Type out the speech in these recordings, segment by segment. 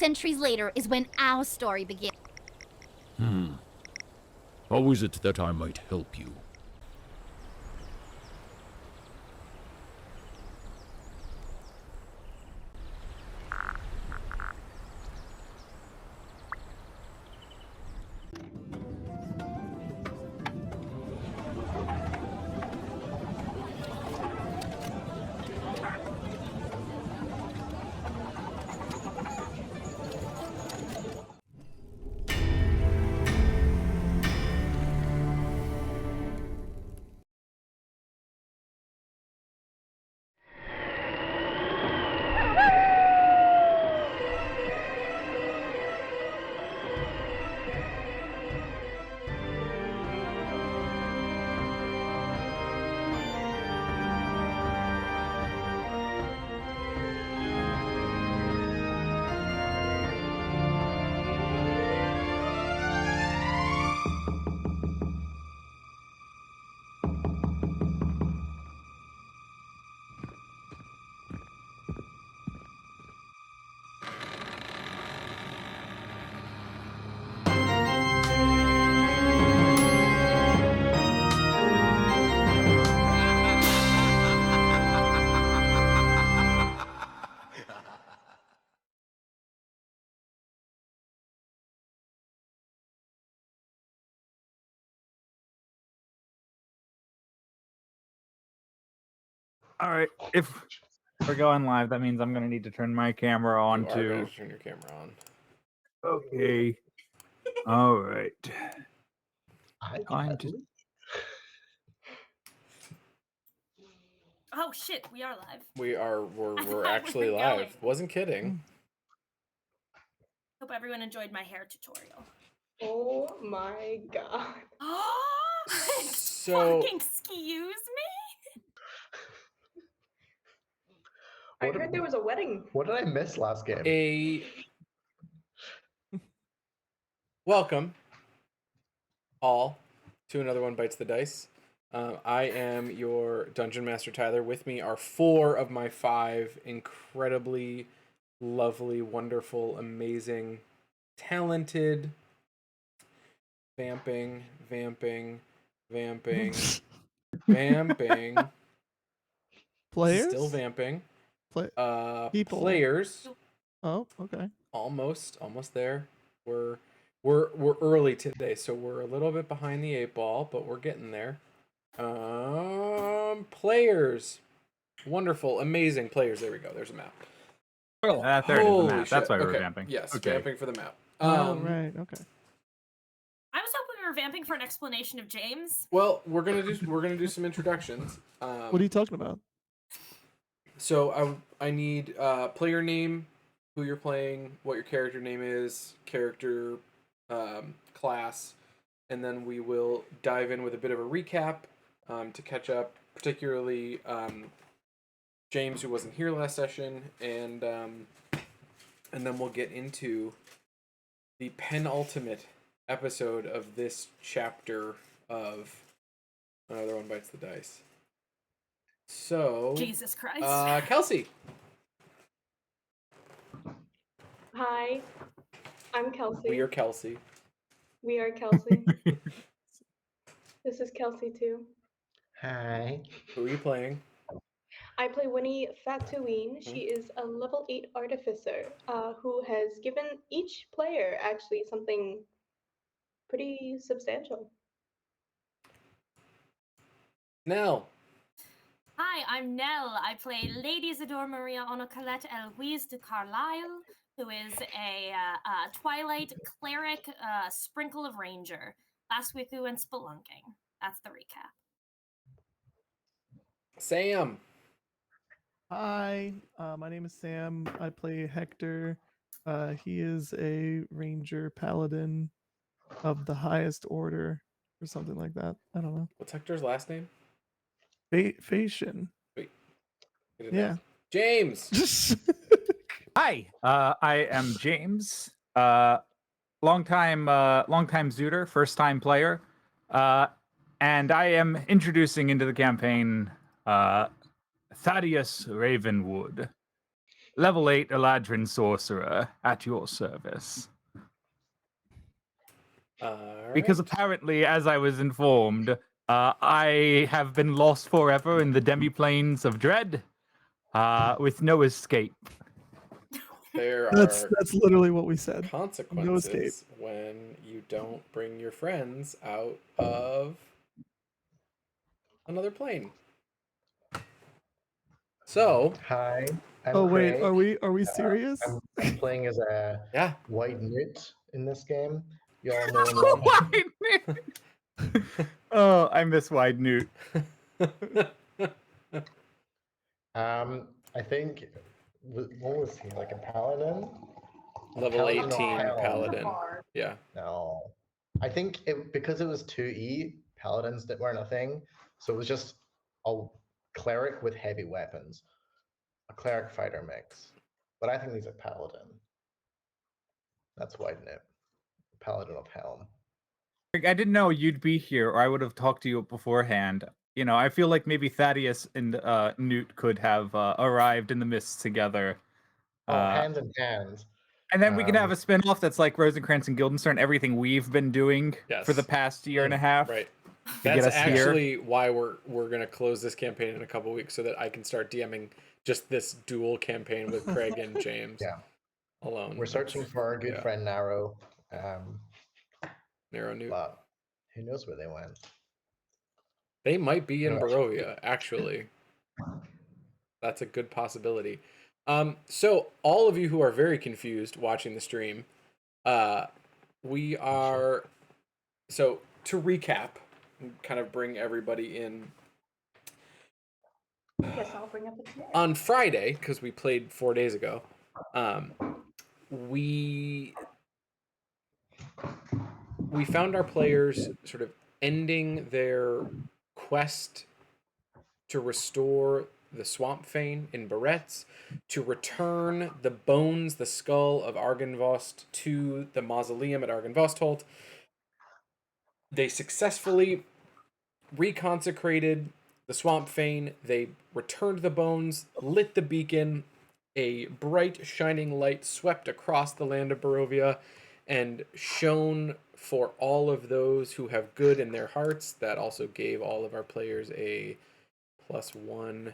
centuries later is when our story begins. How is it that I might help you? All right, if we're going live, that means I'm going to need to turn my camera on You are too. going to turn your camera on. Okay. All right. Oh shit, we are live. We're actually live. Wasn't kidding. Hope everyone enjoyed my hair tutorial. Oh my god. So Fucking excuse me? I heard there was a wedding. What did I miss last game? Welcome all to another one Bites the Dice. I am your Dungeon Master Tyler. With me are 4 of my 5 incredibly lovely, wonderful, amazing, talented, vamping, Players? still vamping. People. Players. Oh, okay. Almost there. We're early today, so we're a little bit behind the 8 ball, but we're getting there. Players. Wonderful, amazing players. There we go. There's a map. Oh, there it is, the Holy map. That's shit. why we were Okay. vamping. Yes, Okay. vamping for the map. Oh, right. Okay. I was hoping we were vamping for an explanation of James. Well, we're gonna do some introductions. What are you talking about? So I need player name, who you're playing, what your character name is, character, class, and then we will dive in with a bit of a recap to catch up, particularly James, who wasn't here last session, and then we'll get into the penultimate episode of this chapter of Another One Bites the Dice. So, Jesus Christ. Kelsey. Hi, I'm Kelsey. We are Kelsey. We are Kelsey. This is Kelsey too. Hi. Who are you playing? I play Winnie Fatouine. She is a level 8 artificer who has given each player actually something pretty substantial. Nell. Hi, I'm Nell. I play Lady Isidore Maria Onocolette Eloise de Carlisle, who is a Twilight cleric, sprinkle of ranger. Last week we went spelunking. That's the recap. Sam. Hi, my name is Sam. I play Hector. He is a ranger paladin of the highest order, or something like that. I don't know. What's Hector's last name? Fashion. Wait. Yeah. James. Hi, I am James. Longtime Zooter, first time player, and I am introducing into the campaign Thaddeus Ravenwood. level 8 Eladrin sorcerer at your service. Because apparently, as I was informed, I have been lost forever in the demi-planes of dread, with no escape. There That's are literally what we said. escape. consequences when you don't bring your friends out of another plane. So, Hi, I'm Oh wait, Craig. are we serious? I'm playing as a yeah. white newt in this game. You all know him well. Wide Newt! Oh, I miss Wide Newt. I think what was he, like a paladin? A Level paladin of 18 hell. paladin. Yeah. No, I think because it was 2E, paladins that weren't a thing, so it was just a cleric with heavy weapons, a cleric fighter mix. But I think he's a paladin. That's white newt, paladin of hell. I didn't know you'd be here, or I would have talked to you beforehand. You know, I feel like maybe Thaddeus and Newt could have arrived in the mists together. Oh, hand in hand. And then we can have a spin-off that's like Rosencrantz and Guildenstern, everything we've been doing for the past year and a half. Right. To That's get us actually here. why we're gonna close this campaign in a couple weeks so that I can start DMing just this dual campaign with Craig and James. Yeah. Alone. We're searching for our good friend Narrow. Narrow Newt. But who knows where they went? They might be in No, Barovia, actually. That's a good possibility. So all of you who are very confused watching the stream, we are. So to recap, and kind of bring everybody in. Yes, I'll bring up a chair. On Friday, because we played 4 days ago, we found our players sort of ending their quest to restore the Swamp Fane in Barretz, to return the bones, the skull of Argynvost to the mausoleum at Argynvostholt. They successfully reconsecrated the Swamp Fane. They returned the bones, lit the beacon. A bright, shining light swept across the land of Barovia and shone for all of those who have good in their hearts. That also gave all of our players a +1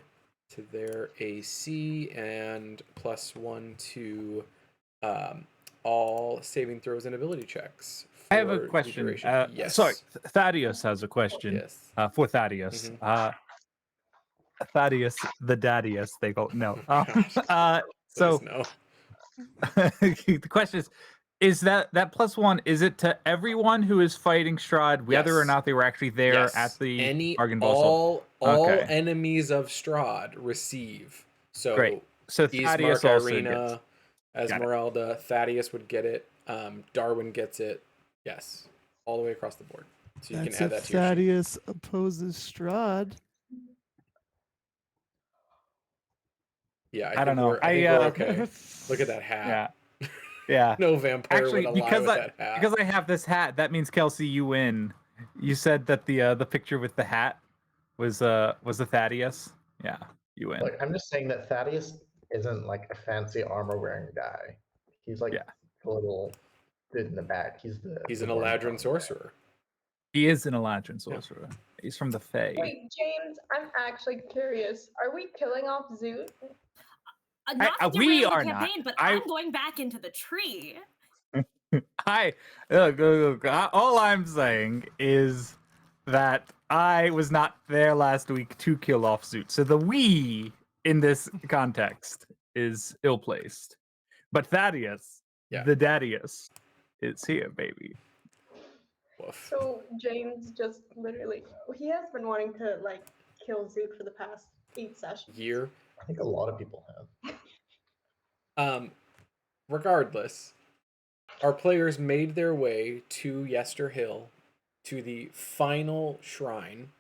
to their AC and +1 to all saving throws and ability checks. I have a question. Yes. Sorry, Thaddeus has a question. Yes. For Thaddeus. Thaddeus, the Daddius, they go, no. So, no. The question is that +1, is it to everyone who is fighting Strahd, whether or Yes. not they were actually there at the Argynvost? all enemies of Strahd receive. So Great. So Thaddeus Eastmark, also Irina, gets. Esmeralda, Thaddeus would get it. Darwin gets it. Yes, all the way across the board. So you That's can add if that to your sheet. Thaddeus opposes Strahd. Yeah, I don't know. I think we're okay. Look at that hat. Yeah. No vampire Actually, would ally with that hat. because I have this hat, that means Kelsey, you win. You said that the picture with the hat was a Thaddeus. Yeah, you win. Like, I'm just saying that Thaddeus isn't like a fancy armor wearing guy. He's like a little dude in the back. He's an Eladrin sorcerer. He is an Eladrin sorcerer. He's from the Fae. Wait, James, I'm actually curious. Are we killing off Zoot? Not to we derail are the not. campaign, but I'm going back into the tree. Look, all I'm saying is that I was not there last week to kill off Zoot. So the we in this context is ill-placed. But Thaddeus, the Daddius, is here, baby. So James just literally, he has been wanting to like kill Zoot for the past 8 sessions. Year. I think a lot of people have. Regardless, our players made their way to Yester Hill, to the final shrine,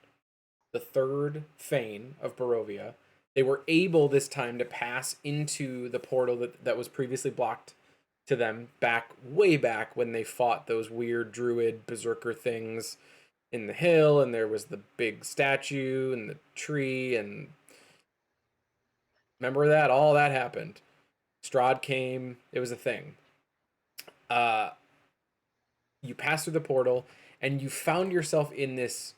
the third Fane of Barovia. They were able this time to pass into the portal that was previously blocked to them way back when they fought those weird druid berserker things in the hill, and there was the big statue and the tree, and remember that? All that happened. Strahd came. It was a thing. You passed through the portal, and you found yourself in this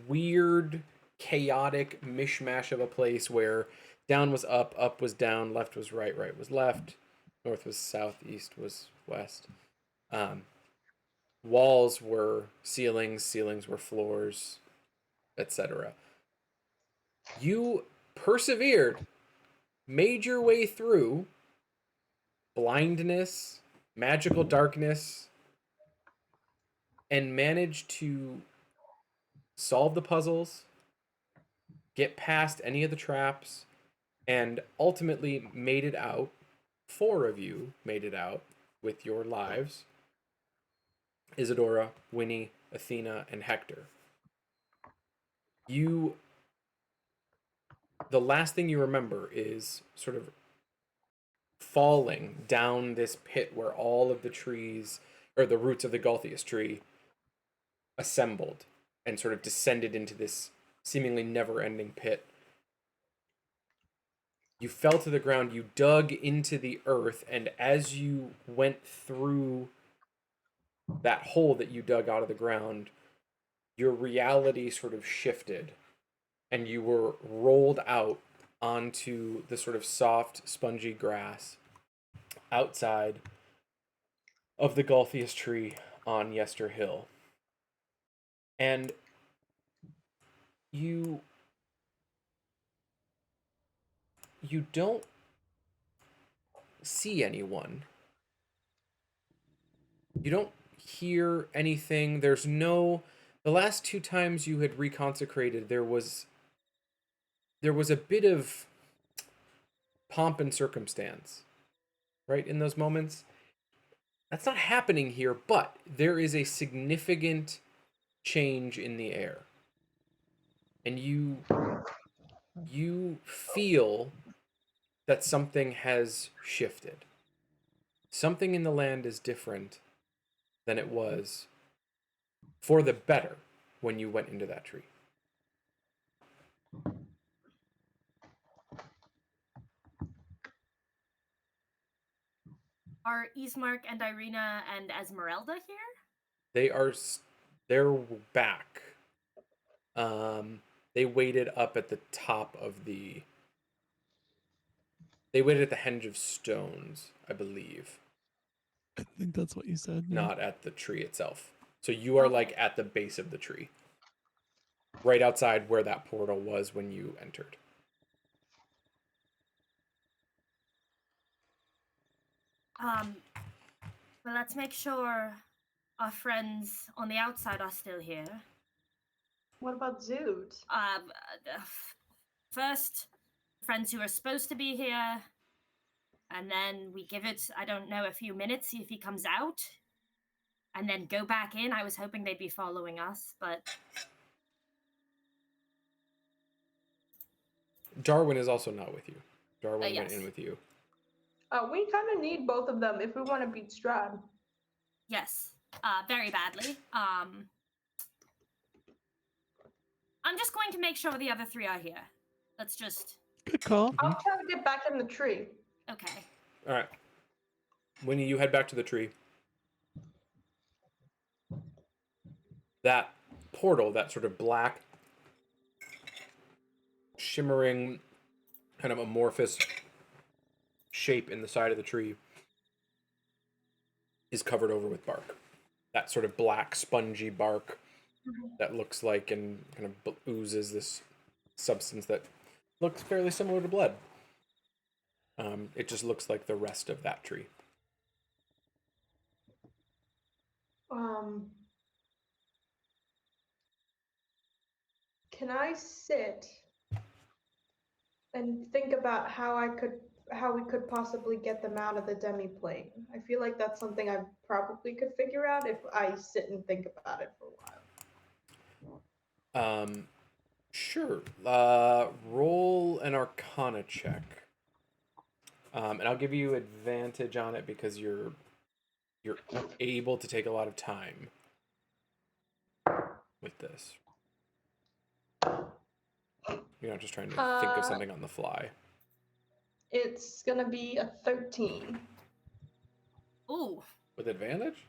weird, chaotic mishmash of a place where down was up was down, left was right, right was left, north was south, east was west. Walls were ceilings, ceilings were floors, etc. You persevered, made your way through blindness, magical darkness, and managed to solve the puzzles, get past any of the traps, and ultimately made it out. 4 of you made it out with your lives: Isadora, Winnie, Athena, and Hector. The last thing you remember is sort of falling down this pit where all of the trees, or the roots of the Galthius tree, assembled and sort of descended into this seemingly never-ending pit. You fell to the ground, you dug into the earth, and as you went through that hole that you dug out of the ground, your reality sort of shifted, and you were rolled out onto the sort of soft, spongy grass outside of the Galthius tree on Yester Hill. And you don't see anyone. You don't hear anything. There's no... The last 2 times you had reconsecrated, there was a bit of pomp and circumstance, right, in those moments. That's not happening here, but there is a significant change in the air. And you feel that something has shifted. Something in the land is different than it was, for the better, when you went into that tree. Are Ismark and Irina and Esmeralda here? They're back. They waited up at the top of the... They waited at the henge of stones, I believe. I think that's what you said. Yeah. Not at the tree itself. So you are like at the base of the tree. Right outside where that portal was when you entered. Well, let's make sure our friends on the outside are still here. What about Zoot? First, friends who are supposed to be here, and then we give it, I don't know, a few minutes, see if he comes out, and then go back in. I was hoping they'd be following us, but... Darwin is also not with you. Darwin yes. went in with you. We kind of need both of them if we want to beat Strahd. Yes, very badly. I'm just going to make sure the other 3 are here. Let's just... Good call. I'll try to get back in the tree. Okay. All right. When you head back to the tree, that portal, that sort of black, shimmering, kind of amorphous shape in the side of the tree, is covered over with bark. That sort of black, spongy bark that looks like and kind of oozes this substance that looks fairly similar to blood. It just looks like the rest of that tree. Can I sit and think about how we could possibly get them out of the demi-plane? I feel like that's something I probably could figure out if I sit and think about it for a while. Sure. Roll an Arcana check. And I'll give you advantage on it because you're able to take a lot of time with this. You're not just trying to think of something on the fly. It's gonna be a 13. Ooh. With advantage?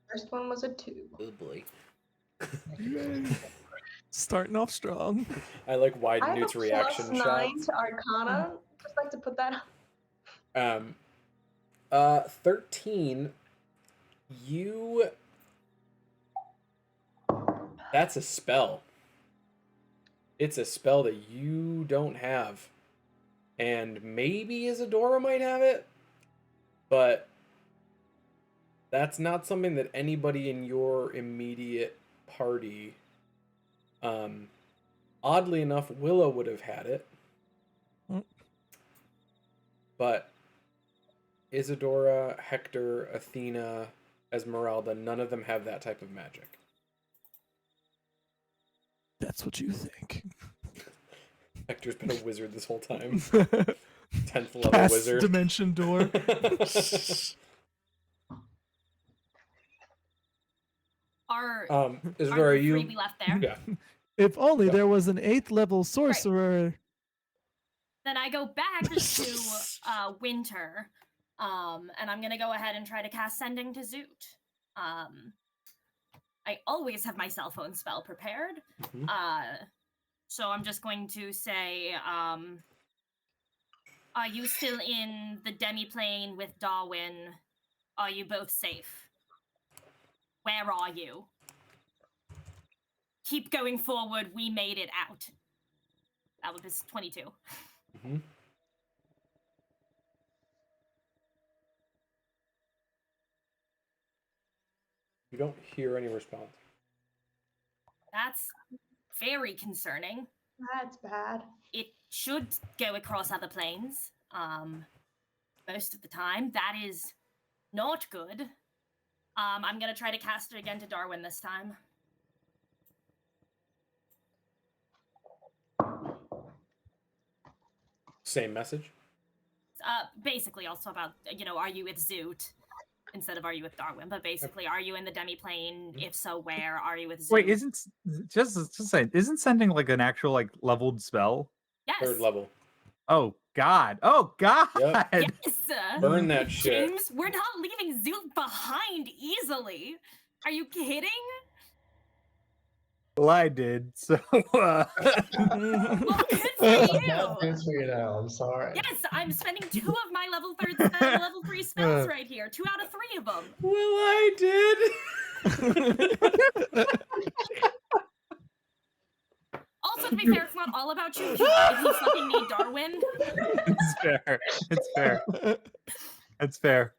First one was a 2. Oh boy. Yay. Starting off strong. I like wide I have a Newt's reaction +9 shots. to Arcana. Just like to put that up. 13. You. That's a spell. It's a spell that you don't have. And maybe Isadora might have it, but that's not something that anybody in your immediate party. Oddly enough, Willow would have had it. But Isadora, Hector, Athena, Esmeralda, none of them have that type of magic. That's what you think. Hector's been a wizard this whole time. 10th level Cast wizard. dimension door. Isadora, are you? Three we left there. Yeah. If only Yeah. there was an 8th level sorcerer. Then I go back to Winter, and I'm gonna go ahead and try to cast Sending to Zoot. I always have my cell phone spell prepared. So I'm just going to say, are you still in the demiplane with Darwin? Are you both safe? Where are you? Keep going forward. We made it out. That was 22. You don't hear any response. That's very concerning. That's bad. It should go across other planes. Most of the time. That is not good. I'm gonna try to cast it again to Darwin this time. Same message? Basically also about, are you with Zoot instead of are you with Darwin? But basically, are you in the demiplane? If so, where? Are you with Zoot? Wait, just saying, isn't sending like an actual like leveled spell? Yes. 3rd level. Oh God! Oh God! Yep. Yes. Burn that shit. James, we're not leaving Zoot behind easily. Are you kidding? Well, I did. So. Well, good for you. Bad news for you now. I'm sorry. Yes, I'm spending 2 of my level 3 spells right here. 2 out of 3 of them. Well, I did. Also, to be fair, it's not all about you. If you fucking need Darwin, It's fair. It's fair. It's fair.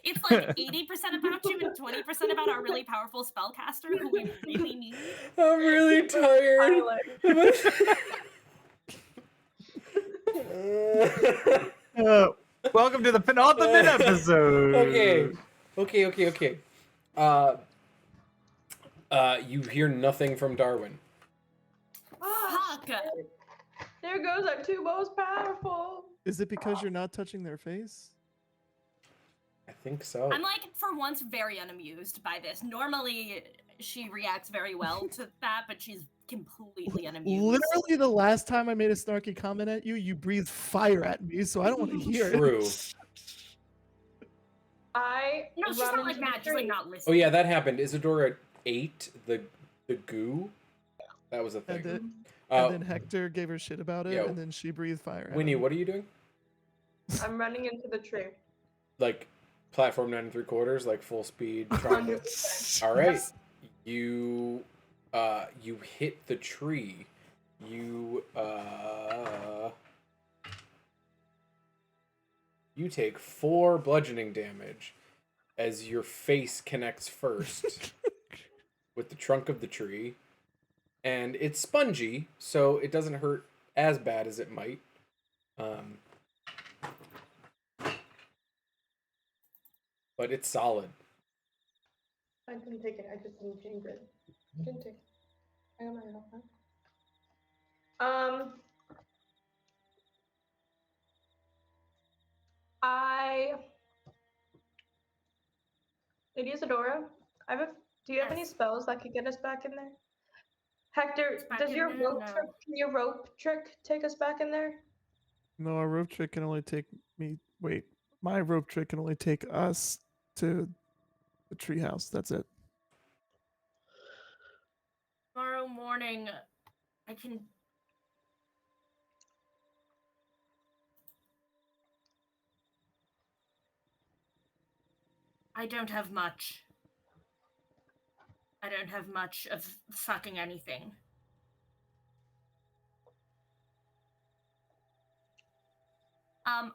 it's like 80% about you and 20% about our really powerful spellcaster who we really need. I'm really tired. Welcome to the penultimate episode. Okay. You hear nothing from Darwin. Fuck. There goes our 2 most powerful. Is it because you're not touching their face? I think so. I'm like, for once, very unamused by this. Normally, she reacts very well to that, but she's completely unamused. Literally, the last time I made a snarky comment at you, you breathed fire at me, so I don't want to hear True. it. No, she's not like mad. She's like not Oh listening. yeah, that happened. Isadora ate the goo. That was a thing. And then Hector gave her shit about it, yo. and then she breathed fire at Winnie, him. what are you doing? I'm running into the tree. Like platform 9 3/4, like full speed, trying to. All right, you hit the tree. You take 4 bludgeoning damage as your face connects first with the trunk of the tree, and it's spongy, so it doesn't hurt as bad as it might. But it's solid. I can take it. I just didn't change it. I can take it. I got my health now. Lady Isadora, do you have any spells that could get us back in there? Hector, Back does in your there? rope No. trick, can your rope trick take us back in there? No, our rope trick can only take me. Wait, my rope trick can only take us to the treehouse. That's it. Tomorrow morning, I can. I don't have much. I don't have much of fucking anything.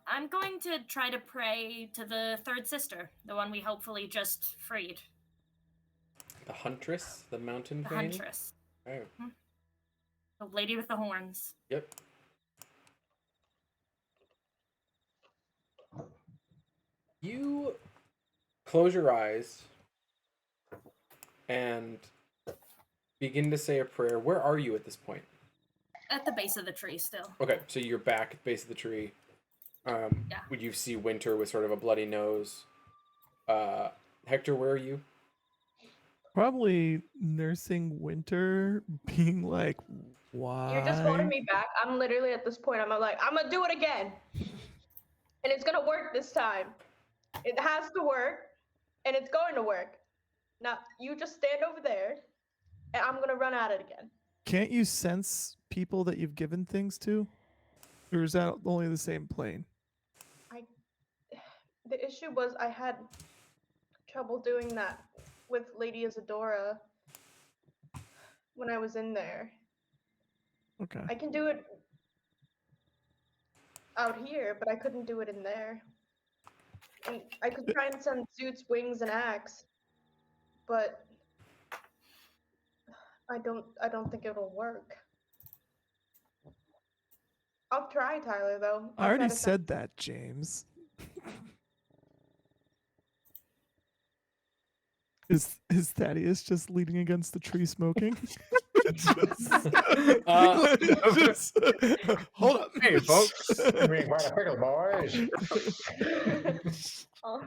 I'm going to try to pray to the third sister, the one we hopefully just freed. The huntress, the mountain The queen. huntress. Oh. The lady with the horns. Yep. You close your eyes and begin to say a prayer. Where are you at this point? At the base of the tree still. Okay, so you're back at the base of the tree. Yeah. You see Winter with sort of a bloody nose. Hector, where are you? Probably nursing Winter, being like, "Why?" You're just holding me back. I'm literally at this point. I'm like, I'm gonna do it again, and it's gonna work this time. It has to work, and it's going to work. Now you just stand over there, and I'm gonna run at it again. Can't you sense people that you've given things to, or is that only the same plane? The issue was I had trouble doing that with Lady Isadora when I was in there. Okay. I can do it out here, but I couldn't do it in there. And I could try and send Zoot's wings and axe, but I don't think it'll work. I'll try, Tyler, though. I already said that, James. Is Thaddeus just leaning against the tree smoking? Hold up. Hey, folks. Being quite a pickle, boys. Oh.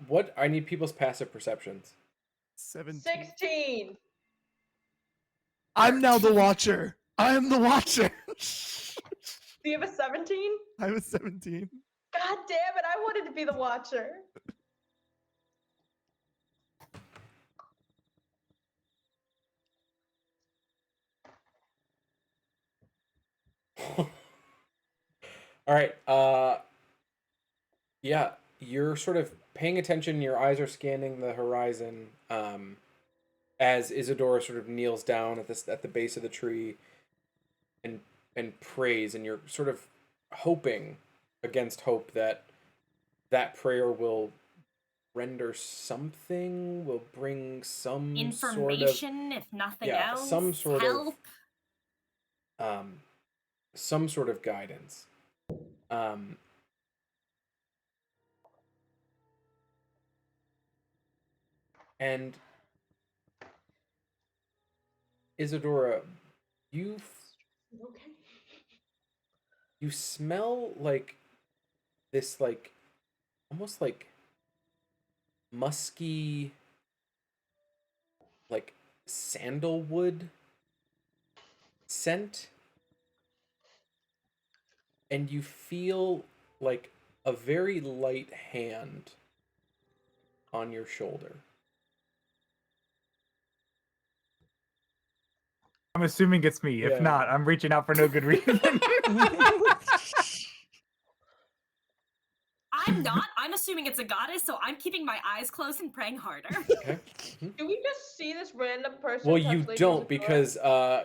What? I need people's passive perceptions. 17. 16. I'm now the watcher. I am the watcher. Do you have a 17? I was 17. God damn it, I wanted to be the watcher. All right. Yeah, you're sort of paying attention. Your eyes are scanning the horizon. As Isadora sort of kneels down at the base of the tree, and prays, and you're sort of hoping against hope that prayer will render something, will bring some information, sort of, if nothing yeah, else. some sort help. of some sort of guidance. And Isadora, you Okay. you smell like this, like almost like musky, like sandalwood scent, and you feel like a very light hand on your shoulder. I'm assuming it's me. Yeah. If not, I'm reaching out for no good reason. I'm not. I'm assuming it's a goddess, so I'm keeping my eyes closed and praying harder. Okay. Do we just see this random person? Well, touch you Lady don't, Isadora? because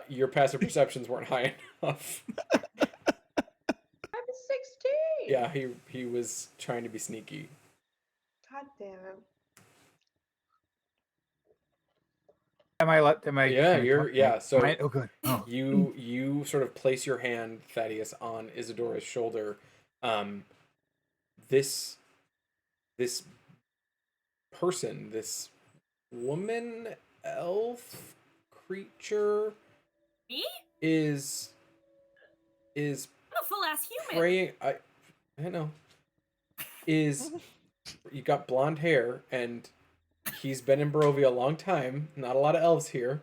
your passive perceptions weren't high enough. I'm a 16. Yeah, he was trying to be sneaky. God damn it. Am I? Yeah, can I you're talk? yeah. So Oh, good. Oh. you sort of place your hand, Thaddeus, on Isadora's shoulder. This person, this woman, elf creature, Me? is I'm a full ass human. praying. I know. Is you got blonde hair, and he's been in Barovia a long time. Not a lot of elves here.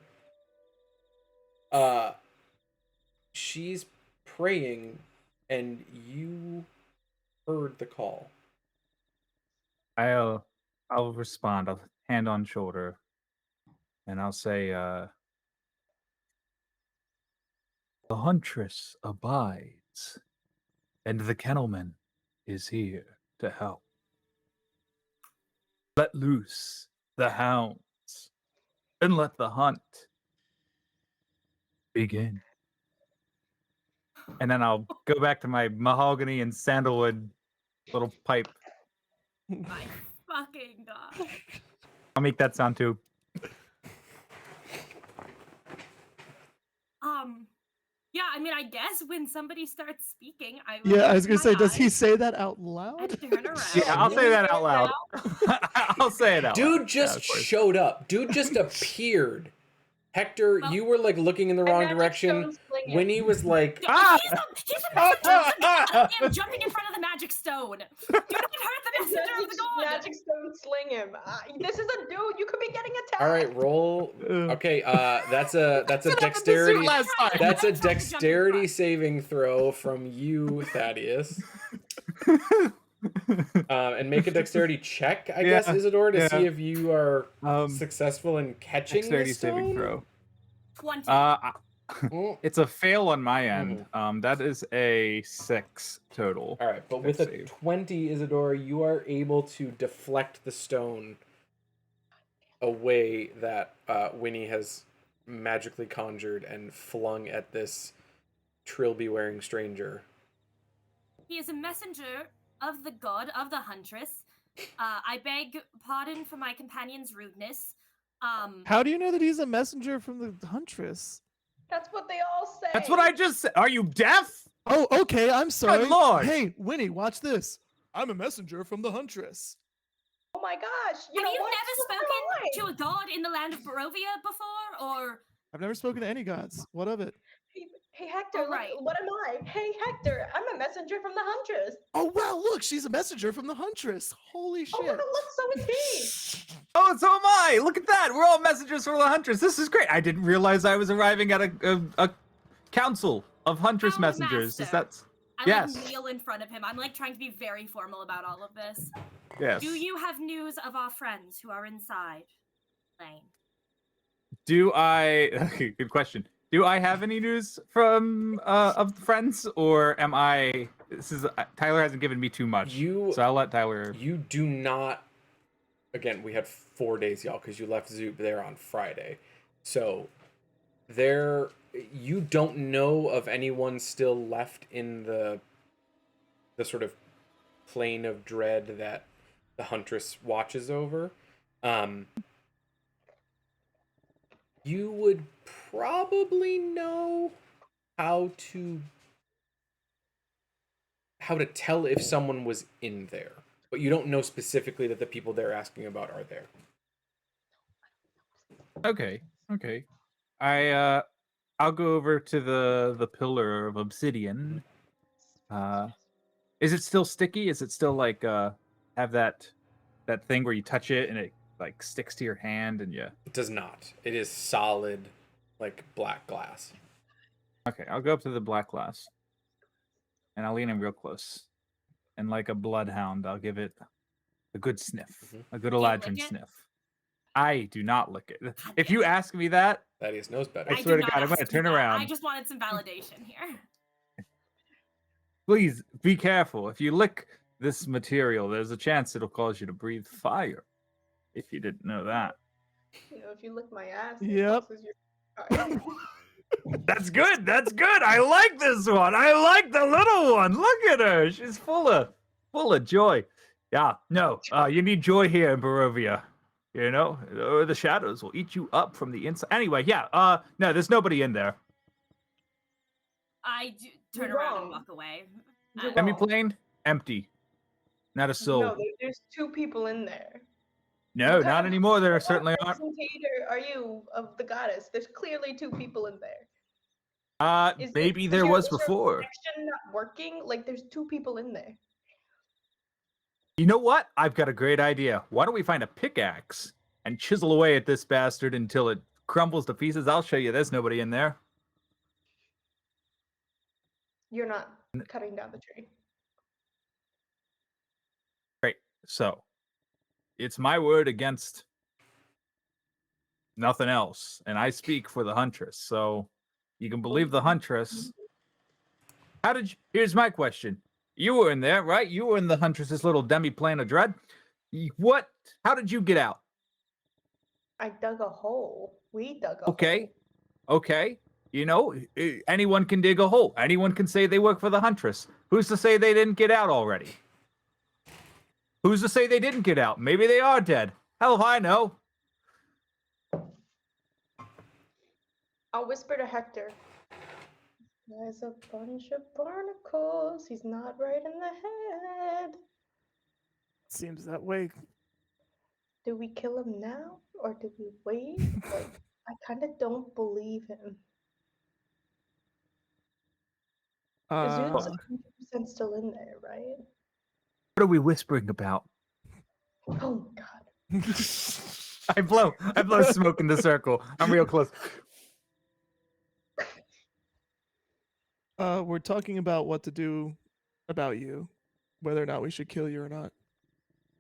She's praying, and you heard the call. I'll respond. I'll hand on shoulder, and I'll say, "The huntress abides, and the kennelman is here to help. Let loose the hounds, and let the hunt begin." And then I'll go back to my mahogany and sandalwood little pipe. My fucking god. I'll make that sound too. Yeah, I mean, I guess when somebody starts speaking, I will Yeah, I open was gonna my say, does he eyes say that out loud? and turn around. Yeah, I'll say that out loud. I'll say it out loud. Dude just of course. showed up. Dude just appeared. Hector, Well- you were like looking in the wrong Magic direction. Stone sling him. Winnie was like, Ah! He's the messenger of the god! I am jumping in front of the magic stone. Do not hurt the messenger of the god. Magic stone sling him. This is a dude. You could be getting attacked. all right, roll. Ugh. Okay, that's a What happened to dexterity. Sue last time? That's a I'm trying to jump in dexterity front. saving throw from you, Thaddeus. And make a dexterity check, I guess, Yeah, Isidore, to yeah. see if you are Um, successful in catching dexterity the stone. saving throw. 20. Mm. It's a fail on my end. That is a 6 total. All right, but with a Save. 20, Isidore, you are able to deflect the stone away that Winnie has magically conjured and flung at this trilby-wearing stranger. He is a messenger of the god of the huntress. I beg pardon for my companion's rudeness. How do you know that he's a messenger from the huntress? That's what they all say. That's what I just said. Are you deaf? Oh, okay. I'm sorry. lord. Hey, Winnie, watch this. I'm a messenger from the huntress. Oh my gosh. You Have know you what? never What's spoken going to on? a god in the land of Barovia before? Or I've never spoken to any gods. What of it? Hey Hector, look, Alright. what am I? Hey Hector, I'm a messenger from the huntress. Oh wow, look, she's a messenger from the huntress. Holy Oh shit. wow, look, so is he. Oh, so am I. Look at that. We're all messengers from the huntress. This is great. I didn't realize I was arriving at a council of huntress Hound messengers. Is master. that? I Yes. like kneel in front of him. I'm like trying to be very formal about all of this. Yes. Do you have news of our friends who are inside Lane? Do I? Okay, good question. Do I have any news from of the friends, or am I? This is Tyler hasn't given me too much. You- So I'll let Tyler. You do not. Again, we had 4 days, y'all, because you left Zoop there on Friday. So, you don't know of anyone still left in the sort of plane of dread that the huntress watches over. You would probably know how to tell if someone was in there, but you don't know specifically that the people they're asking about are there. Okay. Okay. I'll go over to the pillar of obsidian. Is it still sticky? Is it still like have that thing where you touch it and it like sticks to your hand and yeah. It does not. It is solid, like black glass. Okay, I'll go up to the black glass. And I'll lean in real close. And like a bloodhound, I'll give it a good sniff. Mhm. A good you lick Eladrin it? sniff. I do not lick it. If damn you it. ask me that, Thaddeus knows better. I did swear to not God, I'm gonna ask you turn that. around. I just wanted some validation here. please be careful. If you lick this material, there's a chance it'll cause you to breathe fire. If you didn't know that. You know, if you lick my ass, Yep. it causes your... That's good. That's good. I like this one. I like the little one. Look at her. She's full of joy. Yeah. No. You need joy here in Barovia. You know, or the shadows will eat you up from the inside. Anyway, yeah. No, there's nobody in there. I do turn You're around wrong. and walk away. You're Let me wrong. plane. Empty. Not a soul. No, there's 2 people in there. No, What not kind of- anymore. There What certainly aren't. representator are you of the goddess? There's clearly 2 people in there. Is Maybe is there your- was is your before. protection not working? Like there's 2 people in there. You know what? I've got a great idea. Why don't we find a pickaxe and chisel away at this bastard until it crumbles to pieces, I'll show you there's nobody in there. You're not cutting down the tree. Great. So, it's my word against nothing else, and I speak for the Huntress. So, you can believe the Huntress. How did you? Here's my question. You were in there, right? You were in the Huntress's little demi-plane of dread. What? How did you get out? I dug a hole. We dug a Okay. hole. Okay. You know, anyone can dig a hole. Anyone can say they work for the Huntress. Who's to say they didn't get out already? Who's to say they didn't get out? Maybe they are dead. Hell if I know. I'll whisper to Hector. There's a bunch of barnacles. He's not right in the head. Seems that way. Do we kill him now or do we wait? Like, I kind of don't believe him. Azoot's 100% still in there, right? What are we whispering about? Oh God. I blow smoke in the circle. I'm real close. We're talking about what to do about you, whether or not we should kill you or not.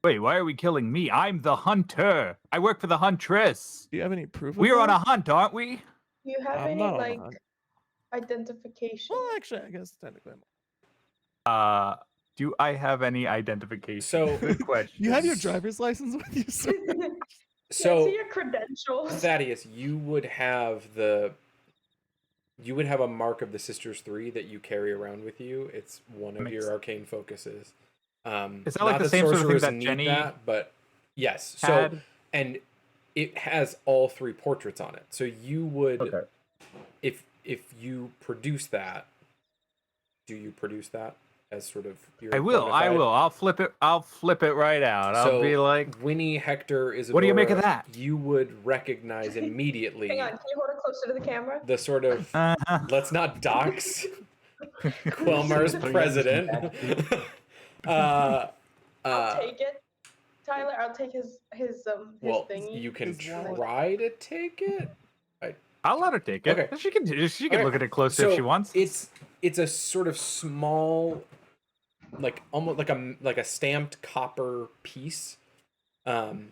Wait, why are we killing me? I'm the hunter. I work for the Huntress. Do you have any proof of We're on a that? hunt, aren't we? Do you have I'm any not on a like hunt. identification? Well, actually, I guess technically I'm. Do I have any identification? So Good question. You have your driver's license with you, sir? Yeah, so see your credentials. Thaddeus, you would have a mark of the Sisters 3 that you carry around with you. It's one of your arcane focuses. Is that like the same sort of thing sorcerers that need Jenny that, but yes. So had? and it has all 3 portraits on it. So you would if you produce that, do you produce that as sort of your I will. I'll flip it right out. I'll be like, Winnie, Hector, Isadora. What do you make of that? You would recognize immediately Hang on, can you hold it closer to the camera? the sort of let's not dox Quelmar's president. I'll take it. Tyler, I'll take his Well, thingy. you can His wallet. try to take it. I'll let her take it. Okay. She can Okay. look at it closer So if she wants. it's a sort of small, like almost like a stamped copper piece, and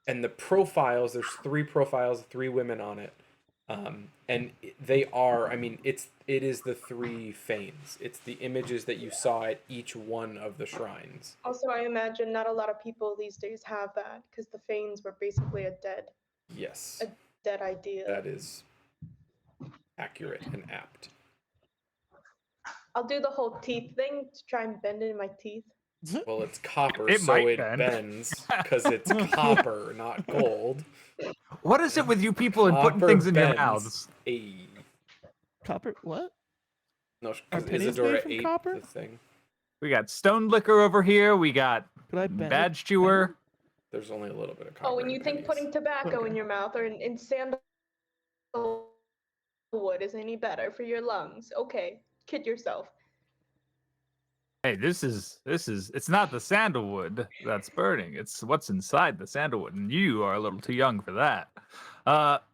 the profiles. There's 3 profiles, 3 women on it, and they are. I mean, it is the 3 fanes. It's the images that you saw at each one of the shrines. Also, I imagine not a lot of people these days have that because the Fanes were basically a Yes, dead idea. that is accurate and apt. I'll do the whole teeth thing to try and bend it in my teeth. Well, it's copper, It so might it bend. bends because it's copper, not gold. What is it with you people and putting Copper things in your bends. mouths? Copper? What? No, Are because pennies Isadora made from ate copper? the thing. We got stone liquor over here. We got Could I bend badge chewer. There's only a little bit of copper. Oh, when in you think pennies. putting tobacco Okay. in your mouth or in sandalwood is any better for your lungs, okay, kid yourself. Hey, this is it's not the sandalwood that's burning. It's what's inside the sandalwood, and you are a little too young for that.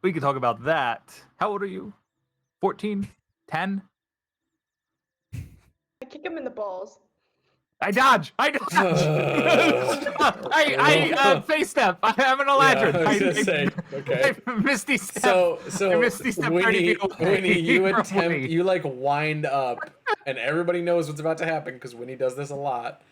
We can talk about that. How old are you? 14? 10? I kick him in the balls. I dodge. I face step. I'm an eladrin. Yeah, I was gonna say, okay. I misty step. So I misty step 30 Winnie, feet away Winnie, you from attempt, Winnie. you like wind up, and everybody knows what's about to happen because Winnie does this a lot.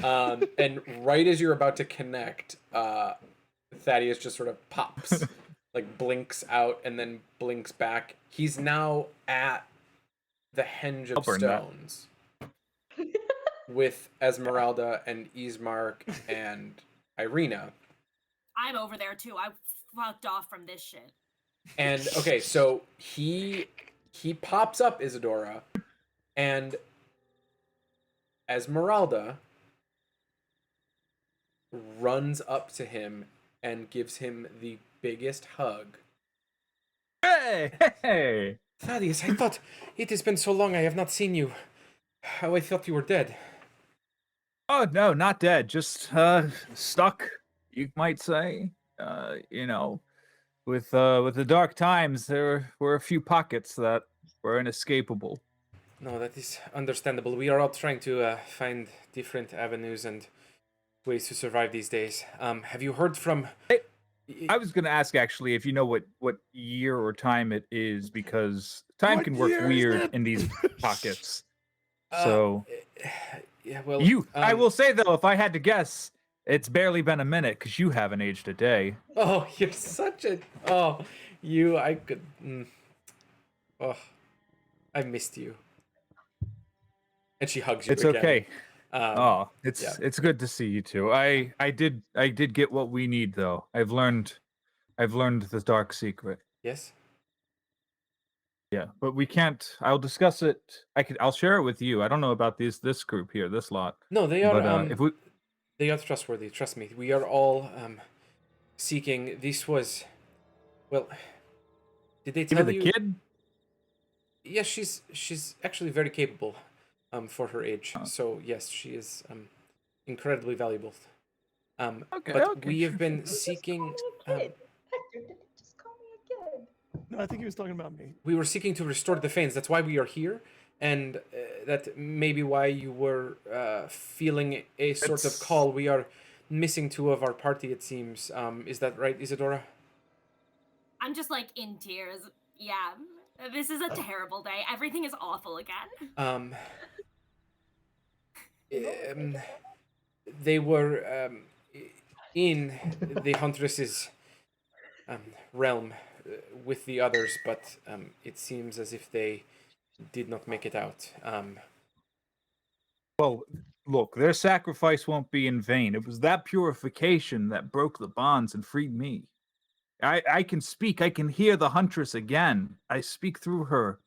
And right as you're about to connect, Thaddeus just sort of pops, like blinks out and then blinks back. He's now at the henge I'll of burn that. stones with Esmeralda and Ismark and Irina. I'm over there too. I fucked off from this shit. And okay, so he pops up Isadora, and Esmeralda runs up to him and gives him the biggest hug. Hey. Thaddeus, I thought it has been so long I have not seen you. How I thought you were dead. Oh no, not dead. Just stuck, you might say. you know, with the dark times, there were a few pockets that were inescapable. No, that is understandable. We are all trying to find different avenues and ways to survive these days. Have you heard from? I was going to ask actually if you know what year or time it is, because time What can work year is weird it? in these pockets. Uh, So yeah, well, I will say though, if I had to guess, it's barely been a minute because you haven't aged a day. Oh, you're such a. Oh, you. I could. Oh, I missed you. And she hugs you It's again. okay. Yeah. It's good to see you too. I did get what we need though. I've learned the dark secret. Yes. Yeah, but we can't. I'll discuss it. I'll share it with you. I don't know about this group here, this lot. No, they are. But if we They are trustworthy. Trust me. We are all seeking. This was. Well. Did they tell even the you? kid. Yes, she's actually very capable, for her age. So yes, she is incredibly valuable. Okay, But okay, we have sure, been Just seeking. call me a kid. Hector, did you just call me a kid? No, I think he was talking about me. We were seeking to restore the Fanes. That's why we are here, and that may be why you were feeling a sort of It's- call. We are missing two of our party, it seems. Is that right, Isadora? I'm just like in tears. Yeah, this is a terrible day. Everything is awful again. Um, they were in the Huntress's realm with the others, but it seems as if they did not make it out. Well, look, their sacrifice won't be in vain. It was that purification that broke the bonds and freed me. I can speak. I can hear the huntress again. I speak through her.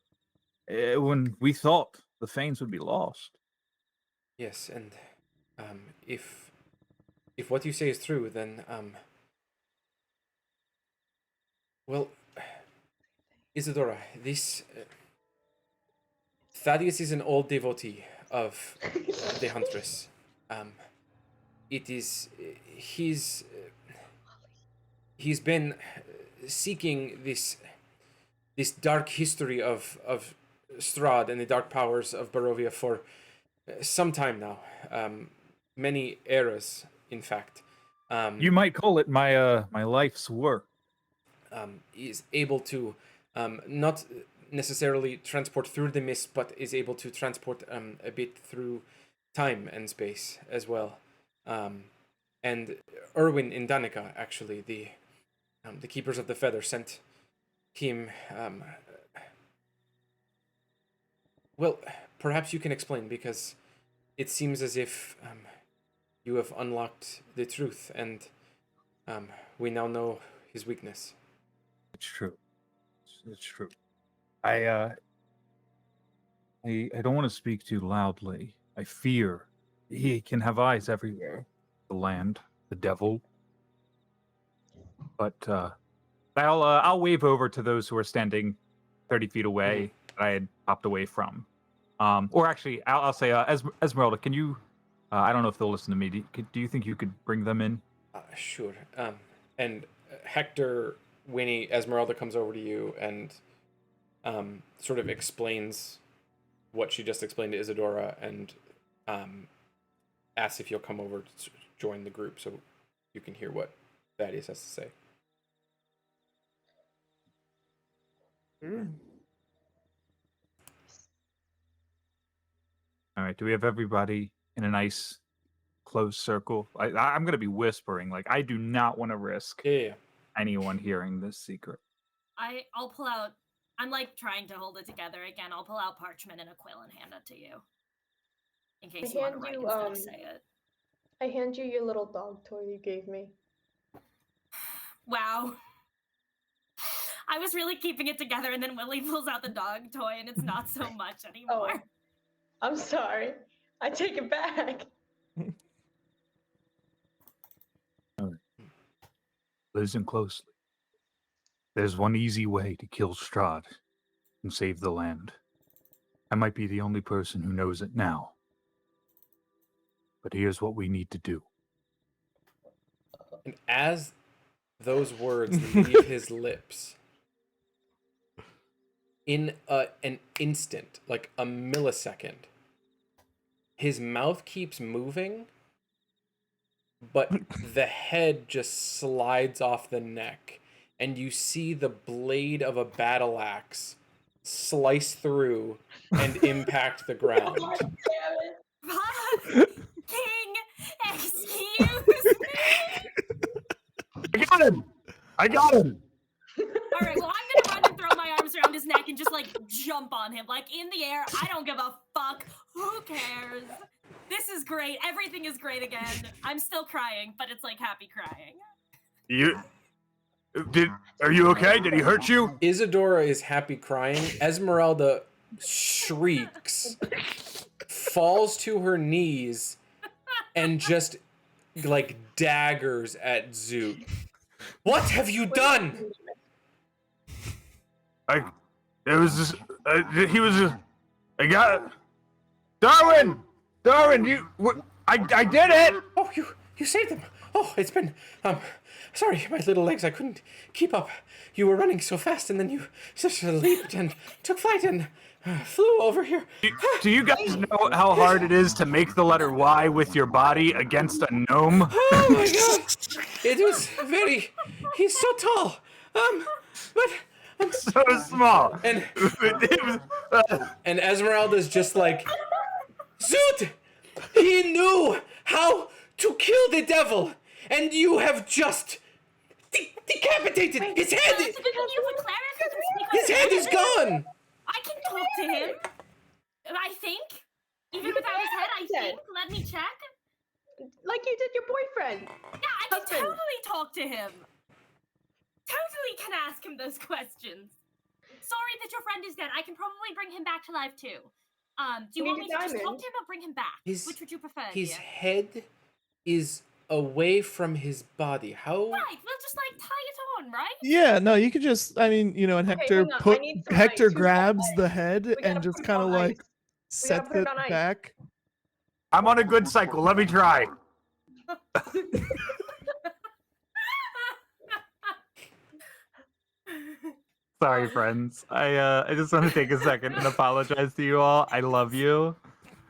When we thought the Fanes would be lost. Yes, and if what you say is true, then well, Isadora, this Thaddeus is an old devotee of the Huntress. It is he's been seeking this dark history of Strahd and the dark powers of Barovia for some time now. Many eras, in fact. You might call it my my life's work. Is able to not necessarily transport through the mist, but is able to transport a bit through time and space as well. And Erwin in Danica, actually, the Keepers of the Feather, sent him. Well, perhaps you can explain, because it seems as if you have unlocked the truth, and we now know his weakness. It's true. It's true. I don't want to speak too loudly. I fear he can have eyes everywhere. The land, the devil. But I'll wave over to those who are standing 30 feet away that I had popped away from. Or actually, I'll say, Esmeralda, can you? I don't know if they'll listen to me. Do you think you could bring them in? Sure. And Hector, Winnie, Esmeralda comes over to you and sort of explains what she just explained to Isadora, and asks if you'll come over to join the group so you can hear what Thaddeus has to say. All right. Do we have everybody in a nice close circle? I'm going to be whispering. Like, I do not want to risk Yeah. anyone hearing this secret. I'll pull out. I'm like trying to hold it together again. I'll pull out parchment and a quill and hand it to you, in case you want to write instead of say it. I hand you your little dog toy you gave me. Wow. I was really keeping it together, and then Willie pulls out the dog toy, and it's not so much anymore. Oh, I'm sorry. I take it back. Listen closely. There's one easy way to kill Strahd and save the land. I might be the only person who knows it now. But here's what we need to do. And as those words leave his lips, in an instant, like a millisecond, his mouth keeps moving, but the head just slides off the neck, and you see the blade of a battle axe slice through and impact the ground. God damn it. King, excuse me. I got him! I got him! All right, well, I'm gonna run and throw my arms around his neck and just like jump on him, like in the air. I don't give a fuck. Who cares? This is great. Everything is great again. I'm still crying, but it's like happy crying. Are you okay? Did he hurt you? Isadora is happy crying. Esmeralda shrieks, falls to her knees, and just like daggers at Zoot. What have you done? I got Darwin, I did it! Oh, you saved them. Oh, it's been, sorry, my little legs, I couldn't keep up. You were running so fast, and then you just leaped and took flight and flew over here. Do you guys know how hard it is to make the letter Y with your body against a gnome? Oh my god! It was very, he's so tall. But So small. And and Esmeralda's just like, Zoot! He knew how to kill the devil, and you have just decapitated his head. His head is gone. I can talk to him. I think, even without his head, I think. Let me check. Like you did your boyfriend. Yeah, I can Husband. totally talk to him. Totally can ask him those questions. Sorry that your friend is dead. I can probably bring him back to life too. Do you Need want a me to just talk diamond. to him or bring him back? His- Which would you prefer? His dear? head is away from his body. How? Right, we'll just like tie it on, right? Yeah, no, you could just, I mean, you know, and Okay, Hector hang on, I need some ice. Hector Who's got grabs ice? the head We gotta and just put it kind of on like ice. sets put it it on ice. back. I'm on a good cycle. Let me try. Sorry, friends. I just want to take a second and apologize to you all. I love you,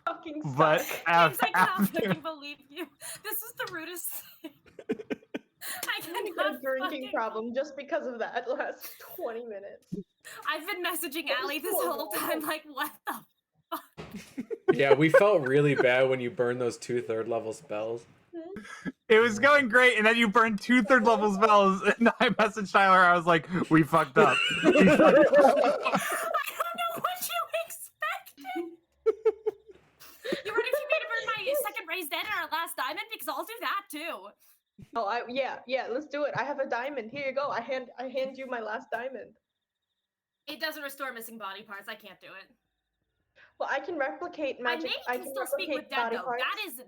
Fucking but suck. James, I cannot after fucking believe you. This is the rudest thing. I I'm gonna get cannot a drinking fucking- problem just because of that last 20 minutes. I've been messaging It was Allie this so whole time, long. like, what the Yeah, we felt really bad when you burned those 2 third-level spells. it was going great, and then you burned 2 third-level spells, and I messaged Tyler. I was like, "We fucked up." We fucked up. I don't know what you expected. You ready for me to burn my second raised dead and our last diamond? Because I'll do that too. Oh, yeah, let's do it. I have a diamond. Here you go. I hand you my last diamond. It doesn't restore missing body parts. I can't do it. Well, I can replicate magic. I can still speak with dead body though. parts.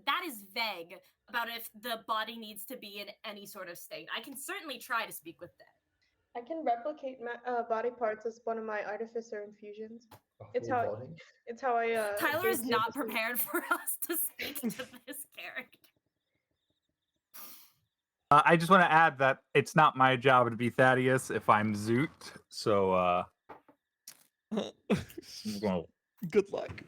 That is vague about if the body needs to be in any sort of state. I can certainly try to speak with dead. I can replicate body parts as one of my artificer infusions. A It's whole how- body? It's how I. Tyler is gain not sympathy. prepared for us to speak to this character. I just want to add that it's not my job to be Thaddeus if I'm Zoot. So, well, Good luck.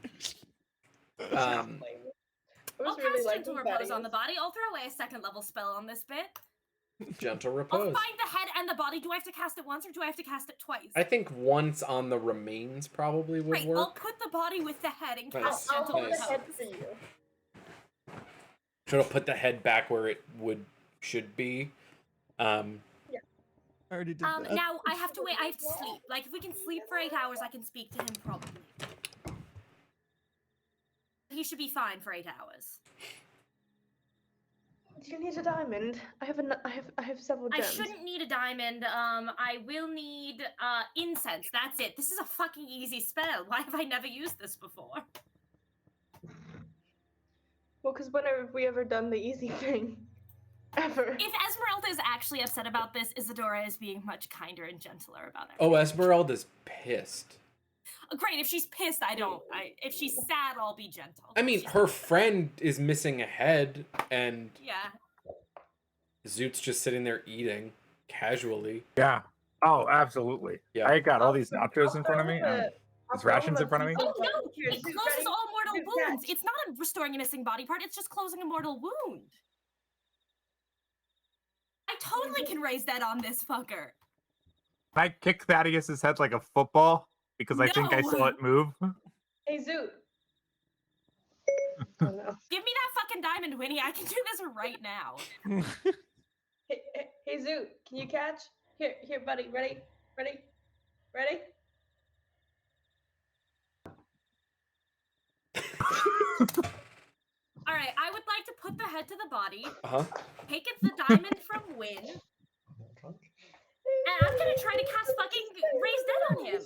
I Um, was I'll really cast liking Gentle Repose on the Thaddeus. body. I'll throw away a second level spell on this bit. Gentle I'll repose. find the head and the body. Do I have to cast it once or do I have to cast it twice? I think once on the remains probably would Right, I'll work. put the body with the head and Nice. cast I'll Gentle hold Nice. the head Repose. for you. Should have put the head back where it should be. I already did that. Now I have to wait. I have to sleep. Like if we can sleep for 8 hours, I can speak to him probably. He should be fine for 8 hours. Do you need a diamond? I have several I gems. shouldn't need a diamond. I will need incense. That's it. This is a fucking easy spell. Why have I never used this before? Well, because when have we ever done the easy thing? Ever. If Esmeralda is actually upset about this, Isadora is being much kinder and gentler about it. Oh, Esmeralda's pissed. Great. If she's pissed, I don't. If she's sad, I'll be gentle. I mean, She's her not. friend is missing a head, and Yeah. Zoot's just sitting there eating. casually. Yeah. Oh, absolutely. Yeah. I got all these nachos in front of me. I'll These throw rations him in a front of me. piece Oh no! Here, It Zoot, closes ready? all mortal Zoot, wounds. catch. It's not restoring a missing body part. It's just closing a mortal wound. I totally can raise that on this fucker. I kick Thaddeus's head like a football because I think I saw No. it move. Hey, Zoot. Oh no. Give me that fucking diamond, Winnie. I can do this right now. Hey, Zoot, can you catch? Here, buddy. Ready? All right, I would like to put the head to the body, Uh-huh. take it the diamond from Win, and I'm gonna try to cast fucking raise dead on him.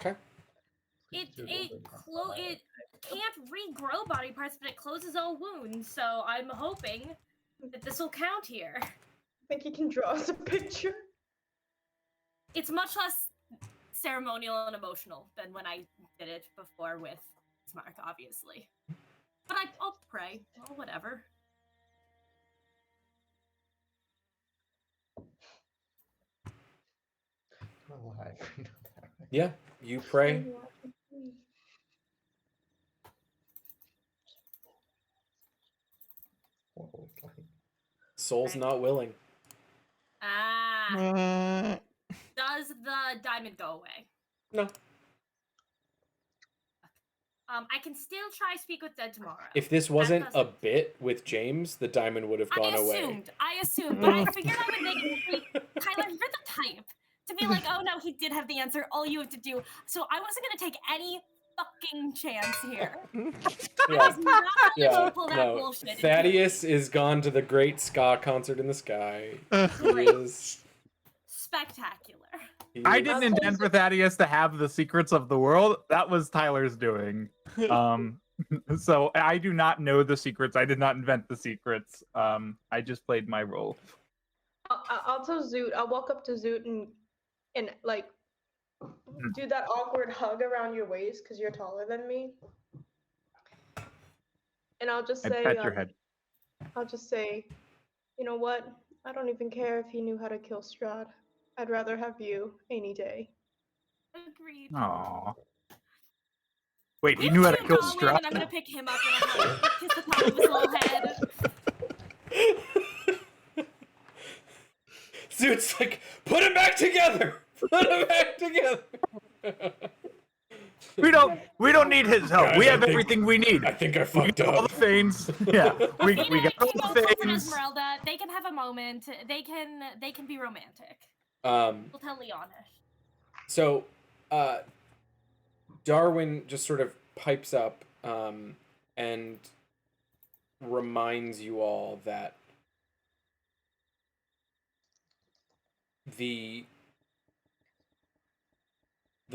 Okay. It can't regrow body parts, but it closes all wounds. So I'm hoping that this will count here. I think he can draw us a picture. It's much less ceremonial and emotional than when I did it before with Smark, obviously. But I'll pray. Well, whatever. Yeah, you pray. Soul's not willing. Ah. Does the diamond go away? No. I can still try speak with dead tomorrow. If this wasn't a doesn't- bit with James, the diamond would have gone away. I assumed, but I figured I would make it. Tyler, you're the type to be like, oh no, he did have the answer. All you have to do. So I wasn't gonna take any fucking chance here. I was not gonna let you pull that no. bullshit. Thaddeus is gone to the great ska concert in the sky. He Great. is. Spectacular. he I is- didn't intend for Thaddeus to have the secrets of the world. That was Tyler's doing. So I do not know the secrets. I did not invent the secrets. I just played my role. I'll tell Zoot. I'll walk up to Zoot and like do that awkward hug around your waist because you're taller than me. And I'll just I say, pat your head. I'll just say, you know what? I don't even care if he knew how to kill Strahd. I'd rather have you any day. Agreed. Aww. Wait, he You knew how to too, kill Gollum, Strahd? and I'm gonna pick him up and I'm gonna kiss the top of his little head. Zoot's like, put him back together! Put him back together! We don't need his help. Guys, we have I think- everything we need. I think I We fucked got all up. the things. Yeah, we You know, got all King the Opals and things. Esmeralda, they can have a moment. They can be romantic. Um, We'll tell Leonish. so, Darwin just sort of pipes up and reminds you all that the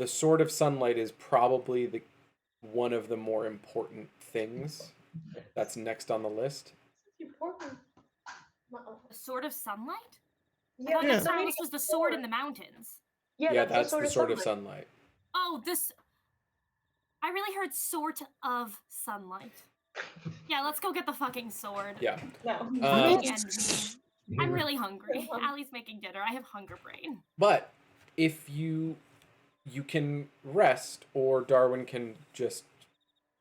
Sword of Sunlight is probably one of the more important things that's next on the list. Important. The Sword of Sunlight? I Yeah, thought Yeah. that Cyrus was the sword in the mountains. Yeah, that's that's the the Sword of sunlight. Sunlight. Oh, this. I really heard sort of sunlight. Yeah, let's go get the fucking sword. Yeah. No. Fucking end me. I'm really hungry. Allie's making dinner. I have hunger brain. But if you can rest, or Darwin can just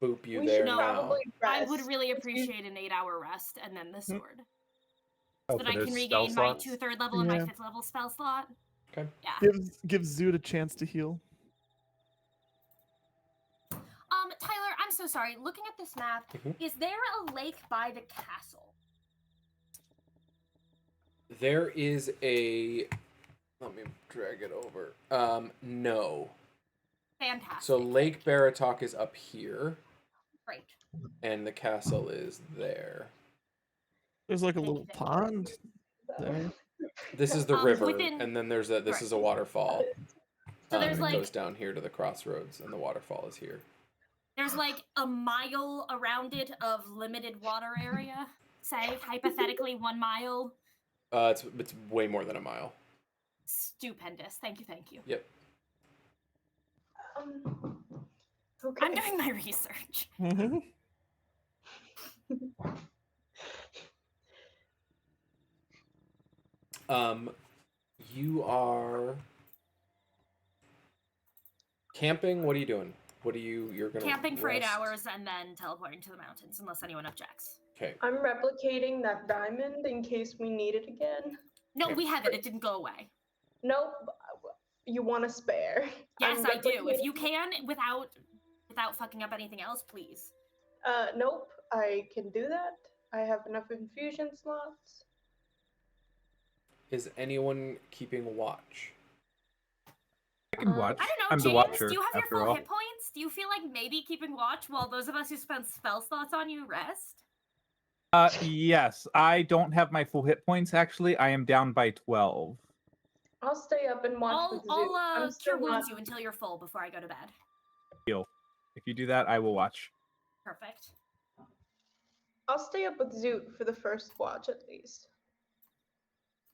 boop you We there should No. now. probably I rest. would really appreciate an 8-hour rest and then the sword. Oh, So that for I those can spell regain my slots? 2/3 level and my Yeah. 5th level spell slot. Okay. Yeah. Gives Zoot a chance to heal. Tyler, I'm so sorry. Looking at this map, Mhm. is there a lake by the castle? There is a. Let me drag it over. No. Fantastic. So Lake Baratok is up here, Great. and the castle is there. There's like a Thank little you. pond there. This is the river, within- and then this Right. is a waterfall. So there's it like goes down here to the crossroads, and the waterfall is here. there's like a mile around it of limited water area. Say hypothetically 1 mile. It's way more than a mile. Stupendous. Thank you. Thank you. Yep. Okay. I'm doing my research. you are camping. What are you doing? What are you're gonna Camping for 8 rest? hours and then teleporting to the mountains, unless anyone objects. Okay. I'm replicating that diamond in case we need it again. No, Okay. we have it. It didn't go away. Nope. You want a spare? Yes, I'm I do. If you replicating- can, without fucking up anything else, please. Nope. I can do that. I have enough infusion slots. Is anyone keeping watch? I can watch. I don't know, I'm the James, watcher, do you have your after full all. hit points? Do you feel like maybe keeping watch while those of us who spend spell slots on you rest? Yes, I don't have my full hit points, actually. I am down by 12. I'll stay up and watch I'll, with Zoo. I'll I'm cure still wounds not... you until you're full before I go to bed. If you do that, I will watch. Perfect. I'll stay up with Zoot for the first watch at least.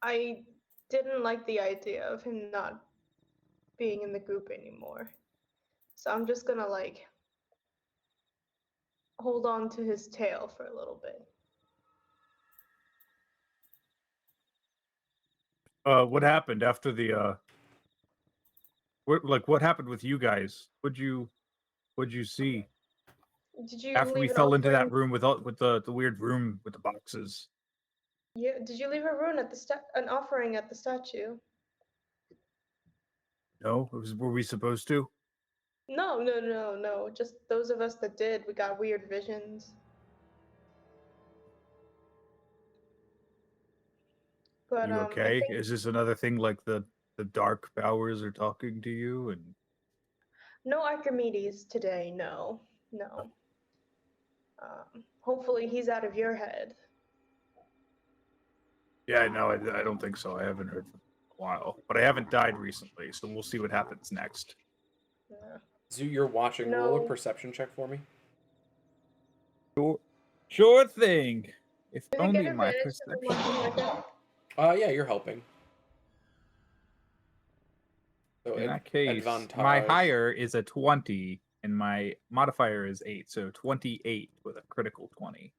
I didn't like the idea of him not being in the group anymore. So I'm just gonna like hold on to his tail for a little bit. What happened after the what happened with you guys? What'd you see Did you after we leave an fell into offering? that room with the weird room with the boxes? Yeah, did you leave a rune at the an offering at the statue? No, were we supposed to? No. Just those of us that did, we got weird visions. But You I okay? think Is this another thing like the dark powers are talking to you and no Archimedes today. No. Hopefully he's out of your head. yeah, no, I don't think so. I haven't heard from him in a while, but I haven't died recently, so we'll see what happens next. Yeah. Zoo, you're watching. Roll a No. perception check for me. Sure thing. If Do they only get my advantage to the perception. watching like that? Yeah, you're helping. So In that case, my higher is a 20 and my modifier is 8, so 28 with a critical 20.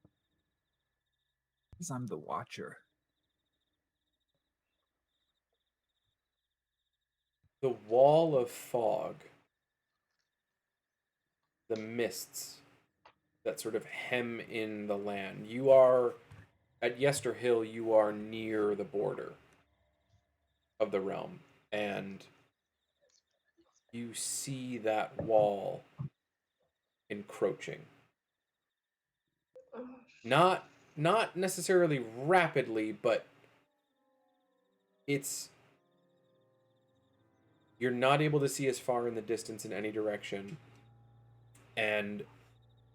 Because I'm the watcher. The wall of fog, the mists that sort of hem in the land. You are at Yester Hill. You are near the border of the realm, and you see that wall encroaching. Oh, Not necessarily rapidly, but you're not able to see as far in the distance in any direction, and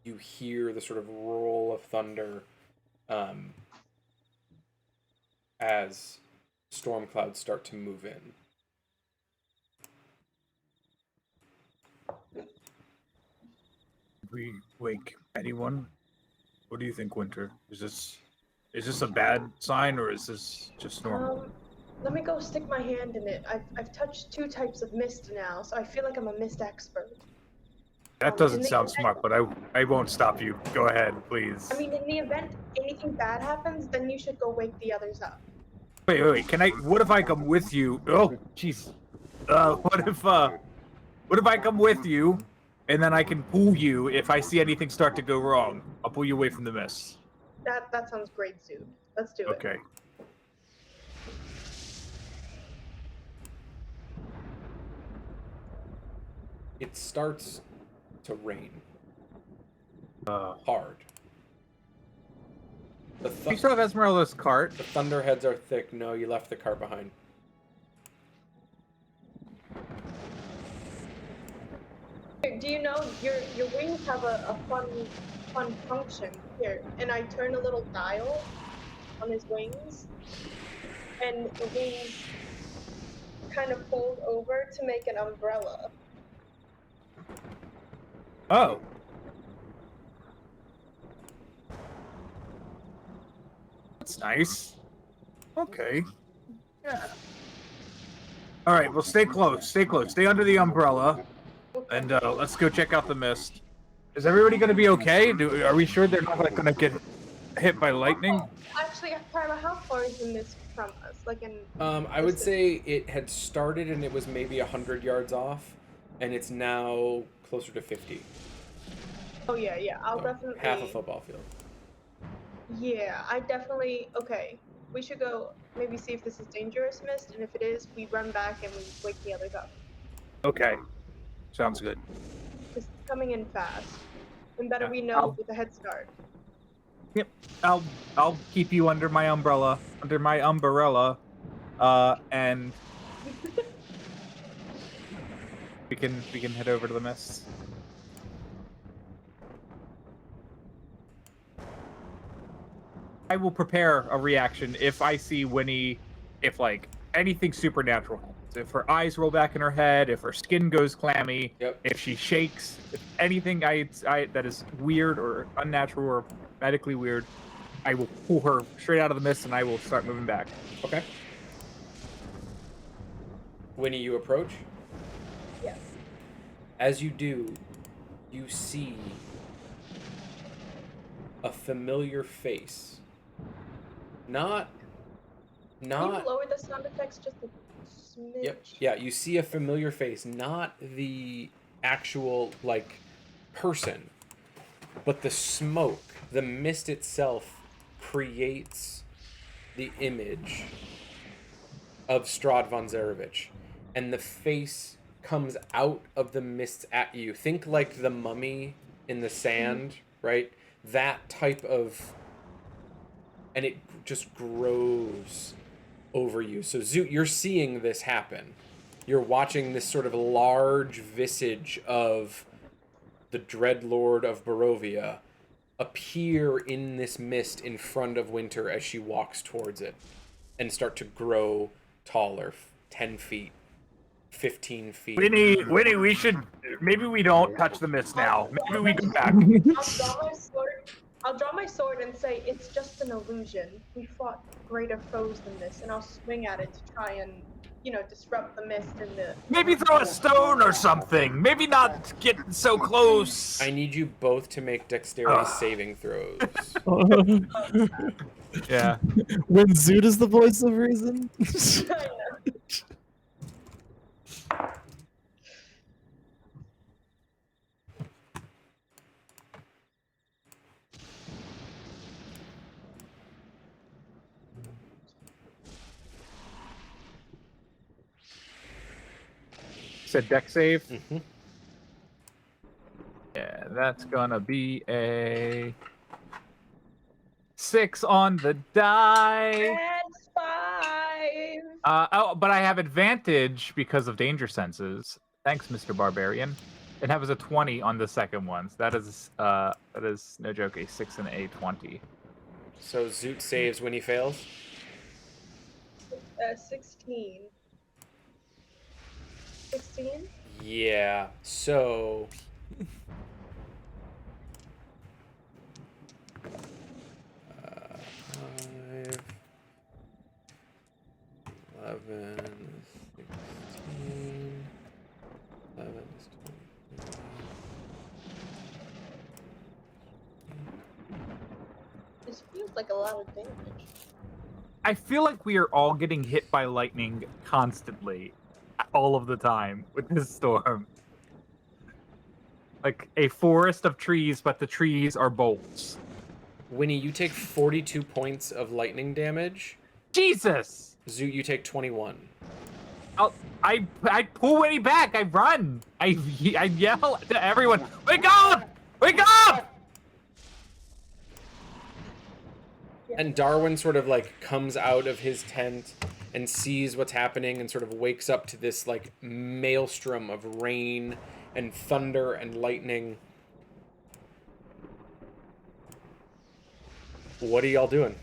you hear the sort of roll of thunder as storm clouds start to move in. Did we wake anyone? What do you think, Winter? Is this a bad sign or is this just normal? Let me go stick my hand in it. I've touched 2 types of mist now, so I feel like I'm a mist expert. That in doesn't the sound event- smart, but I won't stop you. Go ahead, please. I mean, in the event anything bad happens, then you should go wake the others up. Wait. What if I come with you? Oh, jeez. What if I come with you, and then I can pull you if I see anything start to go wrong? I'll pull you away from the mist. That sounds great, Zoot. Let's do it. Okay. It starts to rain Uh, hard. The, You still have Esmeralda's cart. the thunderheads are thick. No, you left the cart behind. Do you know your wings have a fun function here? And I turn a little dial on his wings, and the wings kind of fold over to make an umbrella. Oh. That's nice. Okay. Yeah. All right. Well, stay close. Stay close. Stay under the umbrella, and let's go check out the mist. Is everybody going to be okay? Are we sure they're not going to get hit by lightning? Actually, Tyler, how far is the mist from us? Like in I would say it had started and it was maybe 100 yards off, and it's now closer to 50. Oh yeah. I'll So definitely half a football field. Yeah, I definitely okay. We should go maybe see if this is dangerous mist, and if it is, we run back and we wake the others up. Okay. Sounds good. Because it's coming in fast. And better Yeah, we know I'll- with a head start. Yep. I'll keep you under my umbrella, and we can head over to the mist. I will prepare a reaction if I see Winnie, if like anything supernatural happens. If her eyes roll back in her head, if her skin goes clammy, Yep. if she shakes, if anything I that is weird or unnatural or medically weird, I will pull her straight out of the mist and I will start moving back. Okay. Winnie, you approach. Yes. As you do, you see a familiar face. Not. Can you lower the sound effects just a smidge? Yep. Yeah, you see a familiar face, not the actual like person, but the smoke, the mist itself creates the image of Strahd von Zarevich, and the face comes out of the mist at you. Think like the mummy in the sand, right? That type of, and it just grows over you. So Zoot, you're seeing this happen. You're watching this sort of large visage of the Dreadlord of Barovia appear in this mist in front of Winter as she walks towards it and start to grow taller, 10 feet, 15 feet. Winnie, we should maybe we don't touch the mist now. Maybe we go back. I'll draw my sword and say it's just an illusion. We fought greater foes than this, and I'll swing at it to try and, disrupt the mist and the. Maybe throw a stone or something. Maybe not get so close. I need you both to make dexterity saving throws. Yeah. When Zoot is the voice of reason. Said deck save. Mm-hmm. Yeah, that's gonna be a 6 on the die. That's 5. But I have advantage because of danger senses. Thanks, Mr. Barbarian. It has a 20 on the second one. So that is no joke, a 6 and a 20. So Zoot saves when he fails? 16. 16? Yeah, so... 5, 11, 16, 11 is 23. This feels like a lot of damage. I feel like we are all getting hit by lightning constantly, all of the time with this storm. Like a forest of trees, but the trees are bolts. Winnie, you take 42 points of lightning damage. Jesus! Zoot, you take 21. I pull Winnie back. I run. I yell to everyone, "Wake up! Wake up!" And Darwin sort of like comes out of his tent and sees what's happening and sort of wakes up to this like maelstrom of rain and thunder and lightning. What are y'all doing?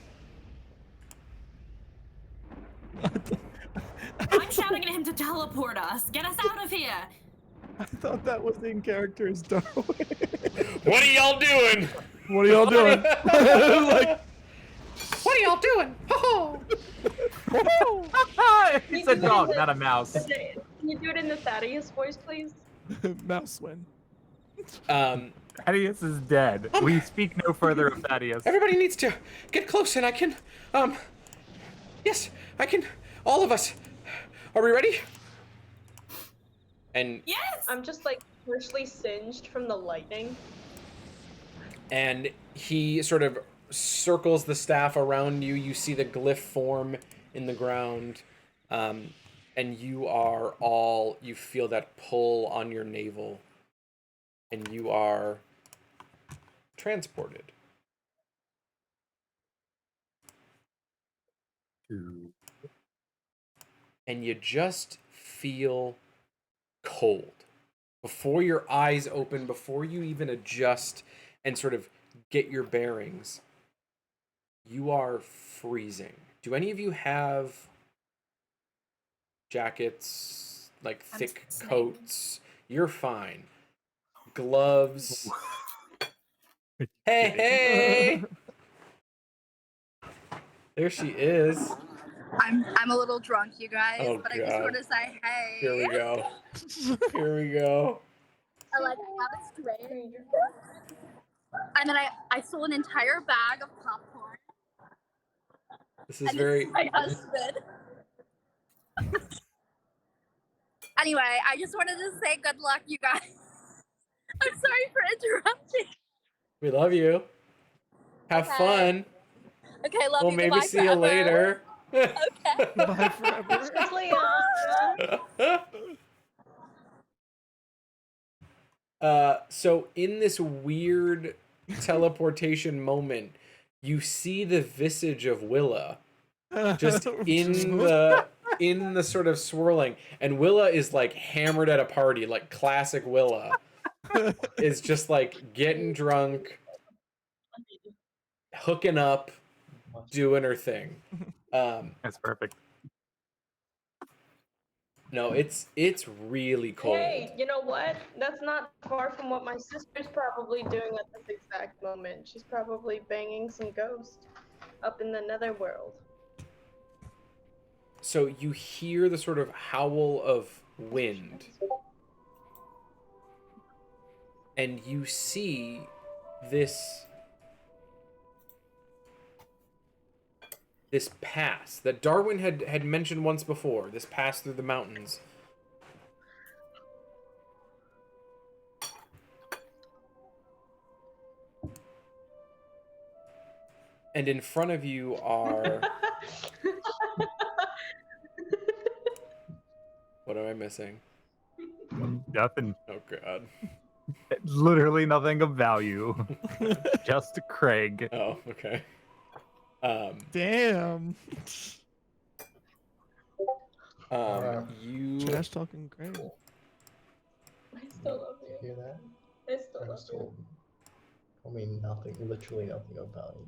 I'm shouting at him to teleport us. Get us out of here. I thought that was in character as Darwin. What are y'all doing? What are y'all doing? Like, What are y'all doing? It's a dog, not a mouse. Can you do it in the Thaddeus voice, please? mouse win. Thaddeus is dead. We speak no further of Thaddeus. Everybody needs to get close, and I can, yes, I can. All of us. Are we ready? And Yes. I'm just like partially singed from the lightning. and he sort of circles the staff around you. You see the glyph form in the ground, and you feel that pull on your navel, and you are transported. And you just feel cold. Before your eyes open, before you even adjust and sort of get your bearings, you are freezing. Do any of you have jackets, like I'm thick snaking. coats? You're fine. Gloves. Hey, hey! There she is. I'm a little drunk, you guys, Oh, but I just God. want to say, hey. Here we go. Here we go. I have it straight. And then I stole an entire bag of popcorn. This is And very. this is my husband. Anyway, I just wanted to say good luck, you guys. I'm sorry for interrupting. We love you. Have Okay. fun. Okay, love We'll you. maybe Goodbye see you forever. later. Okay. Bye forever. Just Leanna. So in this weird teleportation moment, you see the visage of Willa just in the sort of swirling, and Willa is like hammered at a party, like classic Willa. Is just like getting drunk, hooking up, doing her thing. That's perfect. No, it's really cold. Hey, you know what? That's not far from what my sister's probably doing at this exact moment. She's probably banging some ghosts up in the netherworld. So you hear the sort of howl of wind, and you see this pass that Darwin had mentioned once before. This pass through the mountains. And in front of you are... What am I missing? Nothing. Oh, God. Literally nothing of value. Just Craig. Oh, okay. Damn. Alright. You... Trash talking Craig. I still love Did you. you hear that? I still I love just you. told me nothing, literally nothing of value.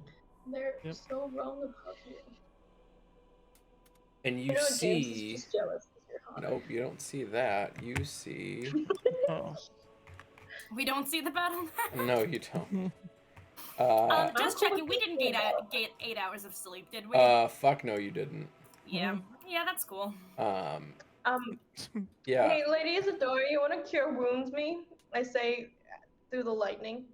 They're Yep. so wrong about you. And you know, James is see... just jealous because you're hot. Nope, you don't see that. You see... Oh. We don't see the battle map. No, you don't. Just checking. We didn't get 8 hours of sleep, did we? Fuck no, you didn't. Yeah. Yeah, that's cool. Yeah. Hey, Lady Isadora, you want to cure wounds me? I say through the lightning.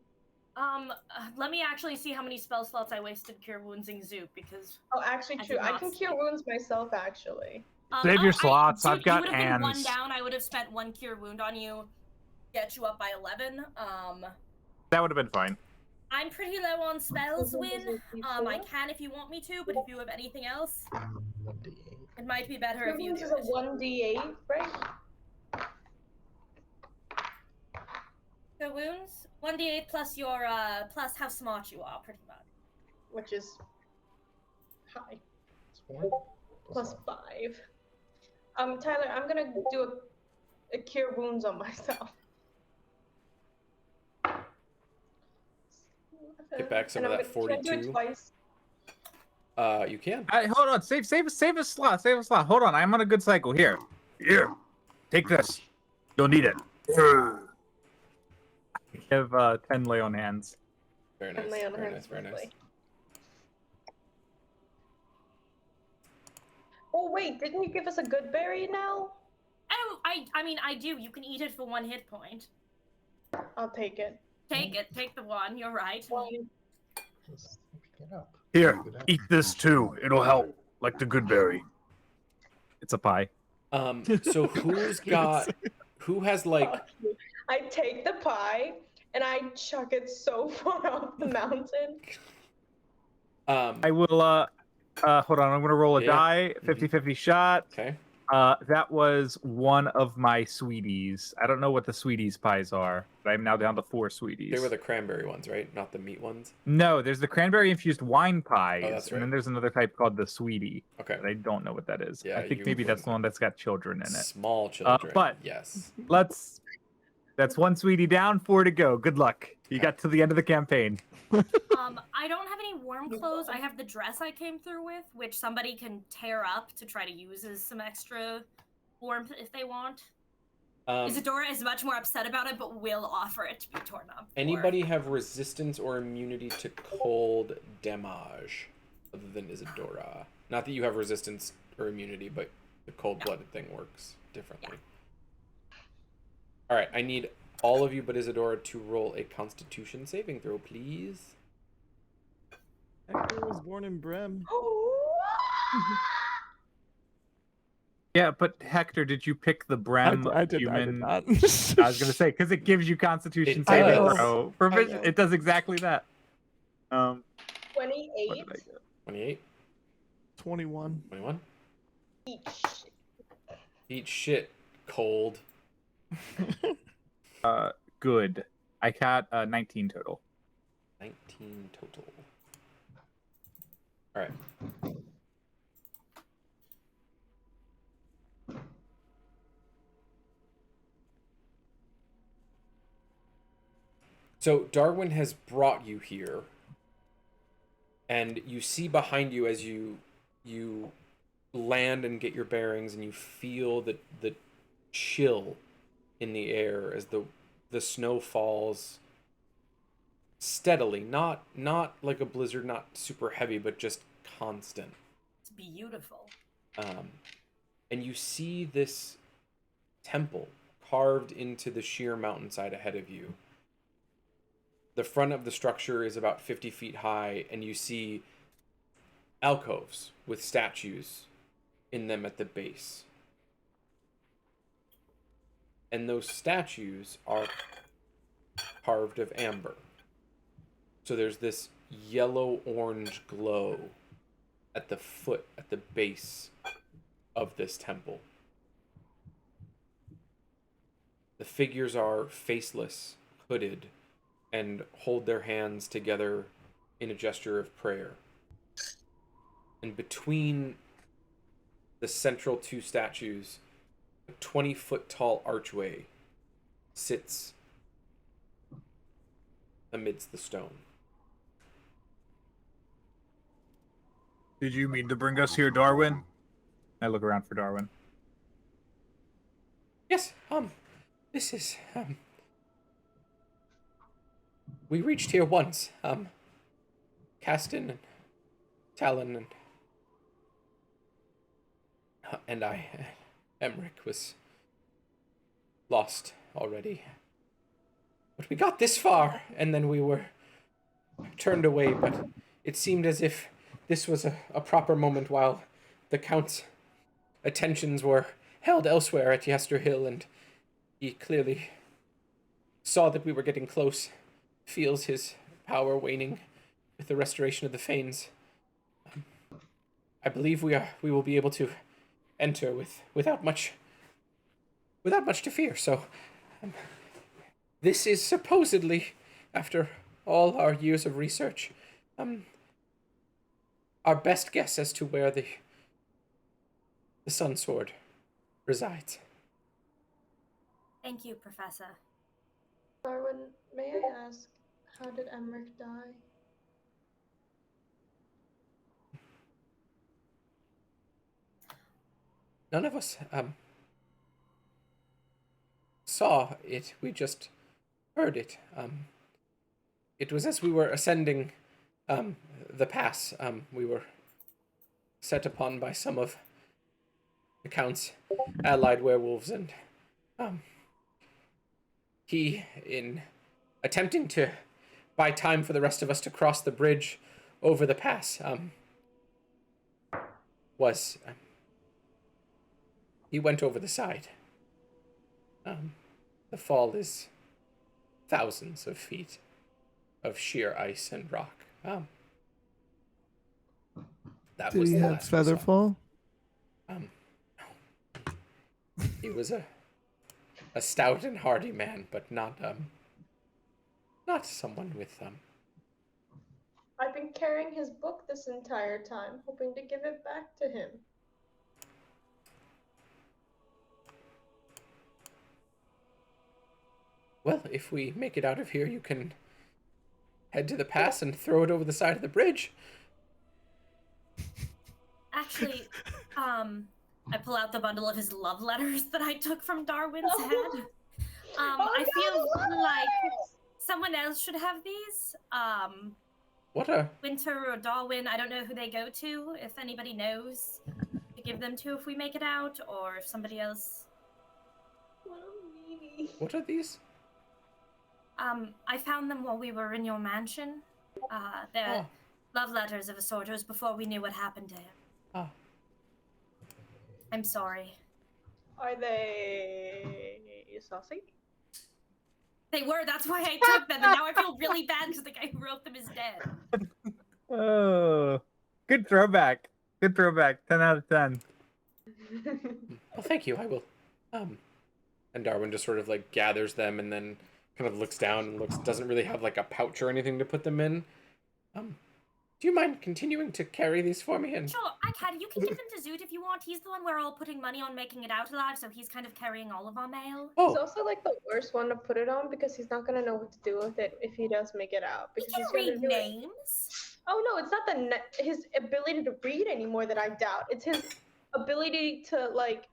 Let me actually see how many spell slots I wasted cure woundsing Zoop, because... Oh, actually, I true. did I not can see cure it. wounds myself, actually. Save your slots. Dude, I've got you would have been one hands. down. I would have spent one cure wound on you, get you up by 11. That would have been fine. I'm pretty low on spells, Win. I can if you want me to, but if you have anything else, it might be better Cure if you wounds do is it. a 1d8, right? Cure wounds, 1d8 plus your plus how smart you are, pretty much. Which is high. Plus 5. Tyler, I'm gonna do a cure wounds on myself. Get back some And of I'm that gonna- Can I do 42. it twice? You can. Hold on. Save a slot. Save a slot. Hold on. I'm on a good cycle. Here. Take this. You'll need it. I have 10 lay on hands. Very nice. And lay on Very hands, nice. Very nice. lovely. Oh wait, didn't you give us a good berry now? Oh, I mean, I do. You can eat it for 1 hit point. I'll take it. take it. Take the one. You're right. Just pick it up. Here, Good eat this too. It'll help, like the good berry. It's a pie. So who has like Fuck you. I take the pie and I chuck it so far off the mountain. I will hold on, I'm gonna roll a Yeah. die, 50-50 shot. okay. That was one of my sweeties. I don't know what the sweeties pies are, but I'm now down to 4 sweeties. They were the cranberry ones, right? Not the meat ones. No, there's the cranberry infused wine pies, that's and then right. there's another type called the sweetie. Okay. But I don't know what that is. Yeah, I think you maybe that's wouldn't the one that's got children in it. Small children. but- yes. That's 1 sweetie down, 4 to go. Good luck. You got to the end of the campaign. I don't have any warm clothes. I have the dress I came through with, which somebody can tear up to try to use as some extra warmth if they want. Isadora is much more upset about it, but will offer it to be torn up. Anybody have resistance or immunity to cold damage other than Isadora? Not that you have resistance or immunity, but the cold-blooded thing works differently. All right, I need all of you but Isadora to roll a Constitution saving throw, please. Hector was born in Brem. Yeah, but Hector, did you pick the Brem I did human? not. I was gonna say because it gives you Constitution It saving does. throw provision. It does exactly that. What 28. did I get? 28, 21. 21. Eat shit. Eat shit, cold. Good. I got 19 total. 19 total. All right. So Darwin has brought you here, and you see behind you as you land and get your bearings, and you feel the chill in the air as the snow falls steadily, not like a blizzard, not super heavy, but just constant. It's beautiful. And you see this temple carved into the sheer mountainside ahead of you. The front of the structure is about 50 feet high, and you see alcoves with statues in them at the base. And those statues are carved of amber. So there's this yellow-orange glow at the foot, at the base of this temple. The figures are faceless, hooded, and hold their hands together in a gesture of prayer. And between the central 2 statues, a 20-foot tall archway sits amidst the stone. Did you mean to bring us here, Darwin? I look around for Darwin. Yes, this is, we reached here once, Caston and Talon and I, Emmerich, was lost already. But we got this far, and then we were turned away, but it seemed as if this was a proper moment while the Count's attentions were held elsewhere at Yester Hill, and he clearly saw that we were getting close, feels his power waning with the restoration of the Fanes. I believe we will be able to enter without much to fear. So this is supposedly, after all our years of research, our best guess as to where the Sun Sword resides. Thank you, Professor. Darwin, may I ask, how did Emmerich die? None of us saw it. We just heard it. It was as we were ascending the pass. We were set upon by some of the Count's allied werewolves, and he, in attempting to buy time for the rest of us to cross the bridge over the pass. He went over the side. The fall is thousands of feet of sheer ice and rock. That Did was he the have last we saw. Featherfall? No. He was a stout and hardy man, but not someone with I've been carrying his book this entire time, hoping to give it back to him. Well, if we make it out of here, you can head to the pass and throw it over the side of the bridge. Actually, I pull out the bundle of his love letters that I took from Darwin's head. I feel like someone else should have these. What a... Winter or Darwin, I don't know who they go to. If anybody knows to give them to if we make it out, or if somebody else. What a meanie. What are these? I found them while we were in your mansion. They're love letters of a sort. It was before we knew what happened to him. Oh. I'm sorry. Are they saucy? They were, that's why I took them, and now I feel really bad because the guy who wrote them is dead. Oh, good throwback. Good throwback. 10 out of 10. Well, thank you. I will. And Darwin just sort of like gathers them and then kind of looks down and doesn't really have like a pouch or anything to put them in. Do you mind continuing to carry these for me? And Sure, I can. You can give them to Zoot if you want. He's the one we're all putting money on making it out alive, so he's kind of carrying all of our mail. He's also like the worst one to put it on because he's not gonna know what to do with it if he does make it out. He Because can he's gonna read do it. names. Oh no, it's not his ability to read anymore that I doubt. It's his ability to like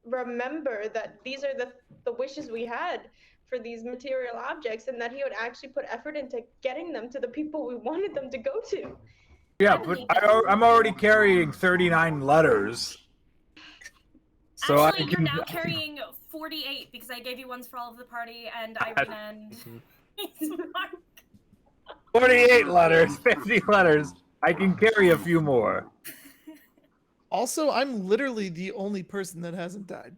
remember that these are the wishes we had for these material objects, and that he would actually put effort into getting them to the people we wanted them to go to. Yeah, but I'm already carrying 39 letters. So Actually, I you're can, now carrying 48 because I gave you ones for all of the party and Irina and Mark. 48 letters, 50 letters. I can carry a few more. Also, I'm literally the only person that hasn't died.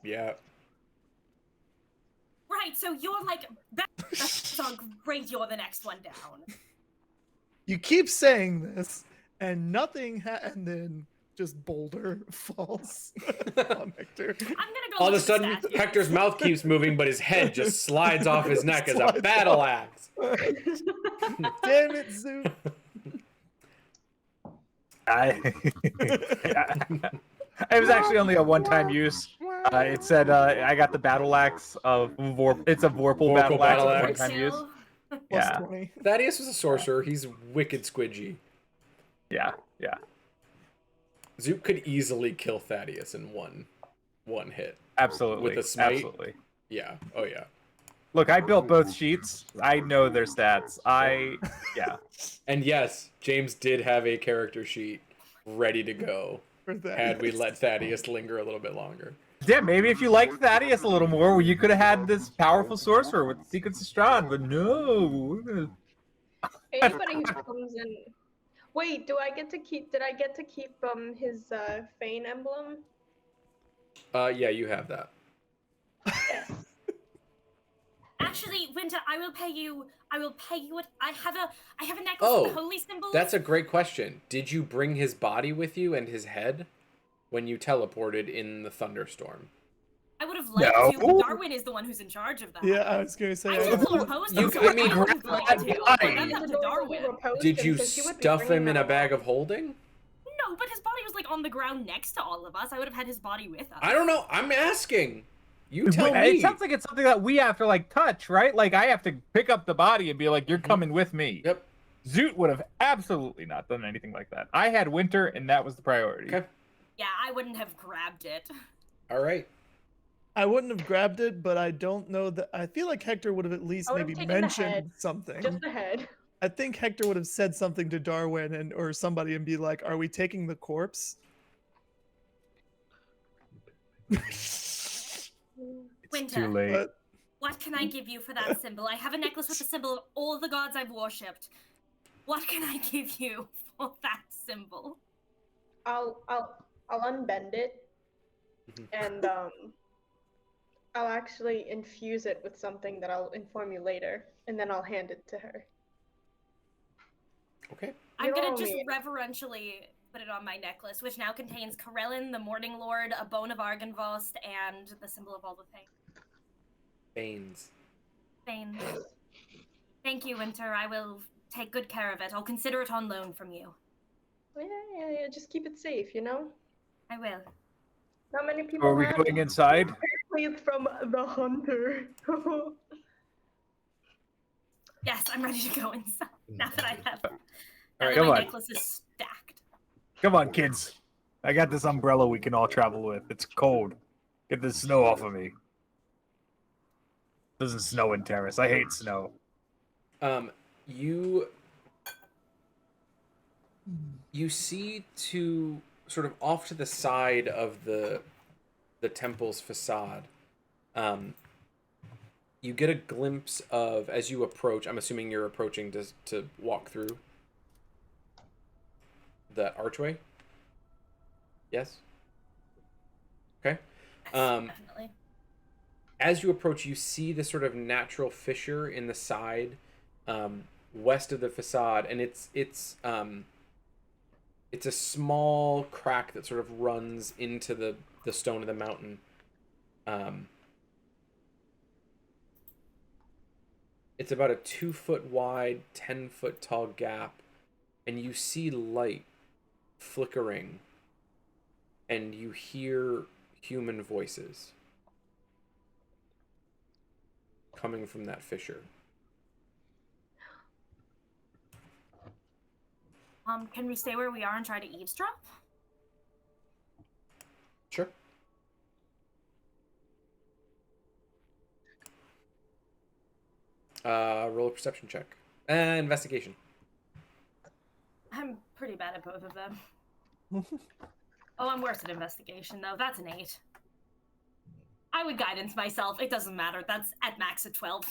yeah. Right, so you're like, that's great, you're the next one down. You keep saying this, and nothing and then just Boulder falls on Hector. I'm gonna go All of look a at the sudden, statues. Hector's mouth keeps moving, but his head just slides off his neck as a Slides battle off. axe. Damn it, Zoo. It was actually only a one-time use. It said I got the battle axe of it's a Vorpal battle axe. battle axe. One-time use. Plus Yeah. 20. Thaddeus was a sorcerer. He's wicked squidgy. Yeah, yeah. Zoot could easily kill Thaddeus in one hit. Absolutely. With a smite? Absolutely. Yeah. Oh yeah. Look, I built both sheets. I know their stats. Yeah. And yes, James did have a character sheet ready to go For that. had we let Thaddeus linger a little bit longer. Yeah, maybe if you liked Thaddeus a little more, you could have had this powerful sorcerer with Secrets of Strahd, but no. Anybody who comes in. Wait, did I get to keep his Fane emblem? Yeah, you have that. Actually, Winter, I will pay you it. I have a necklace Oh, with holy symbols. That's a great question. Did you bring his body with you and his head when you teleported in the thunderstorm? I would have liked No. to, but Darwin is the one who's in charge of that. Yeah, I was gonna say. I took the post. You- I mean, I would have liked to, but that's up to Darwin. Did you stuff him in a bag of holding? No, but his body was like on the ground next to all of us. I would have had his body with us. I don't know. I'm asking. You tell me. It sounds like it's something that we have to like touch, right? Like I have to pick up the body and be like, "You're coming with me." Yep. Zoot would have absolutely not done anything like that. I had Winter, and that was the priority. Okay. Yeah, I wouldn't have grabbed it. All right. I wouldn't have grabbed it, but I don't know that. I feel like Hector would have at least I would've maybe taken the mentioned head. something. Just the head. I think Hector would have said something to Darwin or somebody and be like, "Are we taking the corpse?" It's Winter. too late. But What can I give you for that symbol? I have a necklace with the symbol of all the gods I've worshipped. What can I give you for that symbol? I'll unbend it, and I'll actually infuse it with something that I'll inform you later, and then I'll hand it to her. Okay. I'm gonna know just me. reverentially put it on my necklace, which now contains Corellin, the Morning Lord, a bone of Argynvost, and the symbol of all the things. Banes. Thane. Thank you, Winter. I will take good care of it. I'll consider it on loan from you. Yeah. Just keep it safe, you know? I will. Not many Are people we have going inside? Apparently it's from the hunter. Yes, I'm ready to go inside. Now that I have All right, my come on. necklace is stacked. Come on, kids. I got this umbrella we can all travel with. It's cold. Get the snow off of me. Doesn't snow in Terrace. I hate snow. You see to sort of off to the side of the temple's facade. You get a glimpse of, as you approach. I'm assuming you're approaching to walk through the archway. Yes. Okay. Definitely. As you approach, you see this sort of natural fissure in the side, west of the facade, and it's a small crack that sort of runs into the stone of the mountain. It's about a 2-foot wide, 10-foot tall gap, and you see light flickering, and you hear human voices coming from that fissure. Can we stay where we are and try to eavesdrop? Sure. Roll a perception check. Investigation. I'm pretty bad at both of them. Oh, I'm worse at investigation, though. That's an 8. I would guidance myself. It doesn't matter. That's at max at 12.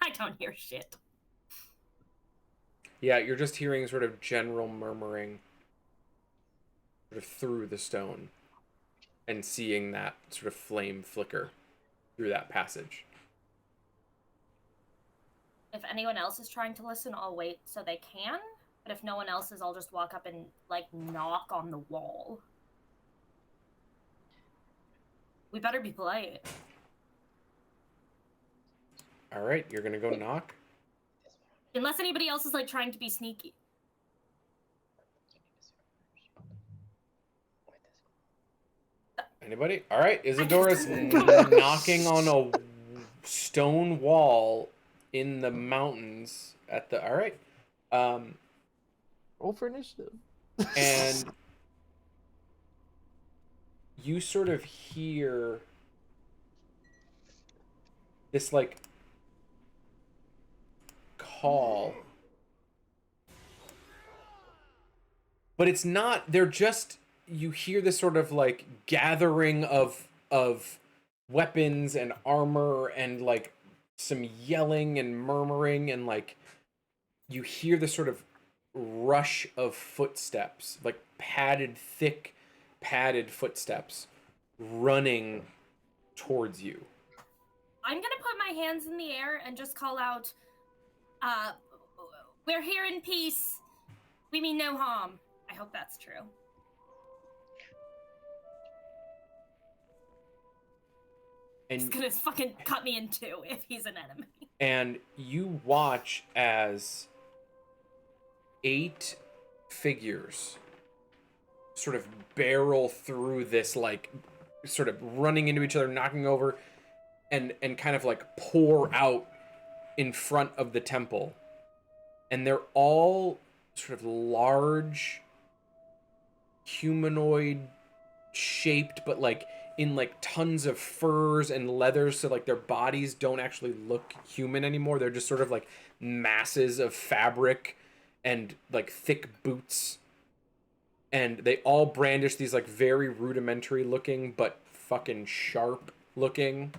I don't hear shit. Yeah, you're just hearing sort of general murmuring sort of through the stone and seeing that sort of flame flicker through that passage. If anyone else is trying to listen, I'll wait so they can. But if no one else is, I'll just walk up and, like, knock on the wall. We better be polite. All right, you're going to go knock? Unless anybody else is, like, trying to be sneaky. Anybody? All right, Isadora's knocking on a stone wall in the mountains at the... All right. Roll for initiative. And you sort of hear this, like, call. But it's not... They're just... You hear this sort of, like, gathering of weapons and armor and, like, some yelling and murmuring, and, like, you hear this sort of rush of footsteps, like thick padded footsteps running towards you. I'm gonna put my hands in the air and just call out, we're here in peace. We mean no harm. I hope that's true. And He's gonna fucking cut me in two if he's an enemy. And you watch as 8 figures sort of barrel through this, like, sort of running into each other, knocking over, and kind of, like, pour out in front of the temple. And they're all sort of large, humanoid shaped, but, like, in, like, tons of furs and leathers, so, like, their bodies don't actually look human anymore. They're just sort of, like, masses of fabric and, like, thick boots. And they all brandish these, like, very rudimentary looking but fucking sharp looking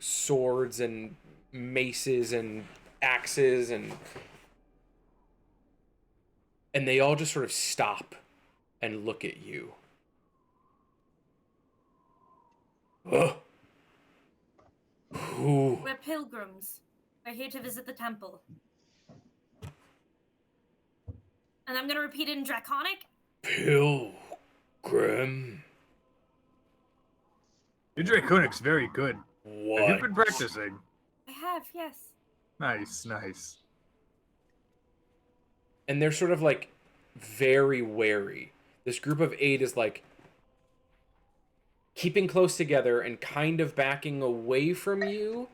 swords and maces and axes, and they all just sort of stop and look at you. Who? We're pilgrims. We're here to visit the temple. And I'm gonna repeat it in Draconic. Pilgrim? Your Draconic's very good. What? Have you been practicing? I have, yes. Nice, nice. And they're sort of like very wary. This group of 8 is like keeping close together and kind of backing away from you.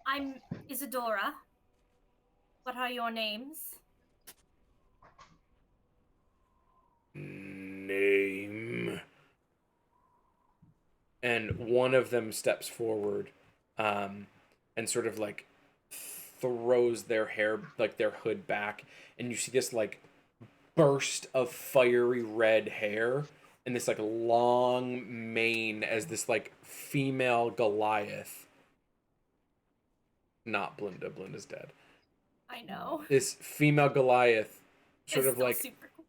I'm Isadora. What are your names? Name. And one of them steps forward, and sort of like throws their hair, like their hood back, and you see this like burst of fiery red hair and this like long mane as this like female Goliath. Not Blinda. Blinda's dead. I know. This female Goliath sort It's of still like, super cool.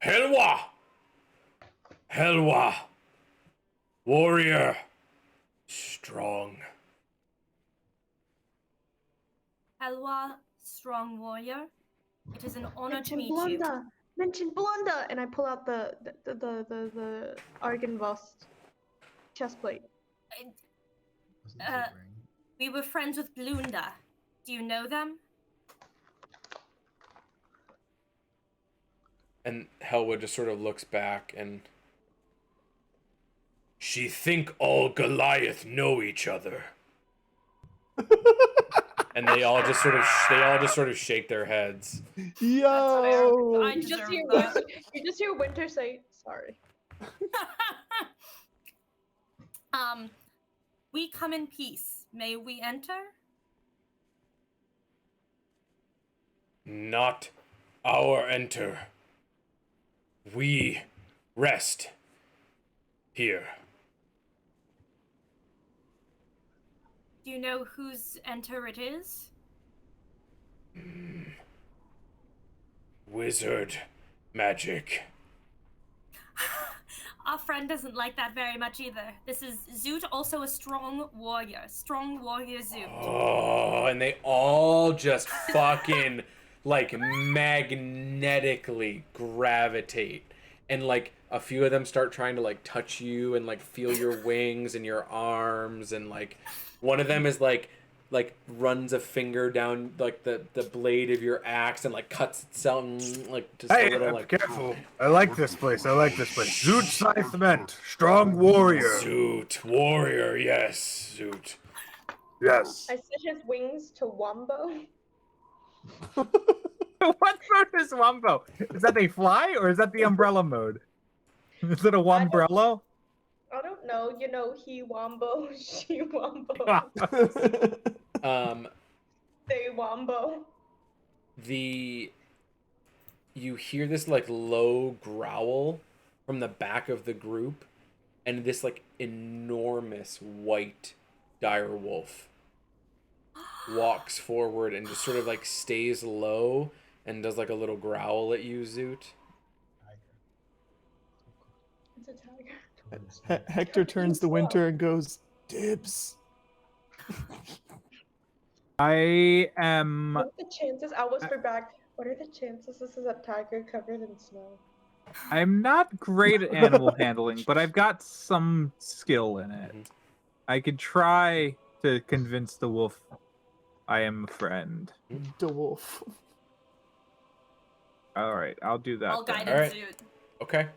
Helwa! Helwa! Warrior! Strong. Helwa, strong warrior. It is an honor to Mention meet you. Blunda. Mention Blunda, and I pull out the Argynvost chest plate. We were friends with Blunda. Do you know them? And Helwa just sort of looks back and she think all Goliath know each other. And they all just sort of shake their heads. Yo. I You just deserve hear that. you just hear Winter say sorry. We come in peace. May we enter? Not our enter. We rest here. Do you know whose enter it is? Wizard magic. Our friend doesn't like that very much either. This is Zoot, also a strong warrior. Strong warrior Zoot. Oh, and they all just fucking like magnetically gravitate. And like a few of them start trying to like touch you and like feel your wings and your arms, and like one of them is like runs a finger down like the blade of your axe and like cuts itself like just Hey, a little like careful. I like this place. Zoot Scytheman, strong warrior. Zoot warrior, yes, Zoot. Yes. I set his wings to Wombo. What mode is Wombo? Is that they fly or is that the umbrella mode? Is it a Wombrella? I don't know, you know, he Wombo, she Wombo, they Wombo. You hear this like low growl from the back of the group, and this like enormous white dire wolf walks forward and just sort of like stays low and does like a little growl at you, Zoot. It's a tiger. Hector turns to Winter and goes, "Dibs." I am. What are the chances? I'll whisper back. What are the chances this is a tiger covered in snow? I'm not great at animal handling, but I've got some skill in it. I could try to convince the wolf I am a friend. The wolf. All right, I'll do that. All then. guidance All right. Zoot. Okay.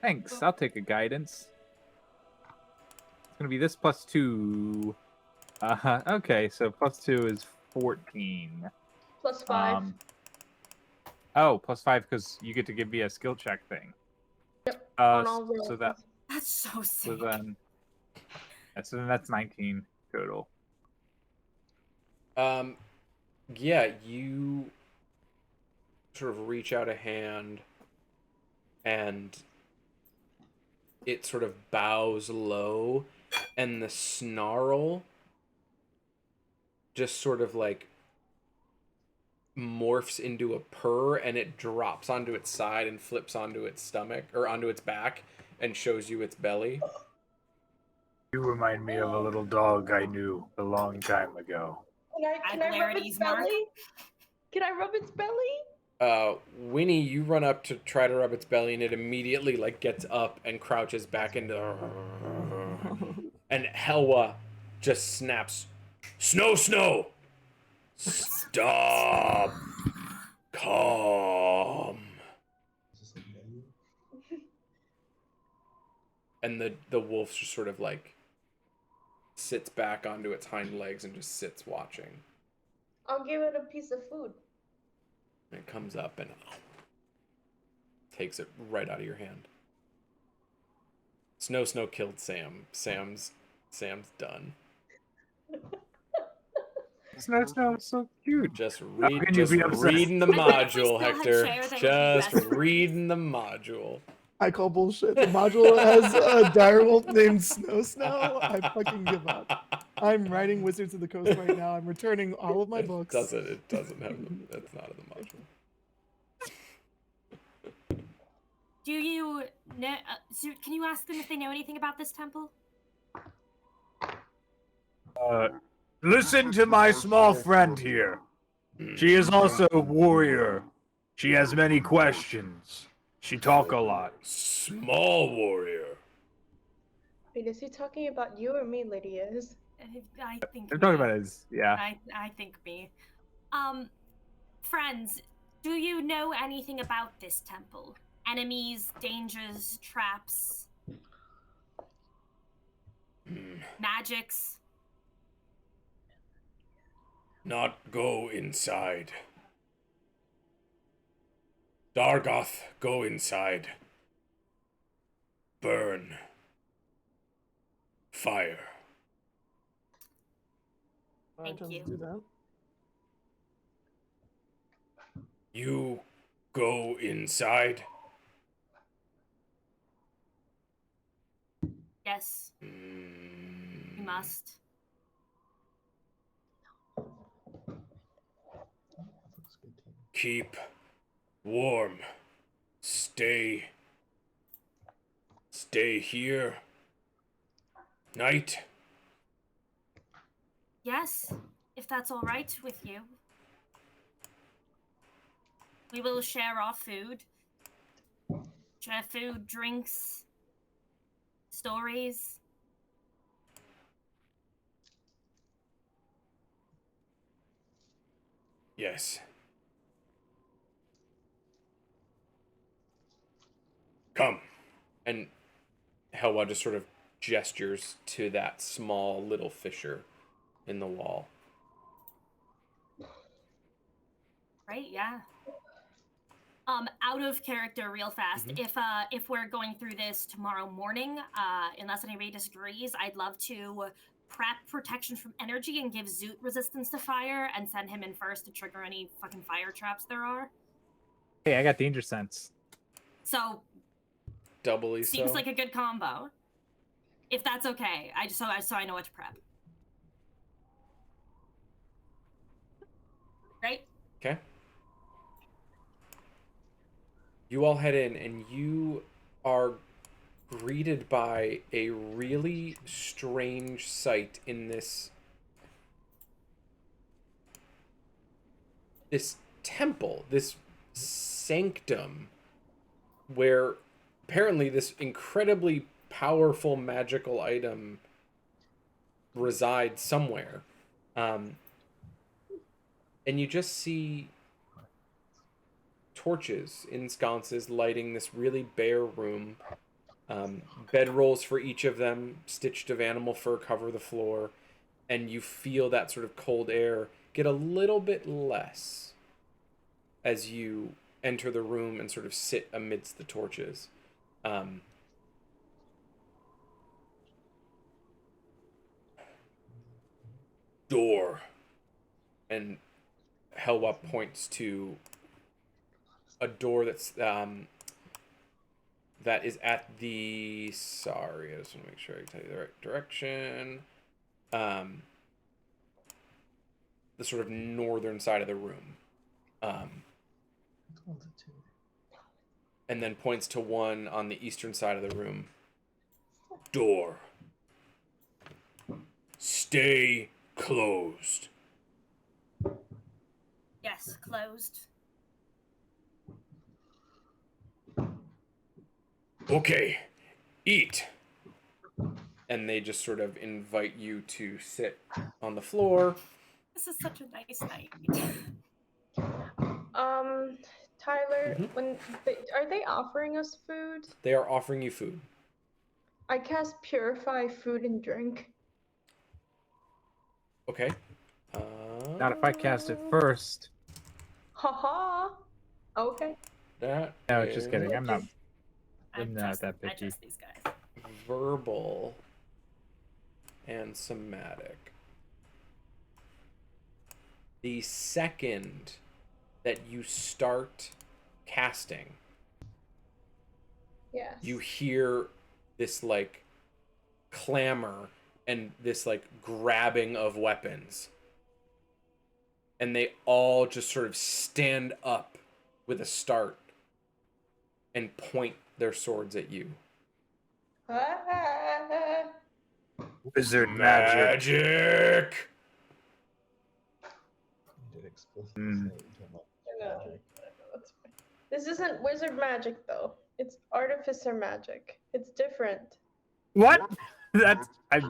Thanks. I'll take a guidance. It's gonna be this +2. Okay, so +2 is 14. +5. Oh, +5 because you get to give me a skill check thing. Yep. On all So rolls. that That's so sick. so then that's 19 total. Yeah, you sort of reach out a hand and it sort of bows low, and the snarl just sort of like morphs into a purr, and it drops onto its side and flips onto its stomach or onto its back and shows you its belly. You remind me of a little dog I knew a long time ago. Can I rub its belly? Can I rub its belly? Winnie, you run up to try to rub its belly, and it immediately like gets up and crouches back into. And Helwa just snaps, "Snow, Snow, stop, calm." And the wolf just sort of like sits back onto its hind legs and just sits watching. I'll give it a piece of food. And it comes up and takes it right out of your hand. Snow killed Sam. Sam's done. Snow, it's so cute. Just How read, can you just be obsessed? reading the module, Hector. shared, that would be Just best. reading the module. I call bullshit. The module has a direwolf named Snow. I fucking give up. I'm writing Wizards of the Coast right now. I'm returning all of my books. It doesn't have them. That's not in the module. Do you know? Can you ask them if they know anything about this temple? Listen to my small friend here. She is also a warrior. She has many questions. She talk a lot. Small warrior. Wait, is he talking about you or me, Lydia's? I think. I'm talking about his, yeah. I think me. Friends, do you know anything about this temple? Enemies, dangers, traps, magics? Not go inside. Dargoth, go inside. Burn. Fire. Thank you. Do that. You go inside. Yes. You must. Keep warm. Stay here. Night. Yes, if that's all right with you. We will share our food. Share food, drinks, stories. Yes. Come. And Helwa just sort of gestures to that small little fissure in the wall. Right, yeah. Out of character real fast. If we're going through this tomorrow morning, unless anybody disagrees, I'd love to prep protection from energy and give Zoot resistance to fire and send him in first to trigger any fucking fire traps there are. Hey, I got danger sense. So Doubly seems so. like a good combo. If that's okay. So I know what to prep. Right? Okay. You all head in, and you are greeted by a really strange sight in this temple, this sanctum, where apparently this incredibly powerful magical item resides somewhere. And you just see torches in sconces lighting this really bare room. Bedrolls for each of them, stitched of animal fur, cover the floor, and you feel that sort of cold air get a little bit less as you enter the room and sort of sit amidst the torches. Door. And Helwa points to a door that's that is at the. Sorry, I just want to make sure I tell you the right direction. The sort of northern side of the room. And then points to one on the eastern side of the room. Door. Stay closed. Yes, closed. Okay, eat. And they just sort of invite you to sit on the floor. This is such a nice night. Tyler, Mhm. are they offering us food? They are offering you food. I cast purify food and drink. Okay. Not if I cast it first. Haha. Okay. That No, just kidding. I'm not I that I picky. trust these guys. verbal and somatic. The second that you start casting, Yes. you hear this like clamor and this like grabbing of weapons. And they all just sort of stand up with a start and point their swords at you. Wizard magic. Magic! You did explicitly Mm. say you don't like No, magic. that's fine. This isn't wizard magic though. It's artificer magic. It's different. What? That's I.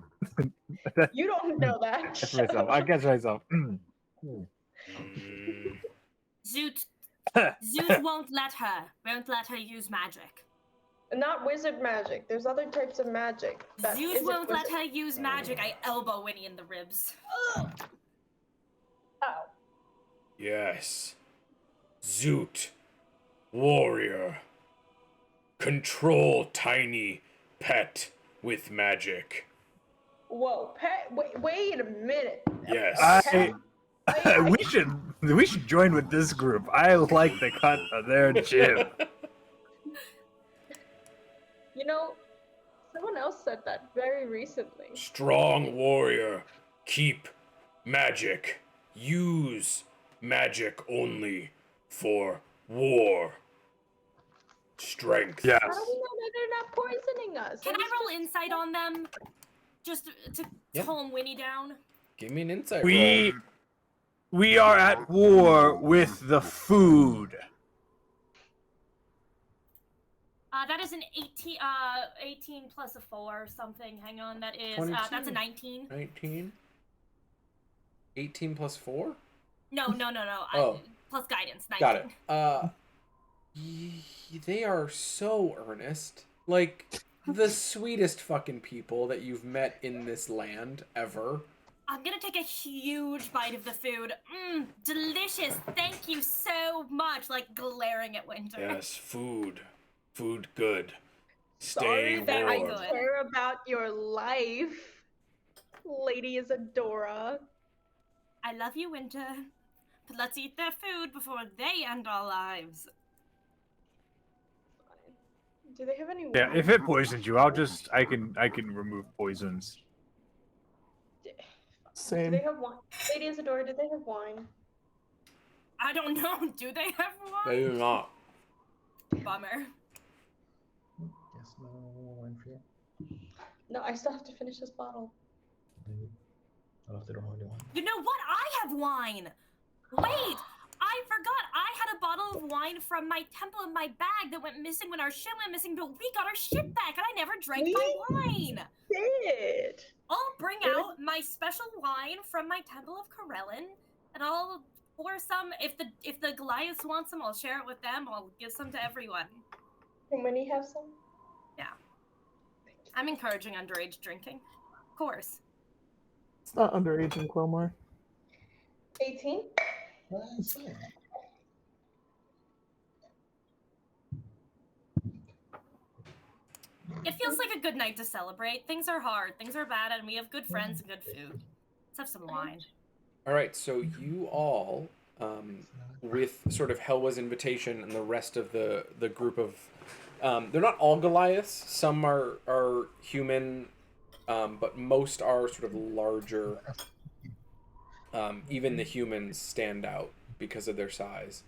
You don't know that. Catch myself. I catch myself. Zoot Zoot won't let her use magic. Not wizard magic. There's other types of magic. That Zoot isn't won't let wizard- her use magic. I elbow Winnie in the ribs. Ow. Yes. Zoot. Warrior. Control tiny pet with magic. Whoa, pet. Wait a minute. Yes. We should join with this group. I like the cut of their jib. You know, someone else said that very recently. Strong warrior. Keep magic. Use magic only for war. Strength. Yes. How do we know that they're not poisoning us? Can I roll insight on them? Just to Yeah. calm Winnie down? Give me an insight We roll. we are at war with the food. That is an 18 plus a 4 or something. Hang on, that is, that's a 22. 19. 19. 18 plus 4? No. Oh. Plus guidance, 19. Got it. They are so earnest. Like, the sweetest fucking people that you've met in this land ever. I'm gonna take a huge bite of the food. Delicious. Thank you so much. Like, glaring at Winter. Yes, food. Food good. Sorry Stay that I warm. care about your life, Lady Isadora. I love you, Winter. But let's eat their food before they end our lives. Do they have any? Yeah, wine? if it poisons you, I can remove poisons. Do Same. they have wine? Lady Isadora, do they have wine? I don't know. Do they have They one? do not. Bummer. Yes, no wine for you. No, I still have to finish this bottle. Oh, if they don't want to do wine. You know what? I have wine. Wait, I forgot. I had a bottle of wine from my temple in my bag that went missing when our ship went missing, but we got our ship back and I never drank my wine. Did. I'll bring out my special wine from my temple of Corellin and I'll pour some. If the Goliaths want some, I'll share it with them. I'll give some to everyone. Can Winnie have some? Yeah. I'm encouraging underage drinking. Of course. It's not underage in Quilmore. 18. It feels like a good night to celebrate. Things are hard, things are bad, and we have good friends and good food. Let's have some wine. All right, so you all, with sort of Helwa's invitation and the rest of the group of they're not all Goliaths. Some are human, but most are sort of larger. Even the humans stand out because of their size,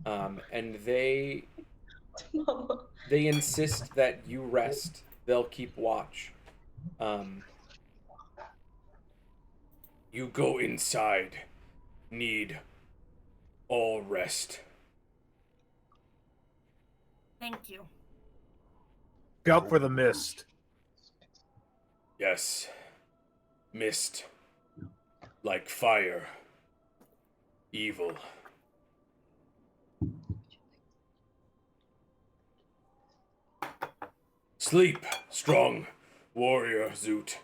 and they insist that you rest. They'll keep watch. You go inside. Need all rest. Thank you. Scout for the mist. Yes. Mist. Like fire. Evil. Sleep, strong warrior Zoot.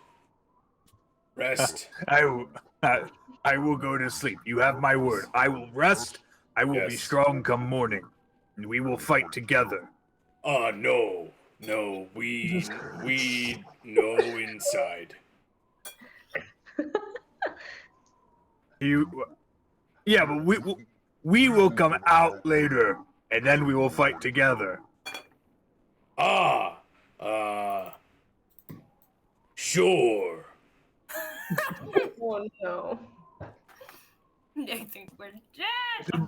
Rest. I will go to sleep. You have my word. I will rest. I will be Yes. strong come morning, and we will fight together. No. No, we know inside. Yeah, but we will come out later, and then we will fight together. Sure. Oh no. I think we're dead.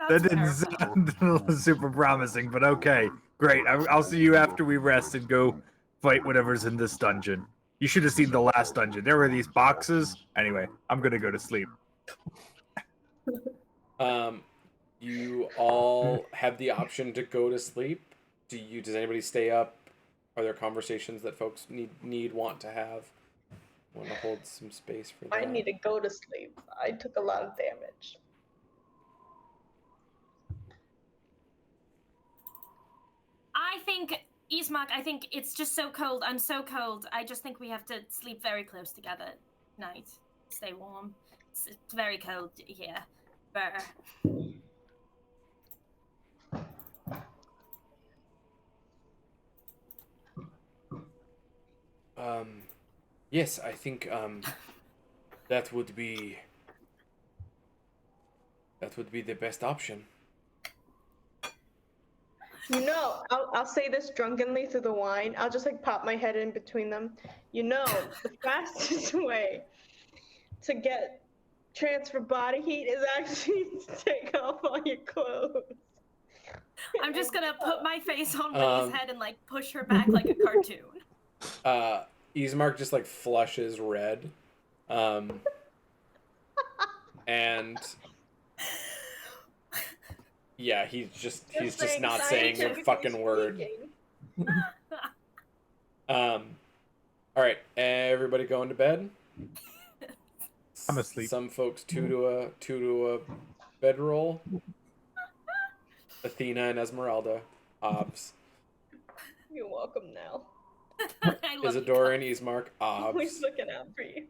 That didn't sound super promising, but okay. Great. I'll see you after we rest and go fight whatever's in this dungeon. You should have seen the last dungeon. There were these boxes. Anyway, I'm gonna go to sleep. You all have the option to go to sleep. Does anybody stay up? Are there conversations that folks want to have? Want to hold some space for that? I need to go to sleep. I took a lot of damage. I think, Ismak, I think it's just so cold. I'm so cold. I just think we have to sleep very close together tonight. Stay warm. It's very cold here. Brr. Yes, I think that would be the best option. You know, I'll say this drunkenly through the wine. I'll just like pop my head in between them. You know, the fastest way to get transfer body heat is actually to take off all your clothes. I'm just gonna put my face on Lee's head and like push her back like a cartoon. Ismark just like flushes red, and yeah, he's just not saying a fucking word. All right, everybody going to bed. I'm asleep. Some folks two to a bedroll. Athena and Esmeralda, Obs. You're welcome now. Isadora and Ismark, Always Obs. looking out for you.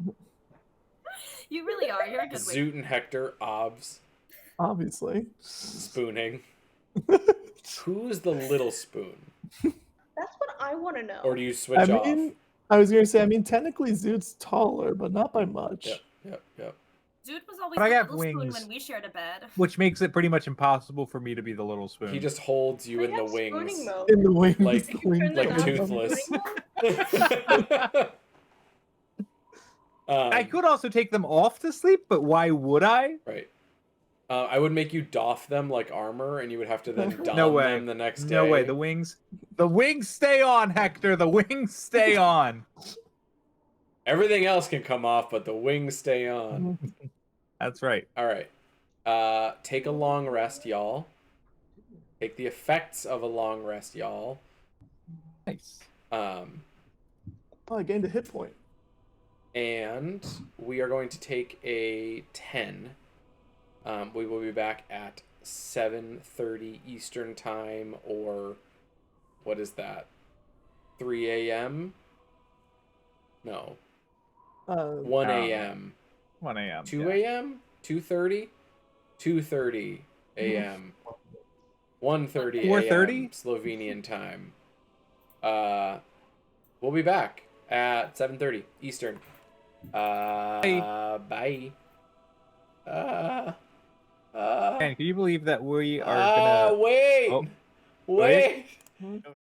You really are. You're a good Zoot and Hector, Obs. Obviously. Spooning. Who's the little spoon? That's what I want to know. Or do you switch off? I was gonna say, technically Zoot's taller, but not by much. Yep. Zoot was always But I the have little spoon wings. when we shared a bed. Which makes it pretty much impossible for me to be the little spoon. He just holds you I in the have spooning wings. mode. In the wings. Like- the wings like are Toothless. I could also take them off to sleep, but why would I? Right. I would make you doff them like armor, and you would have to then don No way. them the next day. No way. The wings stay on, Hector. The wings stay on. Everything else can come off, but the wings stay on. That's right. All right. Take a long rest, y'all. Take the effects of a long rest, y'all. Nice. Oh, I gained a hit point. And we are going to take a 10. We will be back at 7:30 Eastern Time, or what is that? 3 a.m.? No. 1 a.m. 1 a.m. 2 a.m.? 2:30? 2:30 a.m. 1:30 a.m. 4:30? Slovenian time. We'll be back at 7:30 Eastern. Bye. Man, can you believe that we are gonna? Wait. Oh, Wait. Mhm.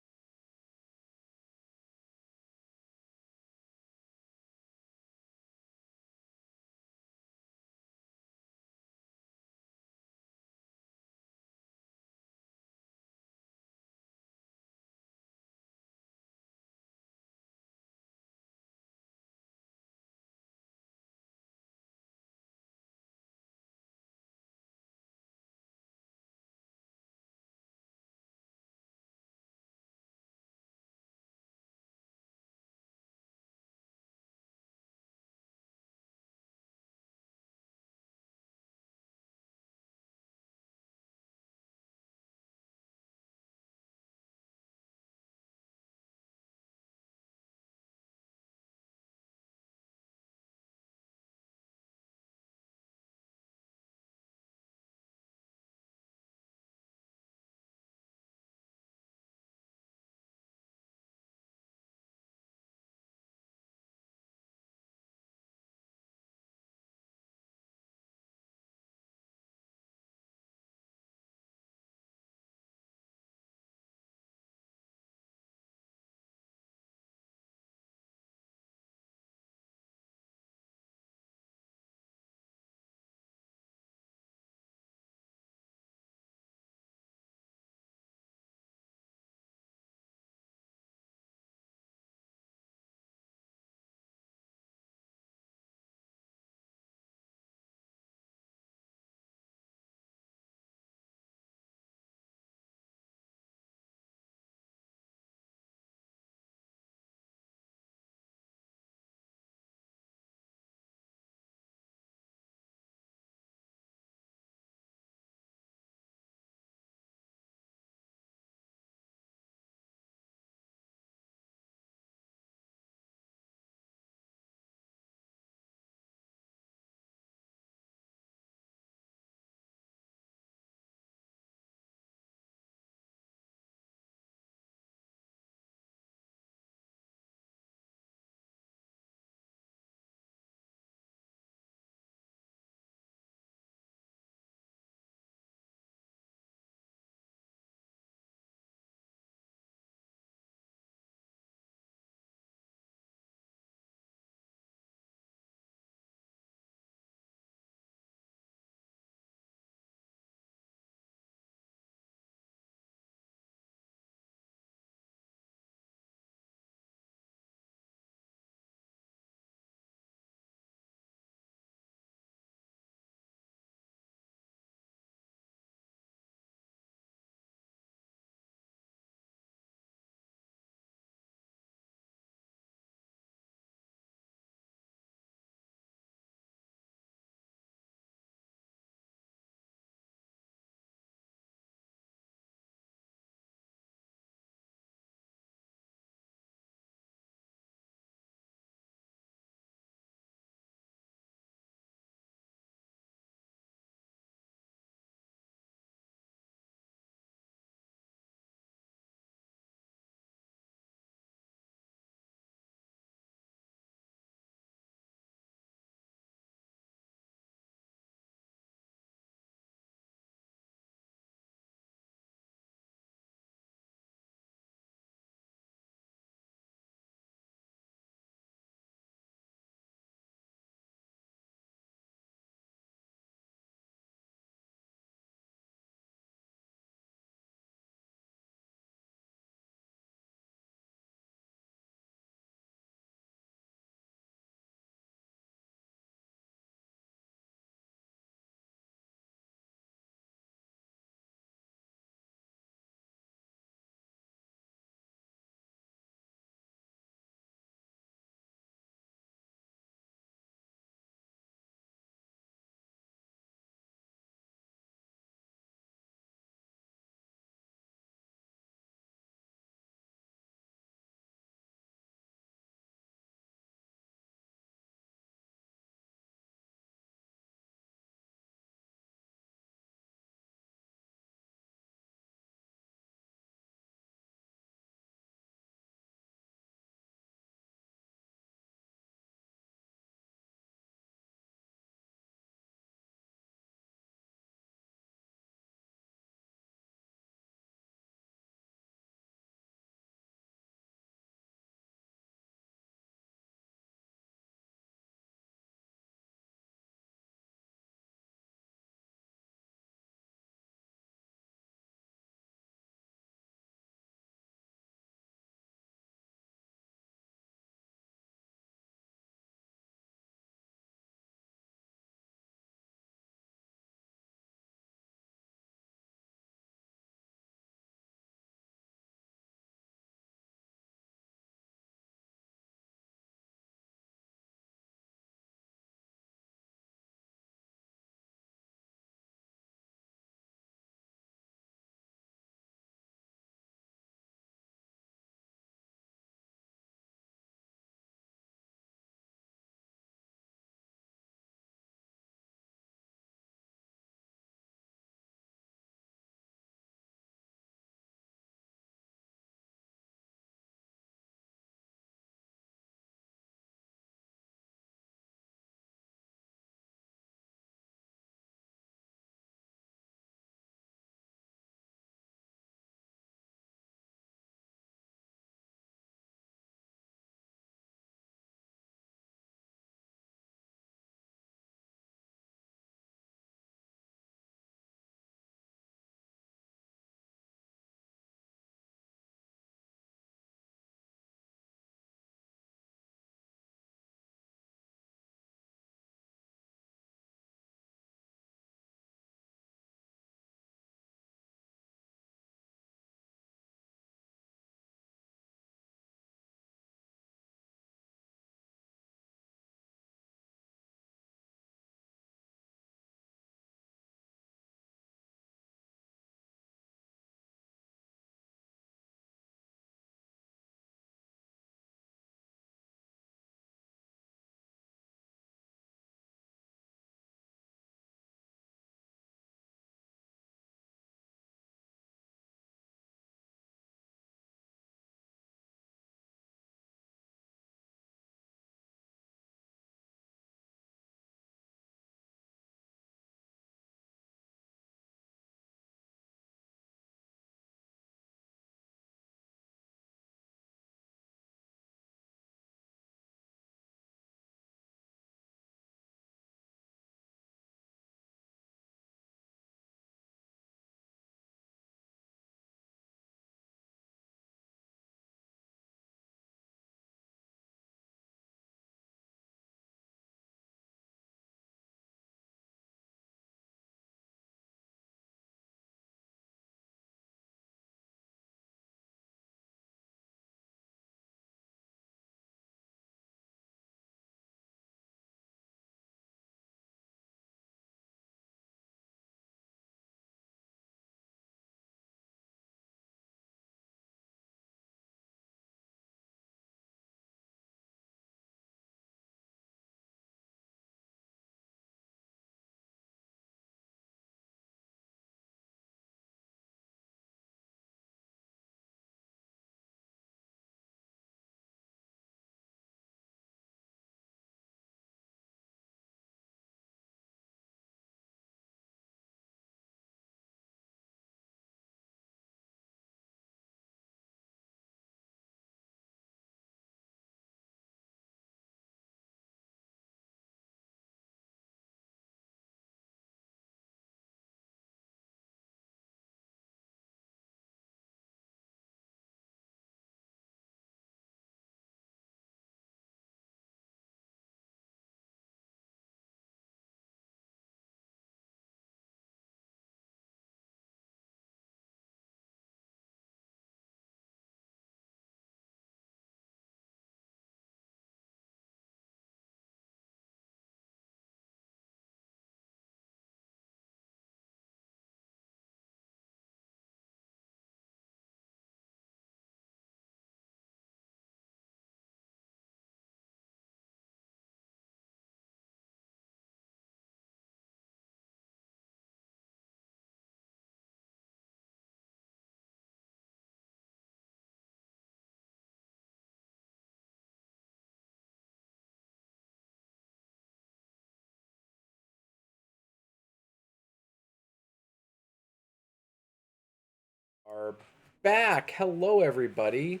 are back. Hello, everybody.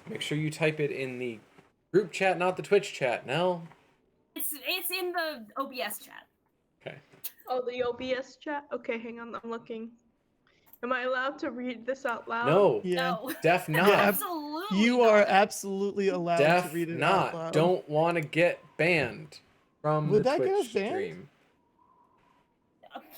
Make sure you type it in the group chat, not the Twitch chat. Nell. It's in the OBS chat. Okay. Oh, the OBS chat? Okay, hang on, I'm looking. Am I allowed to read this out loud? No. Yeah. No. Def not. Yeah, Absolutely. You not. are absolutely allowed to Def read it out not. loud. Don't want to get banned from Would the that get Twitch us banned? stream.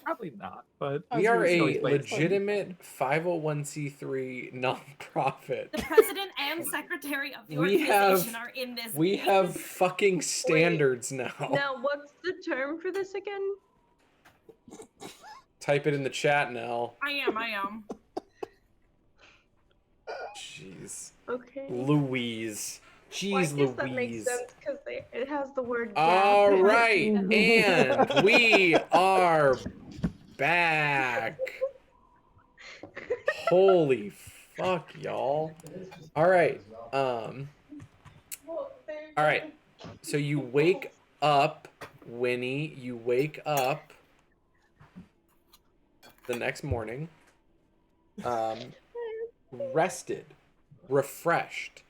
Probably not, but I We was are gonna say, a it's fine. legitimate 501c3 nonprofit. The president and secretary of the We organization have- are in this. We meeting. have fucking standards now. Now, what's the term for this again? Type it in the chat, Nell. I am. Jeez. Okay. Louise. Jeez, Well, I guess Louise. that makes sense because it has the word gap. All in it. right, and we are back. Holy fuck, y'all. All right. All right. So you wake up, Winnie. You wake up the next morning, rested, refreshed,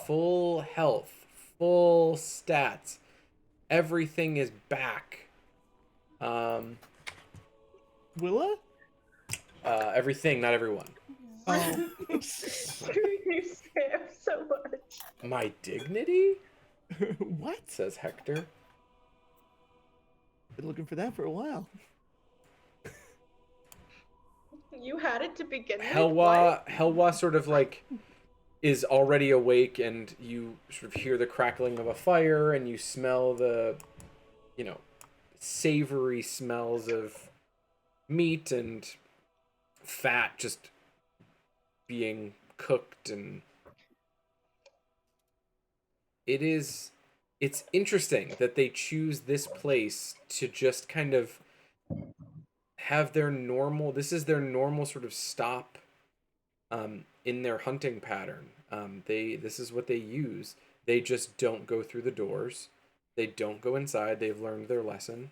full health, full stats. Everything is back. Willa? Everything, not everyone. Oh. You Sam so much. My dignity? What? Says Hector. Been looking for that for a while. You had it to begin with. Helwa sort of like is already awake, and you sort of hear the crackling of a fire, and you smell the, you know, savory smells of meat and fat just being cooked, and it's interesting that they choose this place to just kind of have their normal, this is their normal sort of stop in their hunting pattern. This is what they use. They just don't go through the doors. They don't go inside. They've learned their lesson.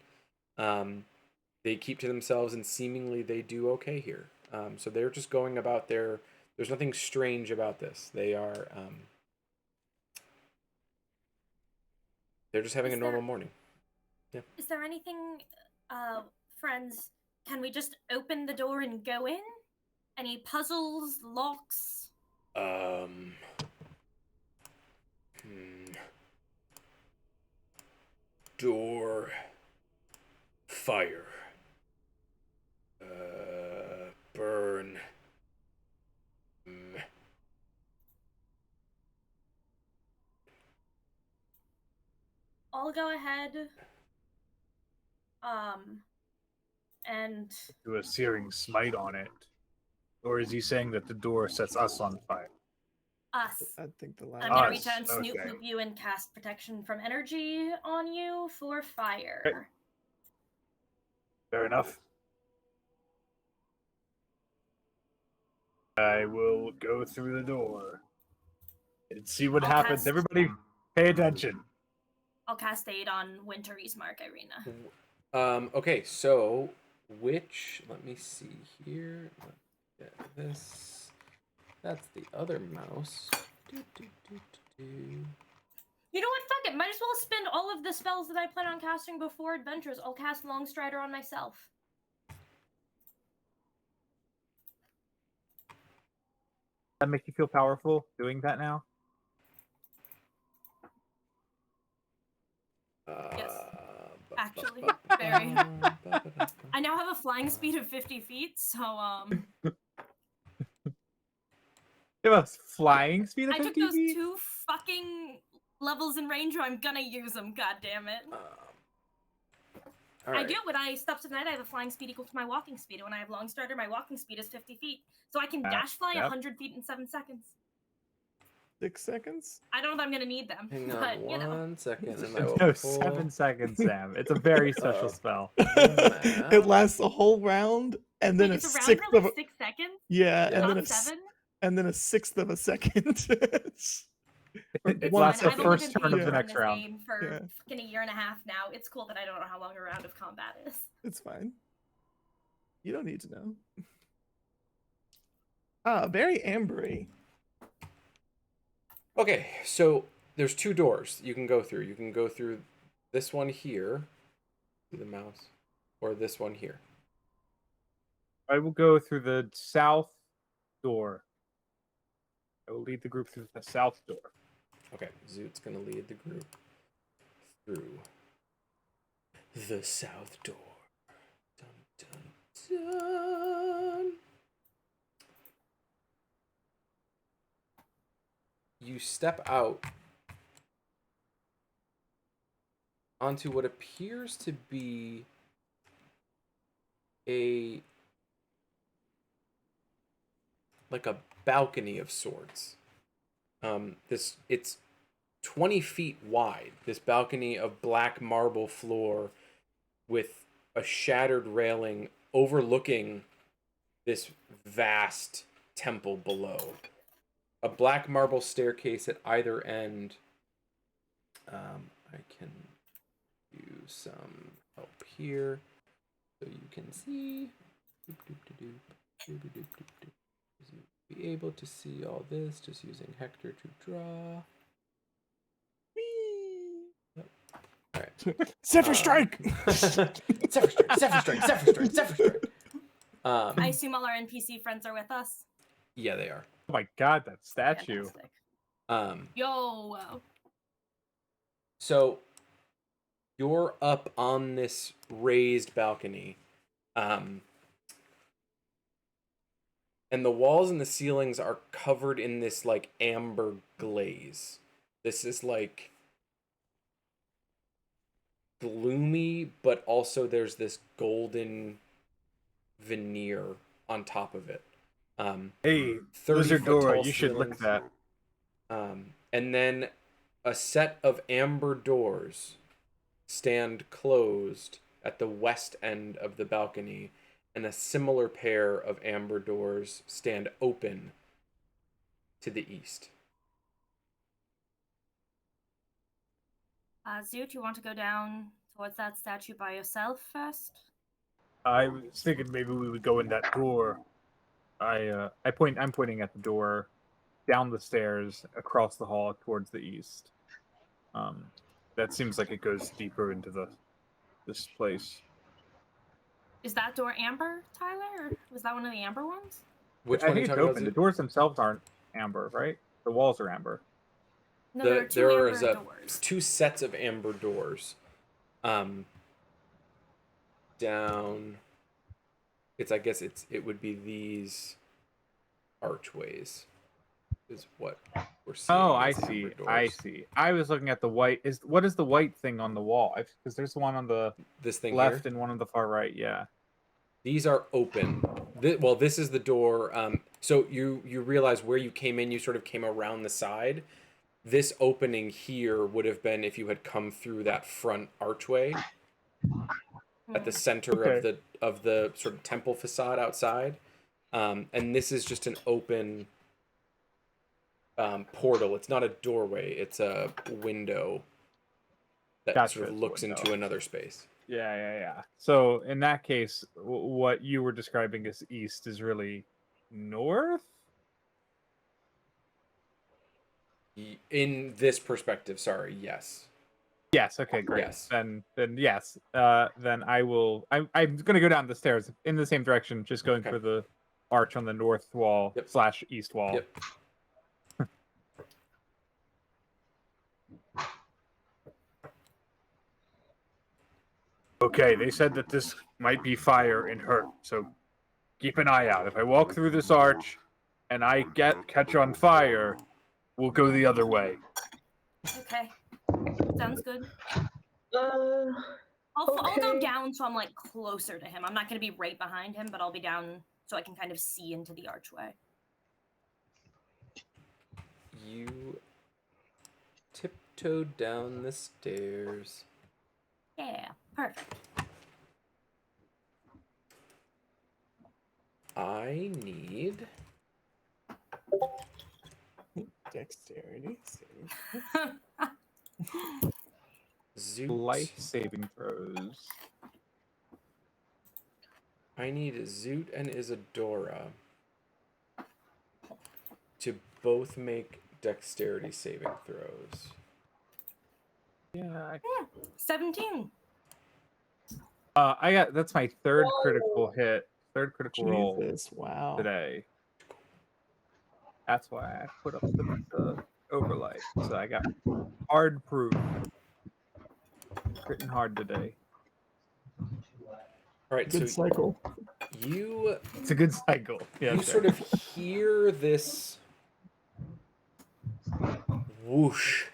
They keep to themselves, and seemingly they do okay here. So they're just going about there's nothing strange about this. They're just having a normal morning. Yeah. Is there anything, friends? Can we just open the door and go in? Any puzzles, locks? Door. Fire. Burn. I'll go ahead. And Do a searing smite on it. Or is he saying that the door sets us on fire? us. I think the last. I'm gonna Us, reach out and snoop okay. poop you and cast protection from energy on you for fire. Okay. Fair enough. I will go through the door and see what I'll happens. cast- Everybody, pay attention. I'll cast aid on Wintery's mark, Irina. Okay, so let me see here. Let's get this. That's the other mouse. You know what? Fuck it. Might as well spend all of the spells that I plan on casting before adventures. I'll cast Longstrider on myself. That make you feel powerful doing that now? Yes. Actually, very. I now have a flying speed of 50 feet, so You have a flying speed of I took 50 those feet? 2 fucking levels in ranger. I'm gonna use them. God damn it. All I right. do. When I steps of night, I have a flying speed equal to my walking speed. When I have long strider, my walking speed is 50 feet. So I can dash fly yep. 100 feet in 7 seconds. 6 seconds? I don't know if I'm gonna need them, Hang but on you know. 1 second, and I will No, pull 7 seconds, Sam. It's a very special spell. It lasts a whole round, and then Wait, a it's a round sixth for of like a 6 seconds. yeah, and Not then 7. and then a sixth of a second. It One lasts the I've only first been turn of paying the for next this round. game for Yeah. fucking a year and a half now. It's cool that I don't know how long a round of combat is. It's fine. You don't need to know. Very ambery. Okay, so there's 2 doors you can go through. You can go through this one here, through the mouse, or this one here. I will go through the south door. I will lead the group through the south door. Okay, Zoot's gonna lead the group through the south door. Dun, dun, dun. You step out onto what appears to be a balcony of sorts. It's 20 feet wide. This balcony of black marble floor with a shattered railing overlooking this vast temple below. A black marble staircase at either end. I can use some help here so you can see. Be able to see all this just using Hector to draw. All right. Zephyr Strike! Zephyr Strike! Zephyr Strike! Zephyr Strike! Zephyr Strike! I assume all our NPC friends are with us. Yeah, they are. Oh my god, that statue. Fantastic. Yo. So you're up on this raised balcony. And the walls and the ceilings are covered in this like amber glaze. This is like gloomy, but also there's this golden veneer on top of it. Hey, 30 Lizard foot Dora, tall you should lick ceilings. that. And then a set of amber doors stand closed at the west end of the balcony, and a similar pair of amber doors stand open to the east. Zoot, you want to go down towards that statue by yourself first? I was thinking maybe we would go in that door. I'm pointing at the door, down the stairs, across the hall towards the east. That seems like it goes deeper into this place. Is that door amber, Tyler? Or was that one of the amber ones? Which I one are think you it's talking open. The about? doors themselves aren't amber, right? The walls are amber. No, there are 2 amber is doors. 2 sets of amber doors. Down. It would be these archways. Is what we're seeing. Oh, I as amber see. doors. I see. I was looking at the white. What is the white thing on the wall? Because there's one on the This thing left here? and one on the far right. Yeah. These are open. This is the door. So you realize where you came in, you sort of came around the side. This opening here would have been if you had come through that front archway at the center of the sort of temple facade outside. And this is just an open portal. It's not a doorway. It's a window that sort of looks into another space. Yeah. So in that case, what you were describing as east is really north? In this perspective, sorry, yes. Yes. Okay. Great. Yes. Then yes. Then I will. I'm gonna go down the stairs in the same direction, just going for the arch on the north wall / east wall. Yep. Okay, they said that this might be fire and hurt, so keep an eye out. If I walk through this arch and I catch on fire, we'll go the other way. Okay. Sounds good. Okay. I'll go down so I'm like closer to him. I'm not going to be right behind him, but I'll be down so I can kind of see into the archway. You tiptoe down the stairs. Yeah, perfect. I need Dexterity. Zoot. Life saving throws. I need Zoot and Isadora to both make dexterity saving throws. Yeah. 17. I got that's my third critical hit, third critical roll Jesus, wow. today. That's why I put up the overlay. So I got hard proof. Written hard today. All right, Good so cycle. you It's a good cycle. Yeah, you sort of hear this whoosh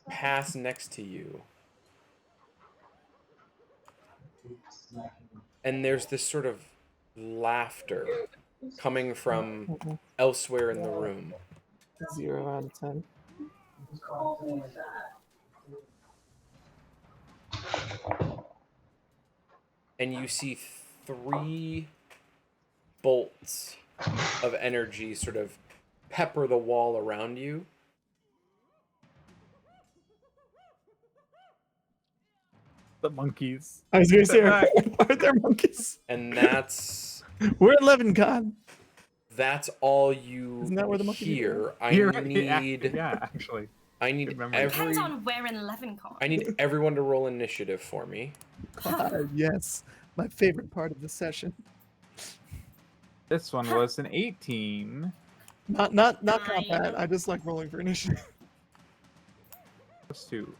pass next to you. And there's this sort of laughter coming from elsewhere in the room. 0 out of 10. And you see 3 bolts of energy sort of pepper the wall around you. The monkeys. I was gonna say, are there monkeys? And that's We're at Levincon. that's all you Isn't that where the monkey hear. I You're right, need yeah, actually. I need Good memory. Depends on where in Levincon. I need everyone to roll initiative for me. Yes, my favorite part of the session. This one was an 18. Not Nine. combat. I just like rolling for initiative. Plus 2.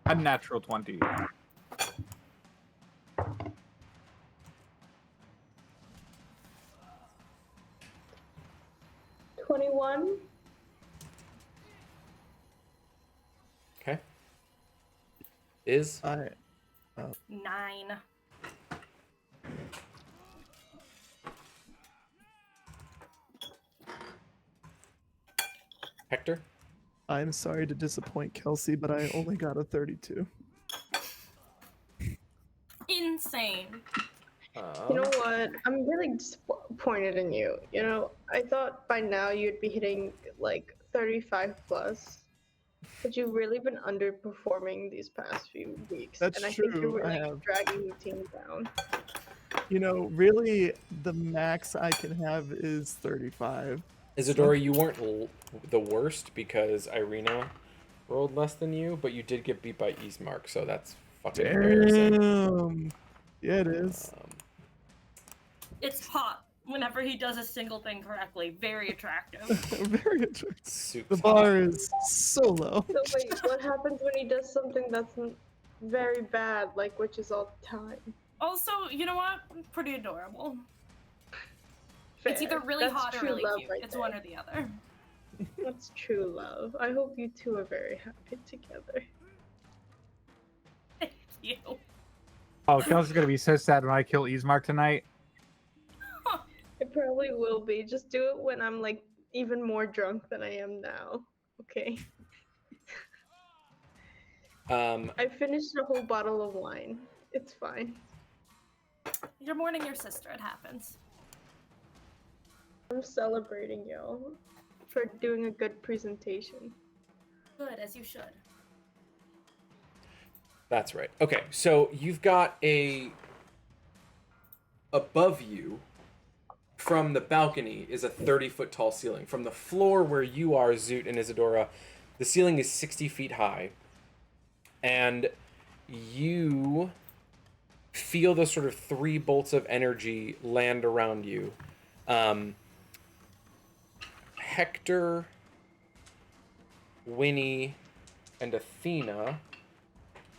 A natural 20. 21. Okay. Is 9. Hector? I'm sorry to disappoint Kelsey, but I only got a 32. Insane. You know what? I'm really disappointed in you. You know, I thought by now you'd be hitting like 35 plus, but you've really been underperforming these past few weeks. That's and I think true, you're I really have. dragging the team down. You know, really, the max I can have is 35. Isadora, you weren't the worst because Irina rolled less than you, but you did get beat by Ismark, so that's fucking embarrassing. Damn. Yeah, it is. It's hot whenever he does a single thing correctly. Very attractive. Very attractive. Soup The sauce. bar is so low. So wait, what happens when he does something that's very bad, like witches all the time? Also, you know what? Pretty adorable. It's Fair. either really That's hot or true really love cute. right It's there. one or the other. That's true love. I hope you two are very happy together. Thank you. Oh, Kelsey's gonna be so sad when I kill Ismark tonight. It probably will be. Just do it when I'm like even more drunk than I am now. Okay. I finished a whole bottle of wine. It's fine. You're mourning your sister. It happens. I'm celebrating y'all for doing a good presentation. Good, as you should. That's right. Okay, so you've got above you from the balcony is a 30-foot tall ceiling. From the floor where you are, Zoot and Isadora, the ceiling is 60 feet high. And you feel the sort of 3 bolts of energy land around you. Hector, Winnie, and Athena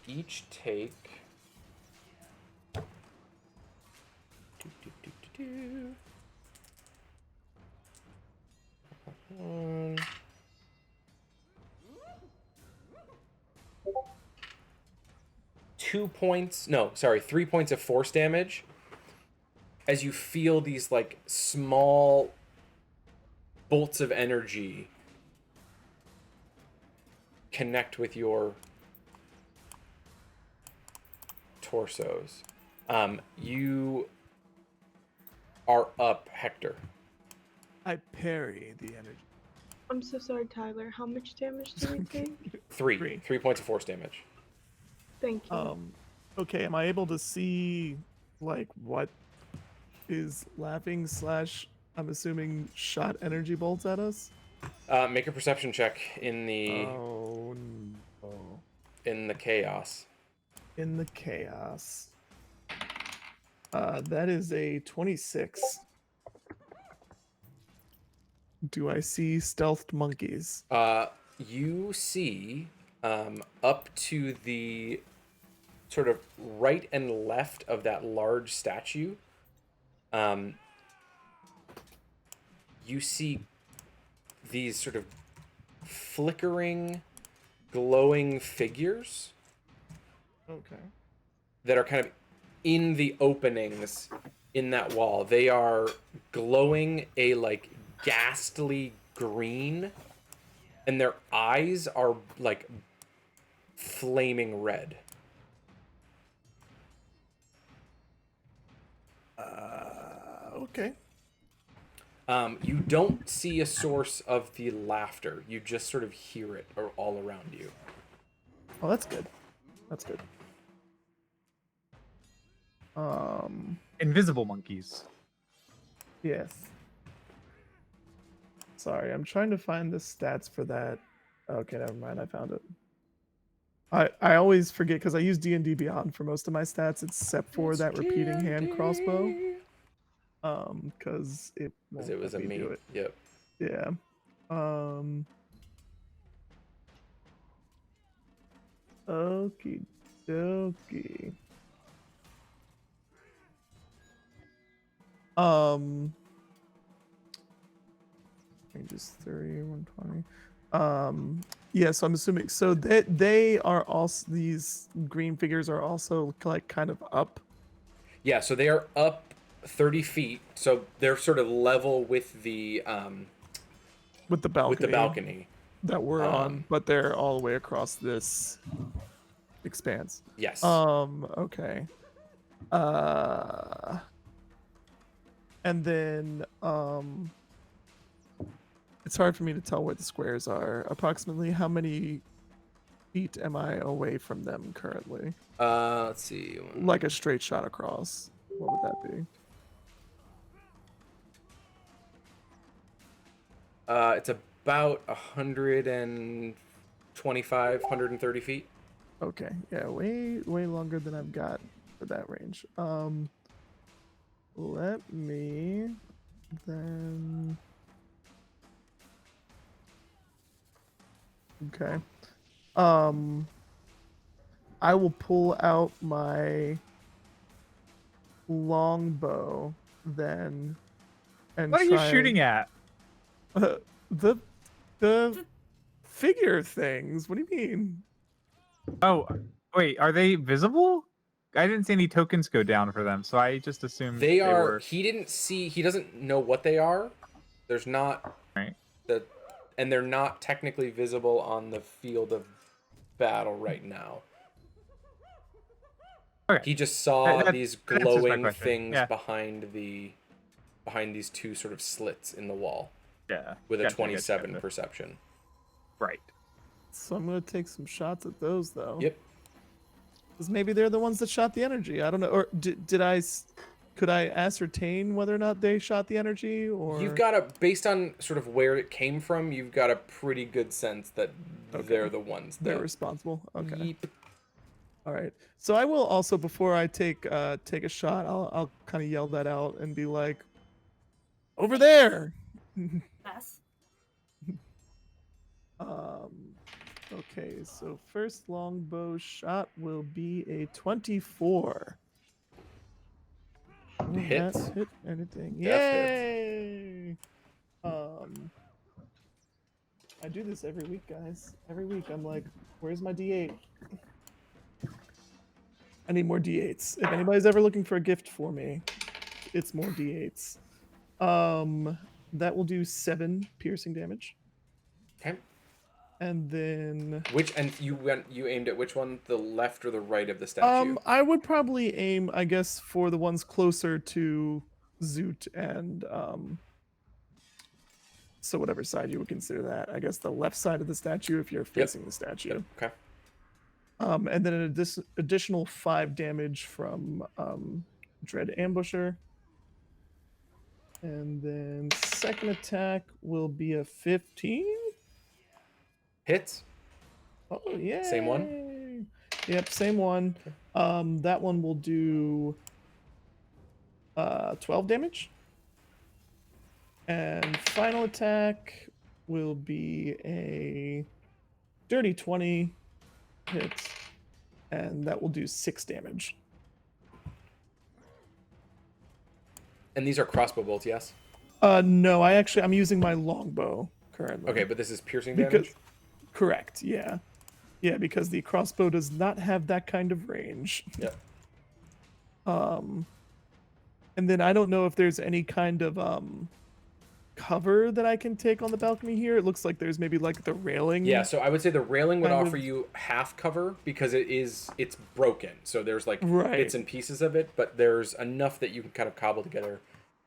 each take 3 points of force damage as you feel these like small bolts of energy connect with your torsos. You are up, Hector. I parry the energy. I'm so sorry, Tyler. How much damage do we take? 3 points of force damage. Thank you. Okay, am I able to see like what is laughing / I'm assuming shot energy bolts at us. Make a perception check in the Oh no. in the chaos. In the chaos. That is a 26. Do I see stealthed monkeys? You see up to the sort of right and left of that large statue, you see these sort of flickering, glowing figures Okay. that are kind of in the openings in that wall. They are glowing a like ghastly green, and their eyes are like flaming red. Okay. You don't see a source of the laughter. You just sort of hear it all around you. Oh, that's good. That's good. Invisible monkeys. Yes. Sorry, I'm trying to find the stats for that. Okay, never mind. I found it. I always forget because I use D&D Beyond for most of my stats, except for that repeating hand crossbow. Because it won't Because it was let a me do main. it. Yep. Yeah. Okie dokie. Ranges 30, 120. Yeah, so I'm assuming so they are also, these green figures are also like kind of up. Yeah, so they are up 30 feet, so they're sort of level with the balcony. That we're on, but they're all the way across this expanse. Yes. Okay. And then it's hard for me to tell where the squares are. Approximately how many feet am I away from them currently? Let's see. Like a straight shot across. What would that be? It's about 125, 130 feet. Okay. Yeah, way longer than I've got for that range. Let me then. Okay. I will pull out my longbow then and What are you shooting at? the figure things. What do you mean? Oh, wait, are they visible? I didn't see any tokens go down for them, so I just assumed They are. were... He didn't see. He doesn't know what they are. There's not. Right. And they're not technically visible on the field of battle right now. Okay. He just saw these that answers my glowing question. things Yeah. behind these two sort of slits in the wall. Yeah. With a Gotcha, 27 gotcha. perception. Right. So I'm gonna take some shots at those though. Yep. Because maybe they're the ones that shot the energy. I don't know. Or could I ascertain whether or not they shot the energy? Or You've got a, based on sort of where it came from, you've got a pretty good sense that they're the ones that... They're responsible. Okay. Yep. All right. So I will also, before I take a shot, I'll kind of yell that out and be like, "Over there!" Yes. Okay. So first longbow shot will be a 24. Will Hits. that hit anything? Death Yay! I do this every week, guys. Every week I'm like, "Where's my D8? I need more D8s. If anybody's ever looking for a gift for me, it's more D8s." That will do 7 piercing damage. Okay. And then you aimed at which one? The left or the right of the statue? I would probably aim, I guess, for the ones closer to Zoot and so whatever side you would consider that. I guess the left side of the statue if you're facing the statue. Yep. Okay. And then an additional 5 damage from Dread Ambusher. And then second attack will be a 15. Hits. Oh yeah. Same one? Yep, same one. That one will do 12 damage. And final attack will be a dirty 20 hits, and that will do 6 damage. And these are crossbow bolts, yes? No, I'm using my longbow currently. Okay, but this is piercing Because, damage? correct, yeah. Yeah, because the crossbow does not have that kind of range. Yep. And then I don't know if there's any kind of cover that I can take on the balcony here. It looks like there's maybe like the railing. Yeah, so I would say the railing would kind offer of- you half cover because it's broken. So there's like Right. bits and pieces of it, but there's enough that you can kind of cobble together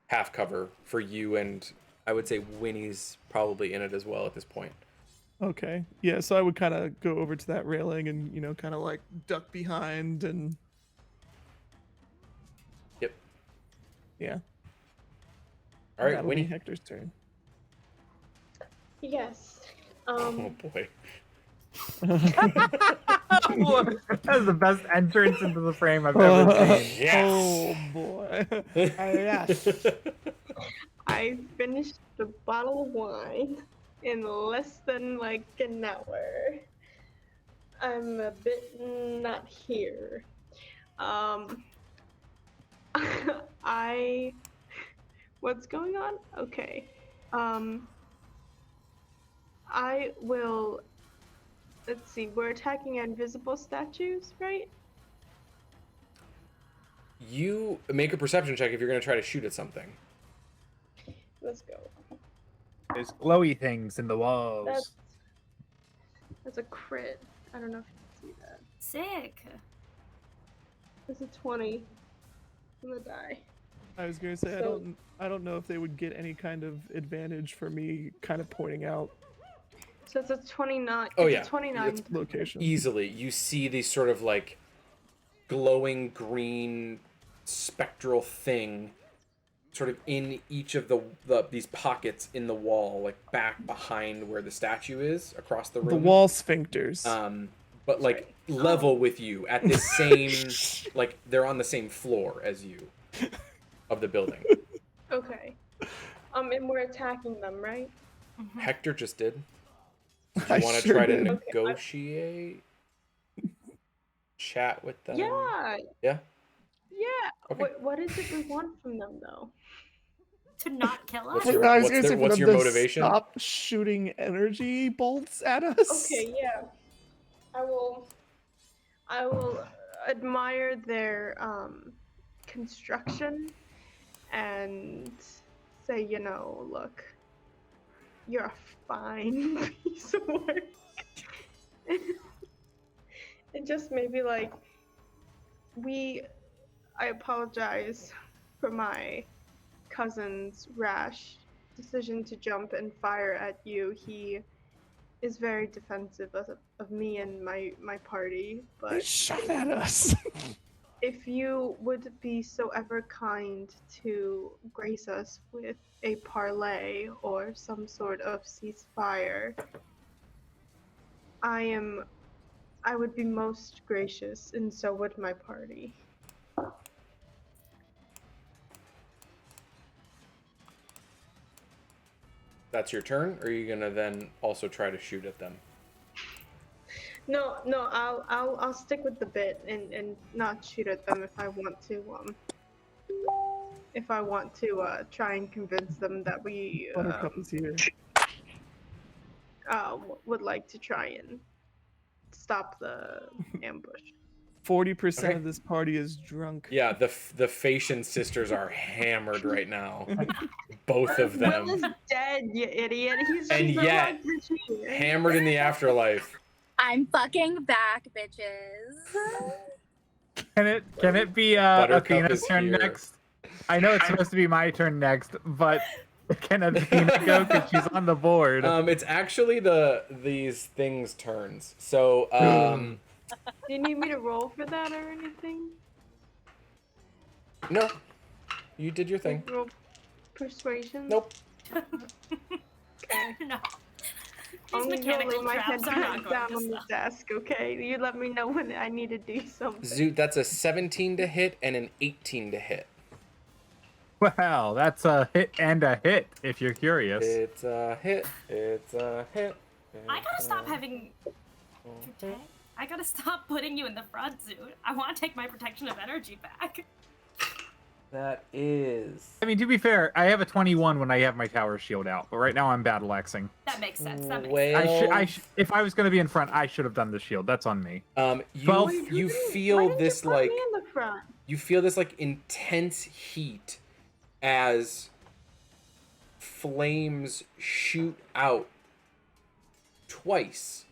half cover for you, and I would say Winnie's probably in it as well at this point. Okay. Yeah, so I would kind of go over to that railing and, kind of like duck behind and Yep. yeah. All right, That'll Winnie. be Hector's turn. Yes. Oh boy. That's the best entrance into the frame I've ever seen. Yes. Oh boy. Yes. I finished the bottle of wine in less than like an hour. I'm a bit not here. What's going on? Okay. I will. Let's see. We're attacking invisible statues, right? You make a perception check if you're going to try to shoot at something. Let's go. There's glowy things in the walls. That's a crit. I don't know if you can see that. Sick. It's a 20 on the die. I was gonna say So- I don't know if they would get any kind of advantage for me kind of pointing out So it's a 29. Oh, it's yeah. A 29. its location. Easily, you see these sort of like glowing green spectral thing sort of in each of these pockets in the wall, like back behind where the statue is across the room. The wall sphincters. But like level with you at the same, like they're on the same floor as you of the building. Okay. And we're attacking them, right? Hector just did. I You want to sure try to did. negotiate? Chat with them? Yeah. Yeah? Yeah. Okay. What is it we want from them, though? To not kill us? What's your- I was what's gonna their- say for what's them your to motivation? Stop shooting energy bolts at us. Okay, yeah. I will admire their construction and say, look, you're a fine piece of work. And just maybe like I apologize for my cousin's rash decision to jump and fire at you. He is very defensive of me and my party, They but shot at us. if you would be so ever kind to grace us with a parlay or some sort of ceasefire, I would be most gracious, and so would my party. That's your turn, or are you gonna then also try to shoot at them? No, I'll stick with the bit and not shoot at them if I want to. If I want to try and convince them that we Buttercup is here. would like to try and stop the ambush. 40% Okay. of this party is drunk. Yeah, the Phasian sisters are hammered right now. Both of Will is them. dead, you idiot. He's And just a yet, rock machine. Hammered in the afterlife. I'm fucking back, bitches. Can it be Buttercup Athena's is turn here. next? I know it's supposed to be my turn next, but can Athena go because she's on the board? It's actually these things' turns. So, Do you need me to roll for that or anything? no. You did your thing. Roll. persuasion? Nope. Okay. No. I'm These gonna mechanical lay my head traps are not down going to on the stop. desk, okay? You let me know when I need to do something. Zoot, that's a 17 to hit and an 18 to hit. Wow, that's a hit and a hit, if you're curious. It's a hit. It's a hit. I gotta stop having. I gotta stop putting you in the front, Zoot. I want to take my protection of energy back. That is. I mean, to be fair, I have a 21 when I have my tower shield out, but right now I'm battle axing. That makes sense. That makes Well, If I was going to be in front, I should have done the shield. That's on me. You feel Why this didn't you put like me in the front? you feel this like intense heat as flames shoot out twice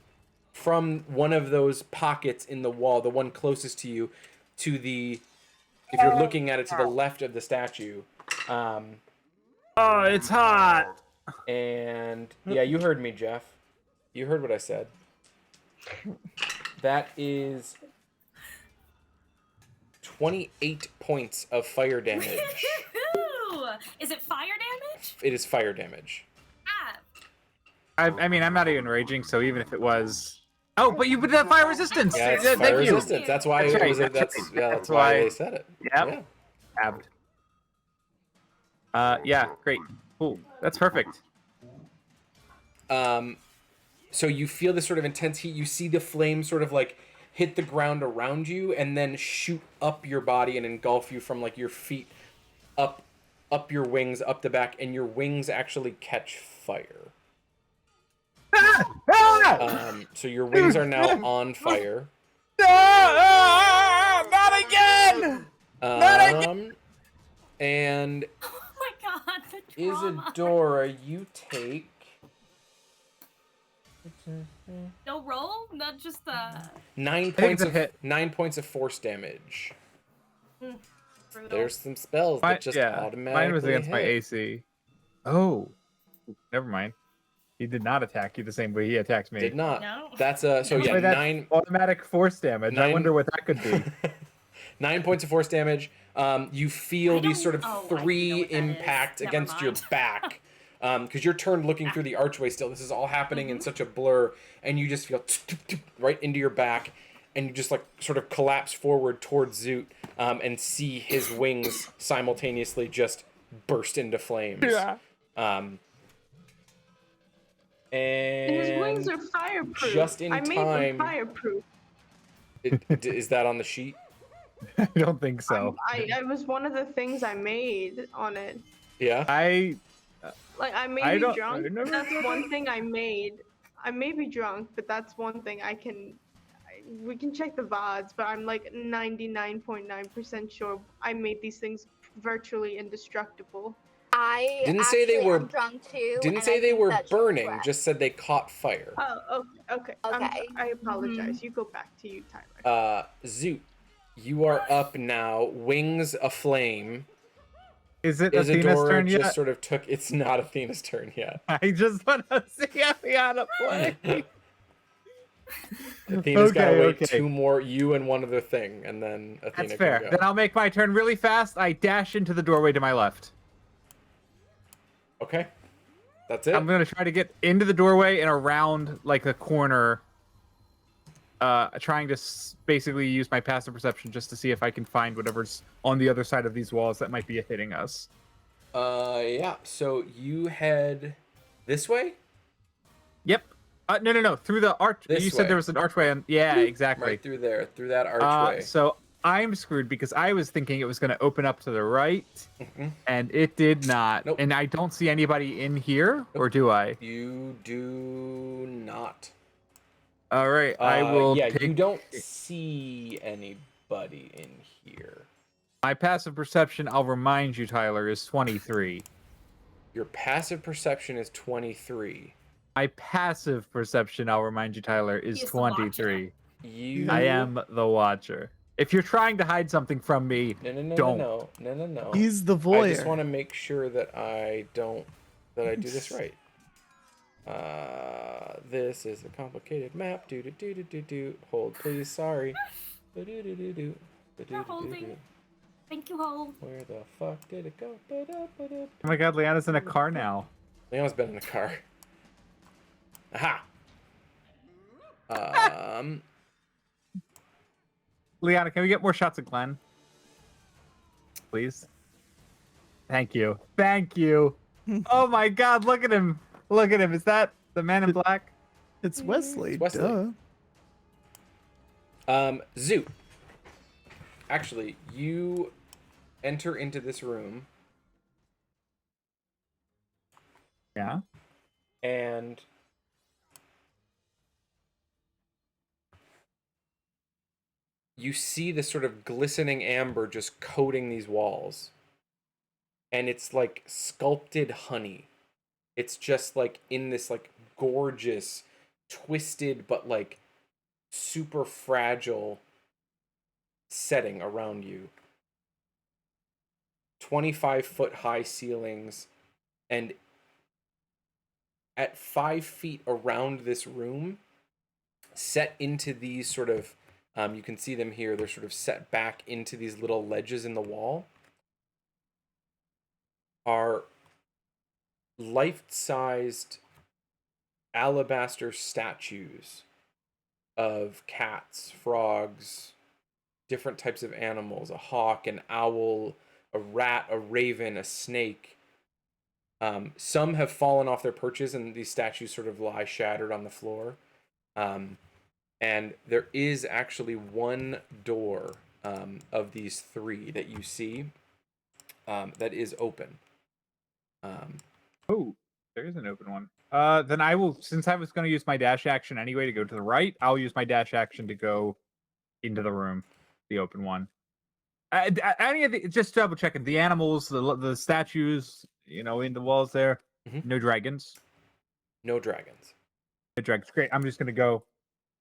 from one of those pockets in the wall, the one closest to you, to the, if you're looking at it, to the left of the statue. Oh, it's hot. And yeah, you heard me, Jeff. You heard what I said. That is 28 points of fire damage. Ooh, is it fire damage? It is fire damage. Ah, I mean, I'm not even raging, so even if it was... Oh, but you put that fire resistance! Yeah, it's Thank fire you. resistance. That's why That's it right, was. that's right. That's why they said it. Yep. Tabbed. Yeah, great. Cool. That's perfect. So you feel this sort of intense heat. You see the flames sort of like hit the ground around you and then shoot up your body and engulf you from like your feet up your wings, up the back, and your wings actually catch fire. So your wings are now on fire. Not again! And oh my god, the trauma. Isadora, you take... No roll? Not just 9 think points it's a of hit. 9 points of force damage. brutal. There's some spells that just automatically mine was against my hit. AC. Oh, never mind. He did not attack you the same way he attacked me. Did not. No. That's a so yeah, Wait, that's 9 automatic force damage. I wonder what that could be. 9 points of force damage. You feel I these sort of don't- oh, I know 3 what that is. impacts Never against your mind. back. Because you're turned looking through the archway still. This is all happening in such a blur, and you just feel right into your back, and you just like sort of collapse forward towards Zoot, and see his wings simultaneously just burst into flames. Yeah. And his wings And are fireproof. just in I made time- them fireproof. is that on the sheet? I don't think so. I was one of the things I made on it. Yeah. Like I may I be don't- drunk. I never- That's one thing I made. I may be drunk, but that's one thing I can. We can check the VODs, but I'm like 99.9% sure I made these things virtually indestructible. I Didn't say they actually were- am drunk too. Didn't and say I they think were that's burning, correct. just said they caught fire. Oh, okay. Okay. I apologize. You go back to you, Tyler. Zoot, you are up now, wings aflame. Is it Athena's Isadora turn just yet? sort of took. It's not Athena's turn yet. I just want to see Athena play. Athena's got to Okay, wait okay. 2 more, you and one other thing, and then Athena That's can fair. go. Then I'll make my turn really fast. I dash into the doorway to my left. Okay, that's it. I'm gonna try to get into the doorway and around like a corner. Trying to basically use my passive perception just to see if I can find whatever's on the other side of these walls that might be hitting us. Yeah. So you head this way. Yep. No. Through the arch. This You said way. there was an archway. Yeah, exactly. Right through there, through that archway. So I'm screwed because I was thinking it was going to open up to the right, Mhm. and it did not. Nope. And I don't see anybody in here, or do I? You do not. All right, I will. Yeah, take you don't see anybody in here. my passive perception. I'll remind you, Tyler, is 23. Your passive perception is 23. My passive perception, I'll remind you, Tyler, is He is the watcher. 23. You. I am the watcher. If you're trying to hide something from me, No. don't. He's the I voyeur. just want to make sure that I do this right. This is a complicated map. Do. Hold, please. Sorry. You're holding. Thank you, Hole. Where the fuck did it go? Oh my god, Leanna's in a car now. Leon's been in a car. Aha! Leanna, can we get more shots of Glenn? Please? Thank you. Thank you. Oh my god, look at him. Look at him. Is that the man in black? It's Wesley. It's Wesley. Duh. Zoot. Actually, you enter into this room. Yeah. And you see this sort of glistening amber just coating these walls. And it's like sculpted honey. It's just like in this like gorgeous, twisted, but like super fragile setting around you. 25-foot high ceilings, and at 5 feet around this room, set into these sort of, you can see them here, they're sort of set back into these little ledges in the wall, are life-sized alabaster statues of cats, frogs, different types of animals, a hawk, an owl, a rat, a raven, a snake. Some have fallen off their perches and these statues sort of lie shattered on the floor. And there is actually one door of these three that you see that is open. Oh, there is an open one. Then I will, since I was going to use my dash action anyway to go to the right, I'll use my dash action to go into the room, the open one. Any of the, just double checking the animals, the statues, you know, in the walls there. Mhm. No dragons. No dragons. No dragons. Great. I'm just gonna go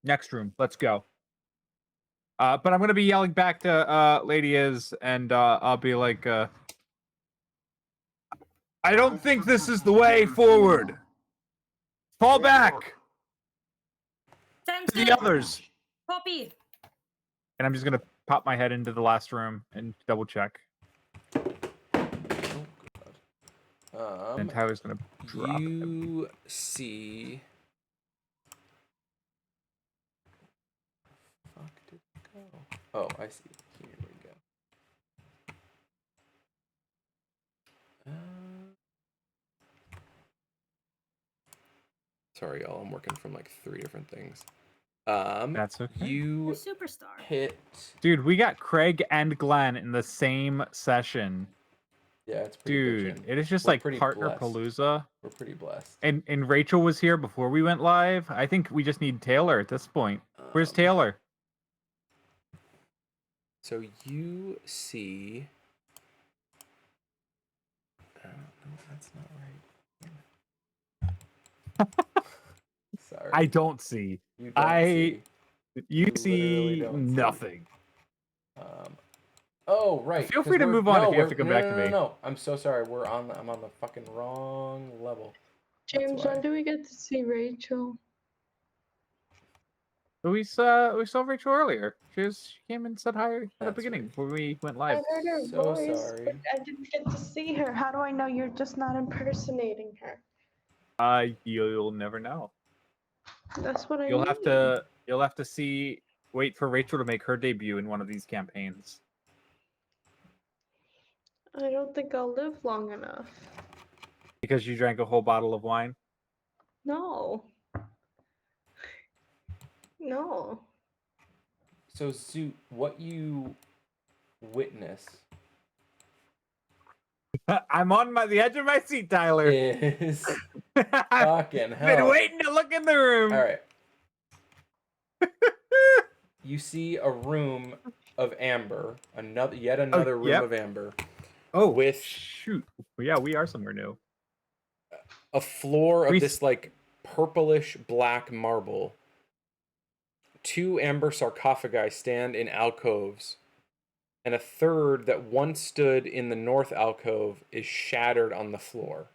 next room. Let's go. But I'm gonna be yelling back to Lady Is, and I'll be like, I don't think this is the way forward. Fall back Sounds to the good. others. Copy. And I'm just gonna pop my head into the last room and double check. And Tyler's gonna drop it. You see. Fuck did it go? Oh, I see. Here we go. Sorry, y'all. I'm working from like 3 different things. That's okay. You Superstar. hit. Dude, we got Craig and Glenn in the same session. Yeah, it's pretty Dude, bitchin'. it is just We're like pretty partner blessed. palooza. We're pretty blessed. And Rachel was here before we went live. I think we just need Taylor at this point. Where's Taylor? So you see. Oh, no, that's not right. Sorry. I don't see. You don't see. You literally see don't see. nothing. Oh, right. Feel 'cause free to we're- move on no, if you have to we're- come no, back no, to no, me. No, I'm so sorry. I'm on the fucking wrong level. James, why. when do we get to see Rachel? We saw Rachel earlier. She came and said hi at the That's beginning right. before we went I live. heard her So voice, sorry. but I didn't get to see her. How do I know you're just not impersonating her? You'll never know. That's what I You'll mean. have to wait for Rachel to make her debut in one of these campaigns. I don't think I'll live long enough. Because you drank a whole bottle of wine? No. No. So, Zoot, what you witness I'm on the edge of my seat, Tyler. is fucking I've hell. been waiting to look in the room. All right. You see a room of amber, yet another room yep. of amber. Oh, with shoot. Yeah, we are somewhere new. A floor of this like purplish black marble. 2 amber sarcophagi stand in alcoves, and a third that once stood in the north alcove is shattered on the floor.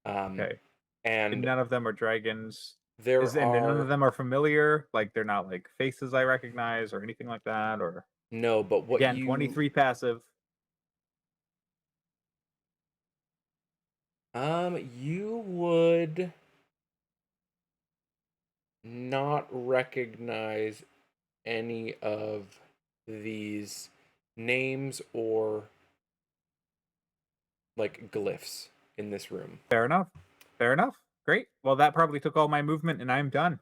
Okay. And none of them are dragons. And none of them are familiar. Like they're not like faces I recognize or anything like that. Or No, but what Again, you 23 passive. You would not recognize any of these names or like glyphs in this room. Fair enough. Fair enough. Great. Well, that probably took all my movement, and I'm done.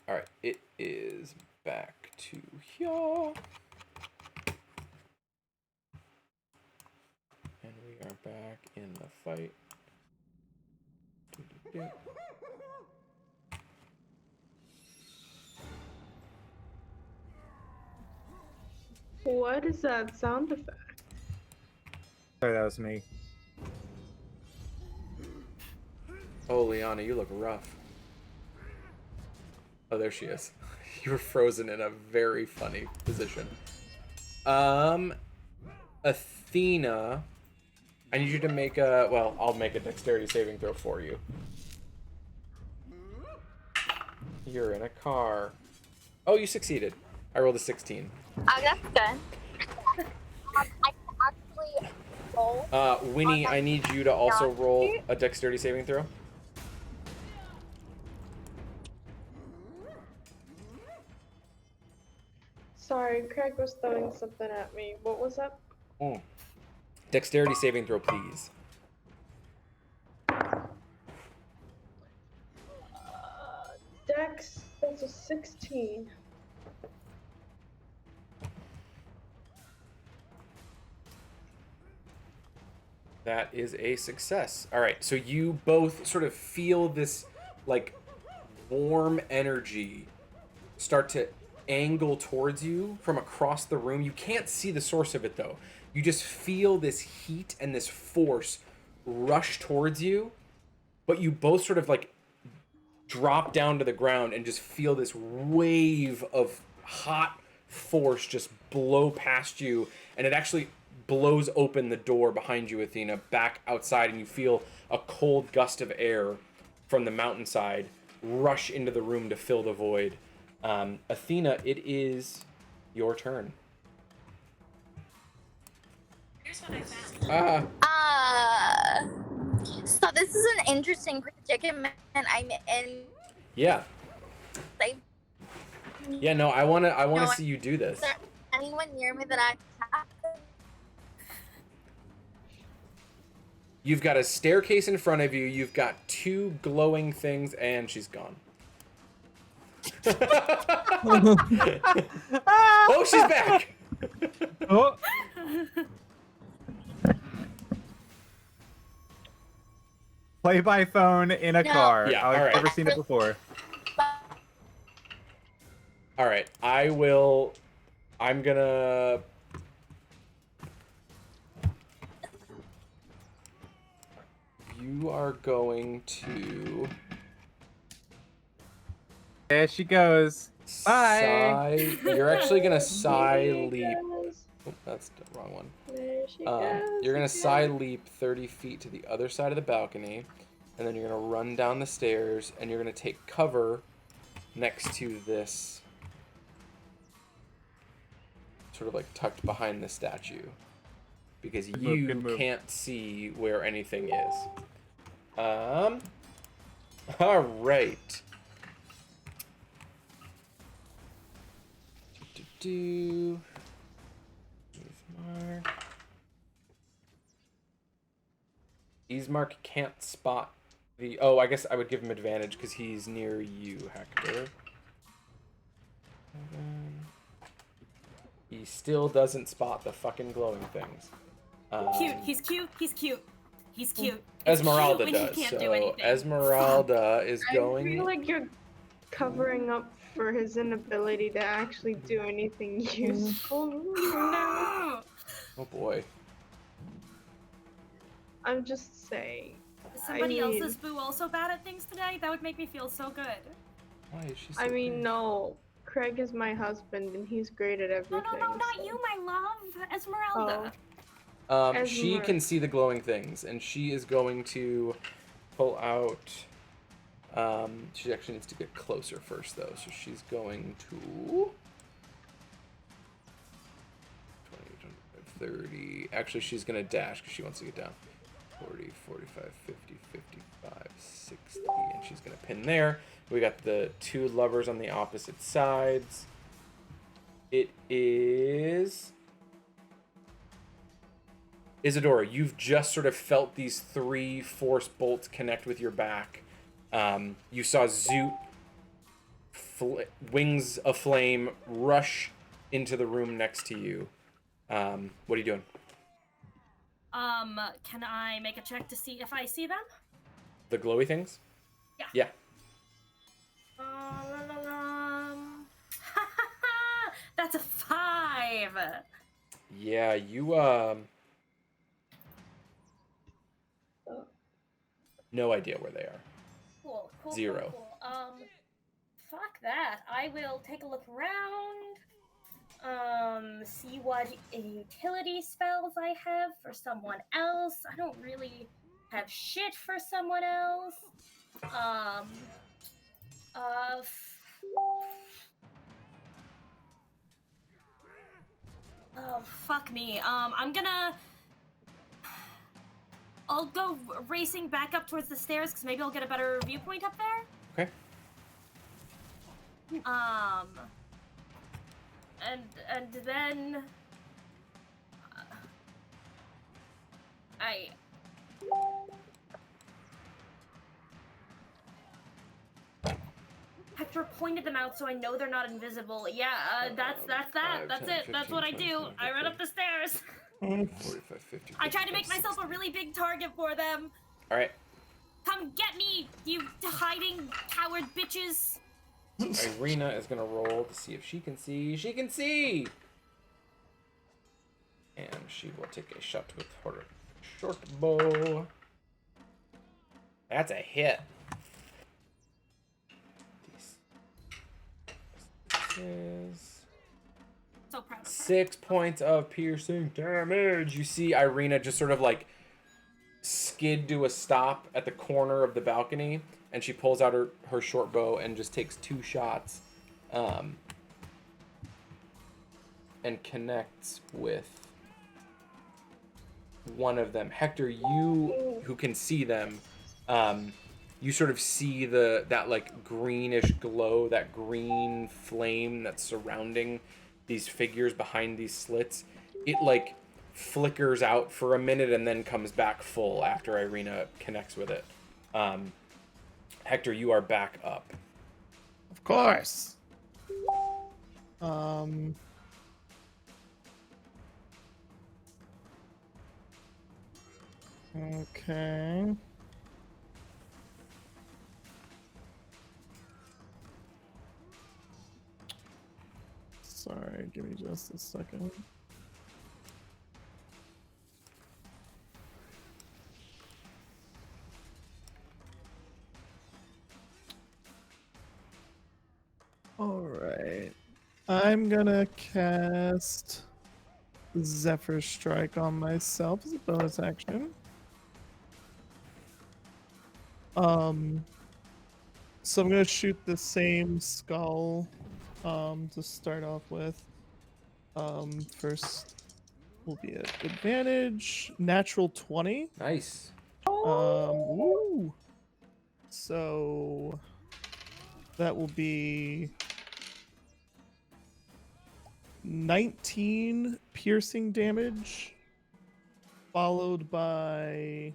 All right, it is back to here. And we are back in the fight. What is that sound effect? Sorry, that was me. Oh, Liana, you look rough. Oh, there she is. You were frozen in a very funny position. Athena, I need you to make a, well, I'll make a dexterity saving throw for you. You're in a car. Oh, you succeeded. I rolled a 16. That's good. I can actually roll. Winnie, I need you to also roll a dexterity saving throw. Sorry, Craig was throwing something at me. What was that? Dexterity saving throw, please. Dex, that's a 16. That is a success. All right, so you both sort of feel this like warm energy start to angle towards you from across the room. You can't see the source of it though. You just feel this heat and this force rush towards you, but you both sort of like drop down to the ground and just feel this wave of hot force just blow past you, and it actually blows open the door behind you, Athena, back outside, and you feel a cold gust of air from the mountainside rush into the room to fill the void. Athena, it is your turn. Here's what I found. So this is an interesting predicament I'm in. Yeah. Like, Yeah, no, I wanna see you do this. is there anyone near me that I can? You've got a staircase in front of you, you've got two glowing things, and she's gone. Oh, she's back! Oh. Play by phone in a car. Yeah, I've all right. never seen it before. All right, I'm gonna... You are going to... There she goes. Bye. You're actually gonna sigh leap. Oh, that's the wrong one. There she You're gonna sigh leap 30 feet to the other side of the balcony, and then you're gonna run down the stairs, and you're gonna take cover next to this, sort of like tucked behind the statue, because you can't see where anything is. All right. Ismark can't spot the... Oh, I guess I would give him advantage because he's near you, Hector. He still doesn't spot the fucking glowing things. Cute. He's cute. He's cute. He's cute. It's Esmeralda cute when does. he can't do So anything. Esmeralda is going... I feel like you're covering up for his inability to actually do anything useful. No. Oh boy. I'm just saying. Is somebody else's boo also bad at things today? That would make me feel so good. Why is she so I mean, big? no. Craig is my husband, and he's great at everything. No, not you, my love. Esmeralda. She can see the glowing things, and she is going to pull out She actually needs to get closer first, though. So she's going to 20, 25, 30. Actually, she's going to dash because she wants to get down. 40, 45, 50, 55, 60. And she's going to pin there. We got the two lovers on the opposite sides. It is... Isadora, you've just sort of felt these 3 force bolts connect with your back. You saw Zoot, wings of flame, rush into the room next to you. What are you doing? Can I make a check to see if I see them? The glowy things? Yeah. Yeah. That's a 5. Yeah, you, no idea where they are. Cool. 0. Cool. Fuck that. I will take a look around. See what utility spells I have for someone else. I don't really have shit for someone else. Oh, fuck me. I'll go racing back up towards the stairs because maybe I'll get a better viewpoint up there. Okay. And then Hector pointed them out so I know they're not invisible. Yeah, that's that. 5, That's 10, it. That's what I 15, do. 20, I run up the stairs. 45, 50, I try to make myself a really big target for them. All right. Come get me, you hiding coward bitches. Irina is going to roll to see if she can see. She can see! And she will take a shot with her short bow. That's a hit. This is So proud of her. 6 points of piercing damage. You see Irina just sort of like skid to a stop at the corner of the balcony, and she pulls out her short bow and just takes 2 shots and connects with one of them. Hector, you who can see them, you sort of see that like greenish glow, that green flame that's surrounding these figures behind these slits. It like flickers out for a minute and then comes back full after Irina connects with it. Hector, you are back up. Of course. Okay. Sorry, give me just a second. Alright. I'm gonna cast Zephyr Strike on myself as a bonus action. So I'm gonna shoot the same skull to start off with. First will be an advantage, natural 20. Nice. Woo. So that will be 19 piercing damage, followed by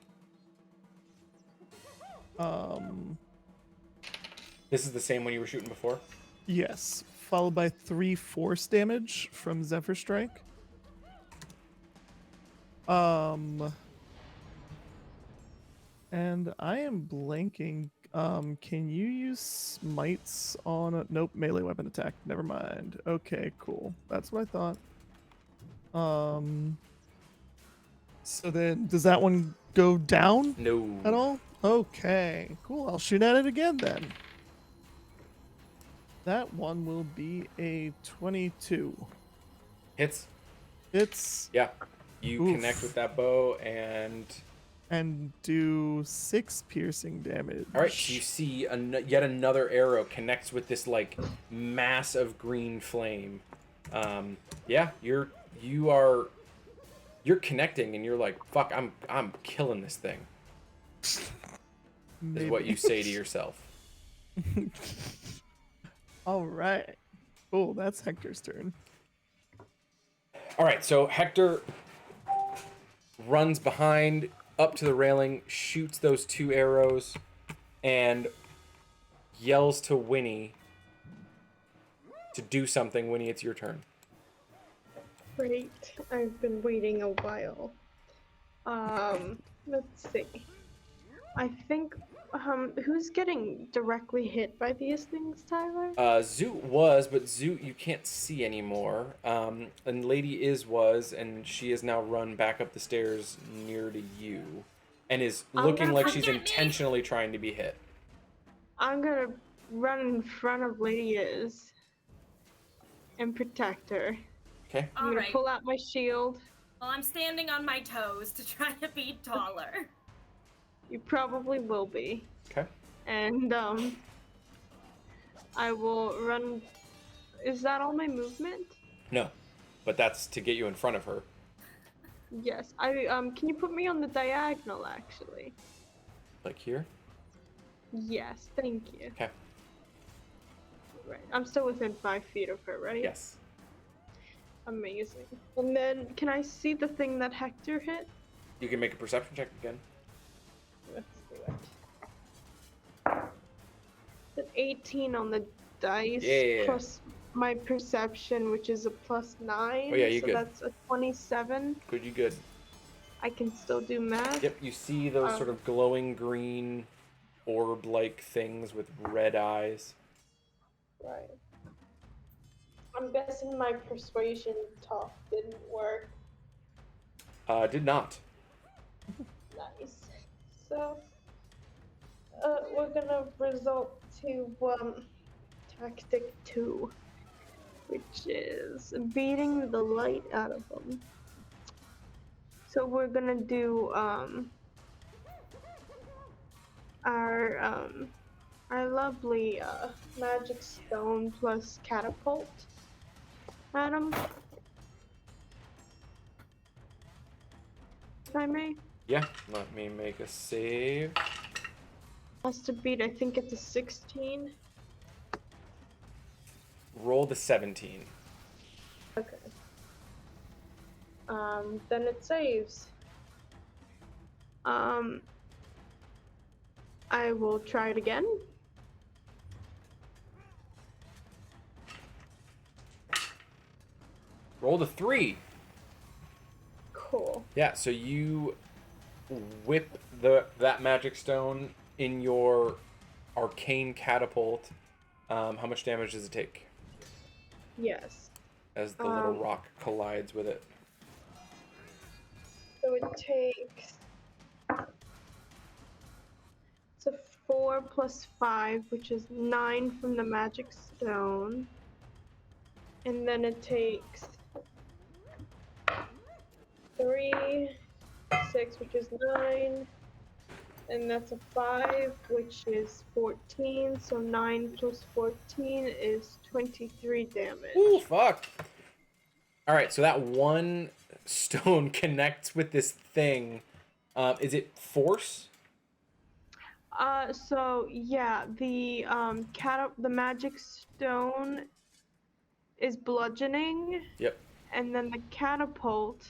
This is the same one you were shooting before? yes, followed by 3 force damage from Zephyr Strike. And I am blanking. Can you use smites on a nope, melee weapon attack. Never mind. Okay, cool. That's what I thought. So then does that one go down No. at all? Okay, cool. I'll shoot at it again then. That one will be a 22. Hits? It's Yeah. You Oof. connect with that bow and and do 6 piercing damage. All right, so you see yet another arrow connects with this like mass of green flame. Yeah, you're connecting, and you're like, "Fuck, I'm killing this thing." Is what you say to yourself. All right. Cool. That's Hector's turn. All right, so Hector runs behind up to the railing, shoots those 2 arrows, and yells to Winnie to do something. Winnie, it's your turn. Great. I've been waiting a while. Let's see. I think, who's getting directly hit by these things, Tyler? Zoot was, but Zoot you can't see anymore. And Lady was, and she has now run back up the stairs near to you, and is looking like she's intentionally trying to be hit. I'm gonna run in front of Lady Is and protect her. Okay. I'm gonna pull out my shield. Well, I'm standing on my toes to try to be taller. You probably will be. Okay. And I will run. Is that all my movement? No, but that's to get you in front of her. Yes. Can you put me on the diagonal actually? Like here? Yes, thank you. Okay. Right. I'm still within 5 feet of her, right? Yes. Amazing. And then can I see the thing that Hector hit? You can make a perception check again. Let's do it. It's an 18 on the dice Yeah. plus my perception, which is a +9. Oh yeah, you so good. That's a 27. Good, you good. I can still do math. Yep, you see those sort of glowing green orb-like things with red eyes. Right. I'm guessing my persuasion talk didn't work. Did not. Nice. So, we're gonna resort to tactic 2, which is beating the light out of them. So we're gonna do our lovely magic stone plus catapult at 'em. If I may. Yeah, let me make a save. Has to beat, I think it's a 16. Roll the 17. Okay. Then it saves. I will try it again. Roll the 3. Cool. Yeah, so you whip that magic stone in your arcane catapult. How much damage does it take Yes. as the little rock collides with it? So it takes. It's a 4 plus 5, which is 9 from the magic stone. And then it takes 3, 6, which is 9. And that's a 5, which is 14. So 9 plus 14 is 23 damage. Ooh, fuck. Alright, so that one stone connects with this thing. Is it force? So yeah, the magic stone is bludgeoning. Yep. And then the catapult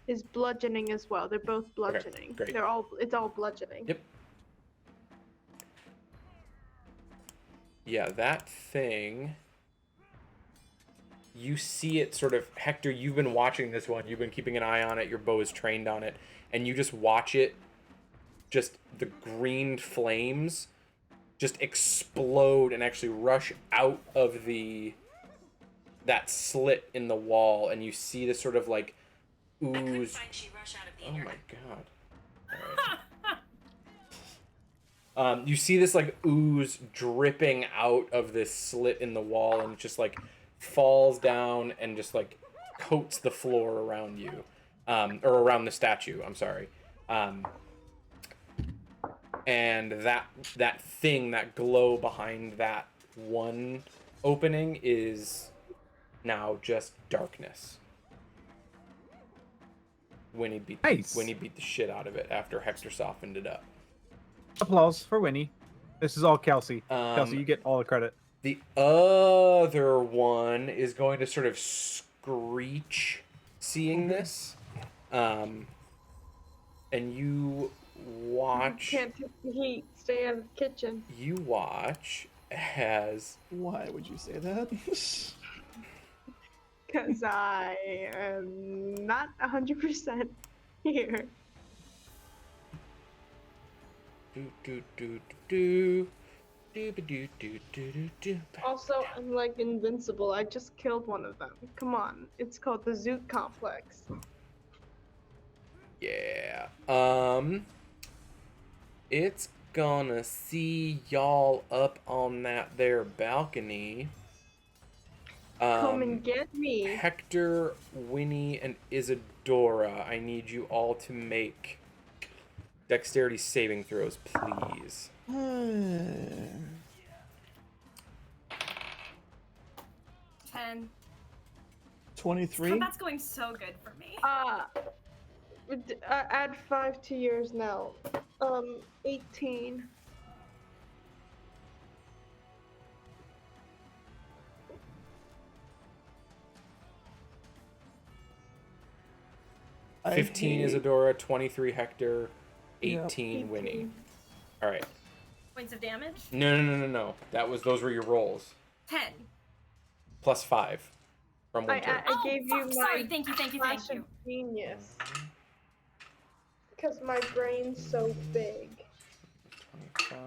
is bludgeoning as well. They're both bludgeoning. Okay, great. It's all bludgeoning. Yep. Yeah, that thing. You see it sort of, Hector, you've been watching this one. You've been keeping an eye on it. Your bow is trained on it. And you just watch it, just the green flames just explode and actually rush out of that slit in the wall. And you see this sort of like ooze. Oh my god. All right. You see this like ooze dripping out of this slit in the wall, and it just like falls down and just like coats the floor around you, or around the statue. I'm sorry. and that thing, that glow behind that one opening is now just darkness. Winnie beat Nice. Winnie beat the shit out of it after Hector softened it up. Applause for Winnie. This is all Kelsey. Kelsey, you get all the credit. The other one is going to sort of screech seeing this. And you watch. Can't take the heat. Stay out of the kitchen. You watch as. Why would you say that? Because I am not 100% here. Also, I'm like invincible. I just killed one of them. Come on. It's called the Zoot Complex. Yeah. It's gonna see y'all up on that there balcony. Come and get me. Hector, Winnie, and Isadora, I need you all to make dexterity saving throws, please. 10. 23. That's going so good for me. Add 5 to yours now. 18. I 15 hate- Isadora, 23 Hector, Yep. 18 Winnie. All right. Points of damage? No. Those were your rolls. 10. Plus 5 from I Winter. gave you fuck, my sorry. Thank you. flash of genius. Because my brain's so big. 25.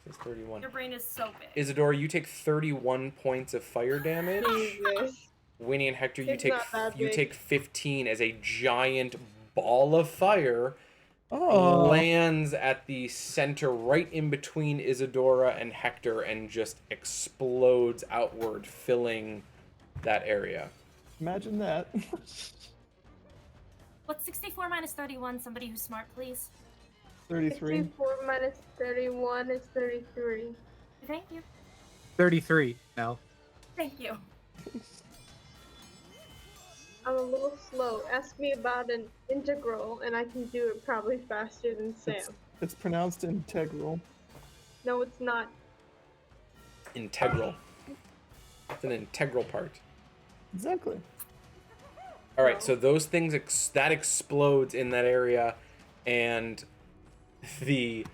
This is 31. Your brain is so big. Isadora, you take 31 points of fire damage. Jesus. Winnie and Hector, you It's not that big. take 15 as a giant ball of fire Oh. lands at the center, right in between Isadora and Hector, and just explodes outward, filling that area. Imagine that. What's 64 minus 31? Somebody who's smart, please. 33. 64 minus 31 is 33. Thank you. 33 now. Thank you. I'm a little slow. Ask me about an integral, and I can do it probably faster than Sam. It's pronounced integral. No, it's not. Integral. It's an integral part. Exactly. All right, so those things that explodes in that area, and the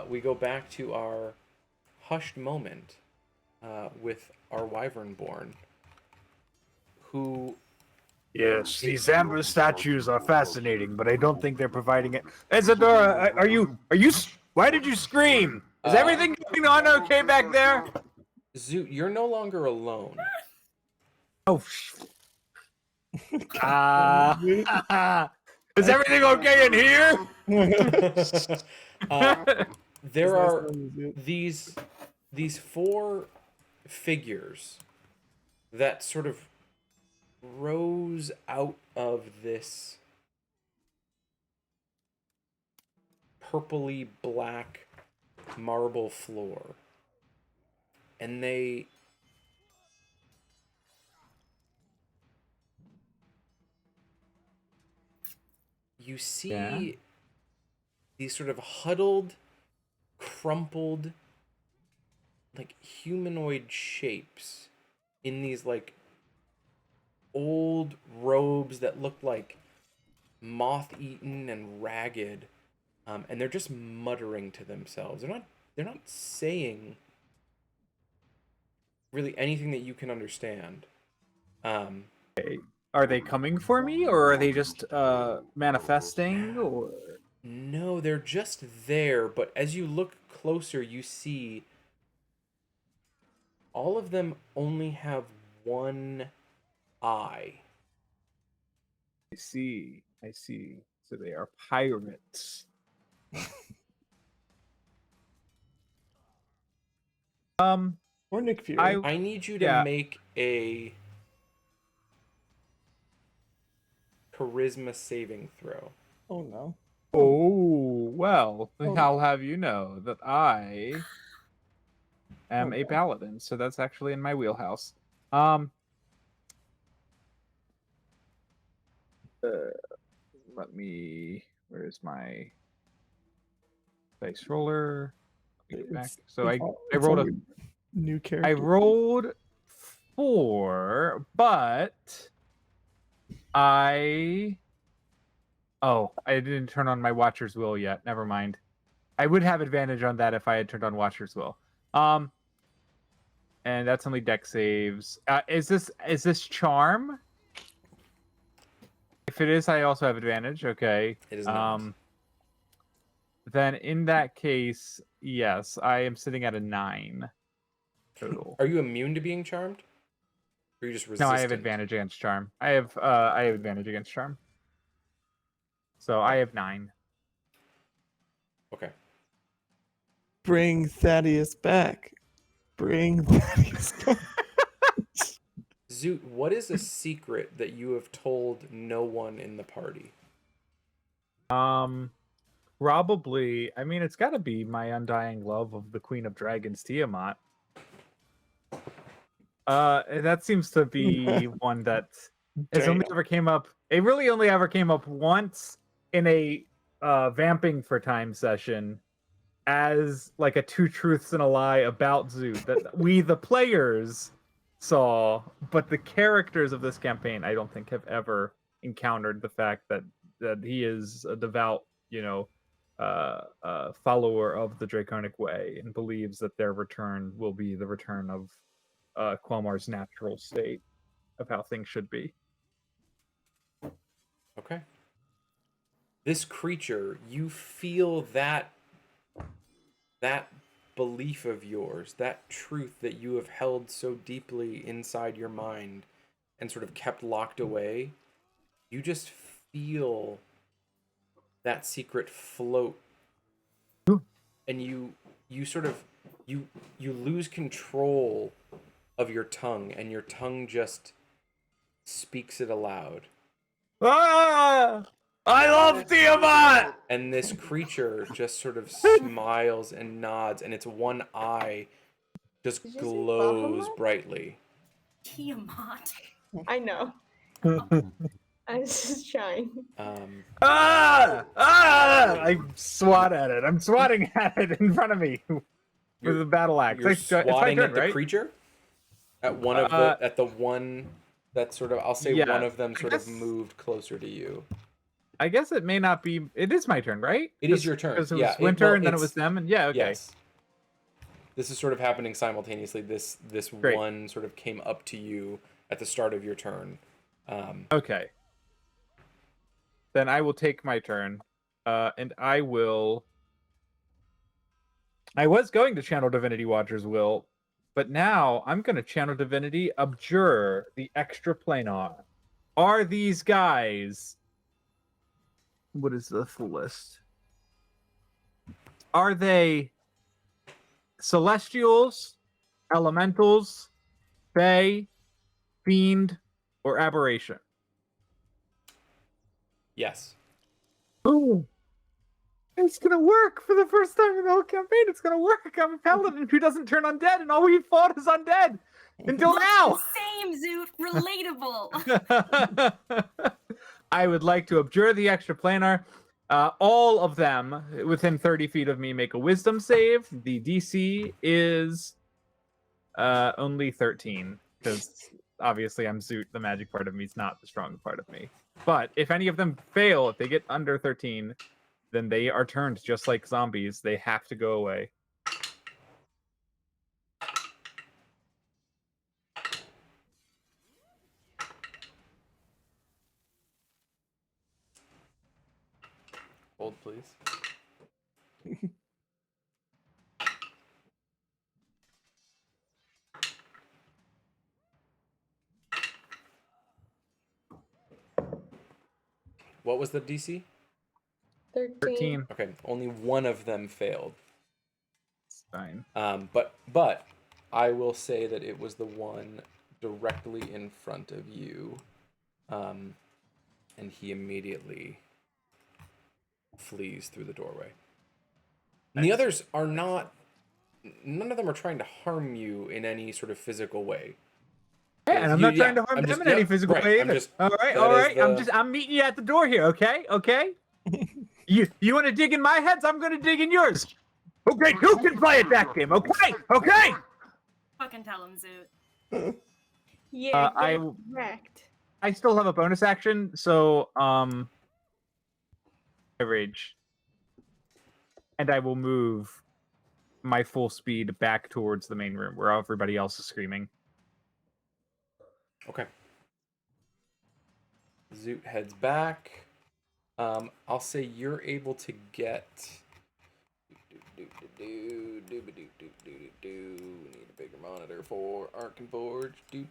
we go back to our hushed moment with our Wyvernborn, who. Yes, these amber statues are fascinating, but I don't think they're providing it. Isadora, are you? Why did you scream? Is everything going on okay back there? Zoot, you're no longer alone. Oh. Is everything okay in here? There Nice are knowing these 4 figures that sort of rose out of this purpley black marble floor, and you see these sort of huddled, crumpled, like humanoid shapes in these like old robes that look like moth-eaten and ragged, and they're just muttering to themselves. They're not saying really anything that you can understand. Are they coming for me, or are they just manifesting? Or No, they're just there, but as you look closer, you see all of them only have one eye. I see. So they are pirates. Or Nick Fury. I need you to make a charisma saving throw. Oh no. Oh, well, Oh. I'll have you know that I am a Okay. paladin, so that's actually in my wheelhouse. Let me. Where's my dice roller? Let me get back. So I it's rolled on a. your new I character. rolled 4, but I. Oh, I didn't turn on my Watcher's Will yet. Never mind. I would have advantage on that if I had turned on Watcher's Will. And that's only deck saves. Is this charm? If it is, I also have advantage. Okay. It is not. Then in that case, yes, I am sitting at a 9 total. Are you immune to being charmed? Or are you just No, resistant? I have advantage against charm. I have advantage against charm. So I have 9. Okay. Bring Thaddeus back. Bring Thaddeus back. Zoot, what is a secret that you have told no one in the party? Probably. I mean, it's got to be my undying love of the Queen of Dragons, Tiamat. That seems to be one that has only ever came up. It really only ever came up once in a vamping for time session as like a 2 truths and a lie about Zoot that we the players saw, but the characters of this campaign I don't think have ever encountered the fact that he is a devout, follower of the Draconic Way and believes that their return will be the return of Quelmar's natural state of how things should be. Okay. This creature, you feel that belief of yours, that truth that you have held so deeply inside your mind and sort of kept locked away, you just feel that secret float. And you sort of you lose control of your tongue, and your tongue just speaks it aloud. Ah! I love Tiamat! And this creature just sort of smiles and nods, and its one eye just Did you say glows Bahamut? brightly. Tiamat. I know. I was just trying. I swat at it. I'm swatting at it in front of me with a battle axe. You're It's my swatting turn, at the right? creature? At one of the one that sort of, I'll say yes, one of them I sort of guess- moved closer to you. I guess it may not be. It is my turn, right? It is your turn. Because it Yeah, was winter and then it it's- was them, and yeah, okay. Yes. This is sort of happening simultaneously. This Great. one sort of came up to you at the start of your turn. Okay. Then I will take my turn, and I will. I was going to channel Divinity Watcher's Will, but now I'm going to channel Divinity Abjure, the extra planar. Are these guys? What is the full list? Are they celestials, elementals, fae, fiend, or aberration? Yes. Ooh. It's gonna work for the first time in the whole campaign. It's gonna work. I'm a paladin who doesn't turn undead, and all we fought is undead until now. Same, Zoot. Relatable. I would like to abjure the extra planar. All of them within 30 feet of me make a wisdom save. The DC is only 13 because obviously I'm Zoot. The magic part of me is not the strong part of me. But if any of them fail, if they get under 13, then they are turned just like zombies. They have to go away. Hold, please. What was the DC? 13. Okay, only one of them failed. It's fine. But I will say that it was the one directly in front of you, and he immediately flees through the doorway. And the others are not. None of them are trying to harm you in any sort of physical way. Yeah, and I'm not trying to harm them in any physical way either. All right. I'm meeting you at the door here. Okay. you want to dig in my heads? I'm gonna dig in yours. Okay, who can play at that game? Okay. Fucking tell him, Zoot. Yeah, I wrecked. I still have a bonus action, so I rage, and I will move my full speed back towards the main room where everybody else is screaming. Okay. Zoot heads back. I'll say you're able to get. Need a bigger monitor for Arc and Forge. You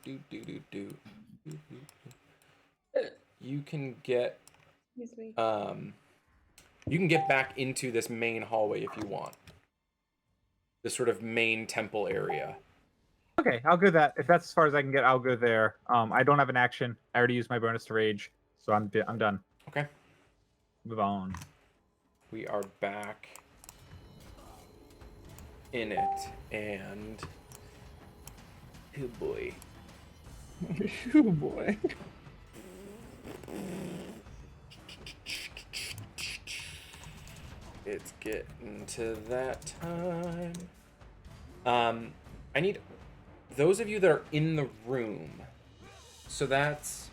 can get. Excuse me. You can get back into this main hallway if you want. This sort of main temple area. Okay, I'll go that. If that's as far as I can get, I'll go there. I don't have an action. I already used my bonus to rage, so I'm done. Okay. Move on. We are back in it, and oh boy. Oh boy. It's getting to that time. I need those of you that are in the room. So that's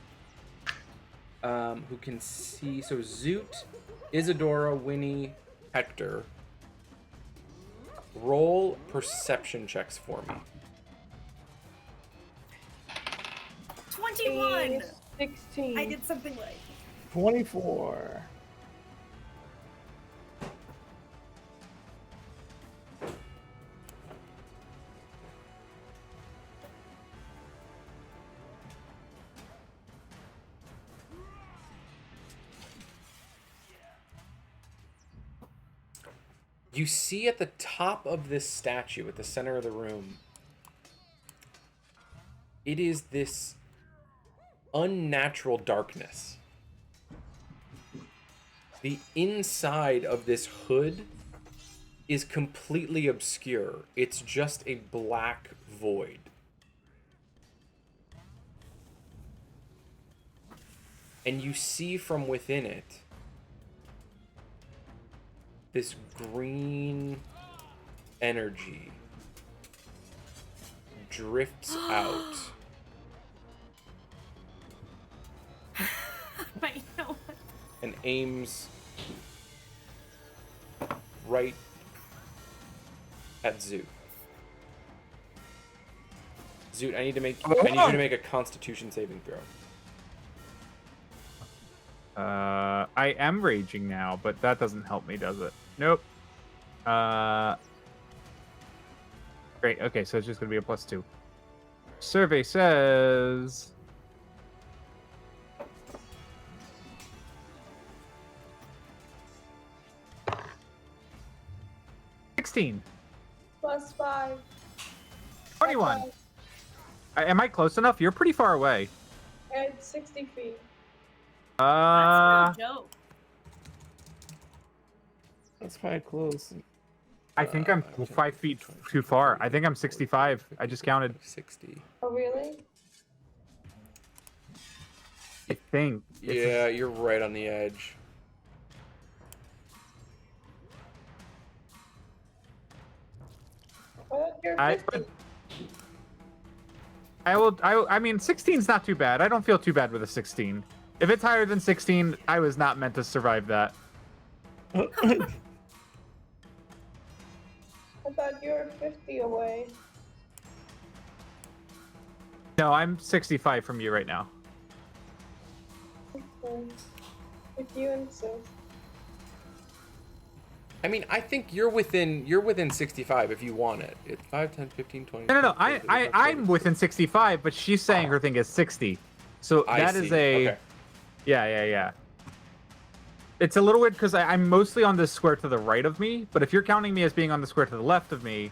who can see. So Zoot, Isadora, Winnie, Hector. Roll perception checks for me. 21. 16. I did something right. 24. You see at the top of this statue, at the center of the room, it is this unnatural darkness. The inside of this hood is completely obscure. It's just a black void. And you see from within it this green energy drifts out. But you know what? And aims right at Zoot. Zoot, I need you to make a Constitution saving throw. I am raging now, but that doesn't help me, does it? Nope. Great. Okay, so it's just gonna be a +2. Survey says. +16. +5. 21. Am I close enough? You're pretty far away. At 60 feet. That's no joke. That's probably close. I think I'm 5 feet too far. I think I'm 65. I just counted. 60. Oh, really? I think. Yeah, you're right on the edge. Well, you're I 50. I mean, 16's not too bad. I don't feel too bad with a 16. If it's higher than 16, I was not meant to survive that. I thought you were 50 away. No, I'm 65 from you right now. Okay. If you insist. I mean, I think you're within 65 if you want it. It's 5, 10, 15, 20. No. I'm within 65, but she's saying her thing is 60. So that is a. Okay. Yeah. It's a little weird because I'm mostly on this square to the right of me, but if you're counting me as being on the square to the left of me,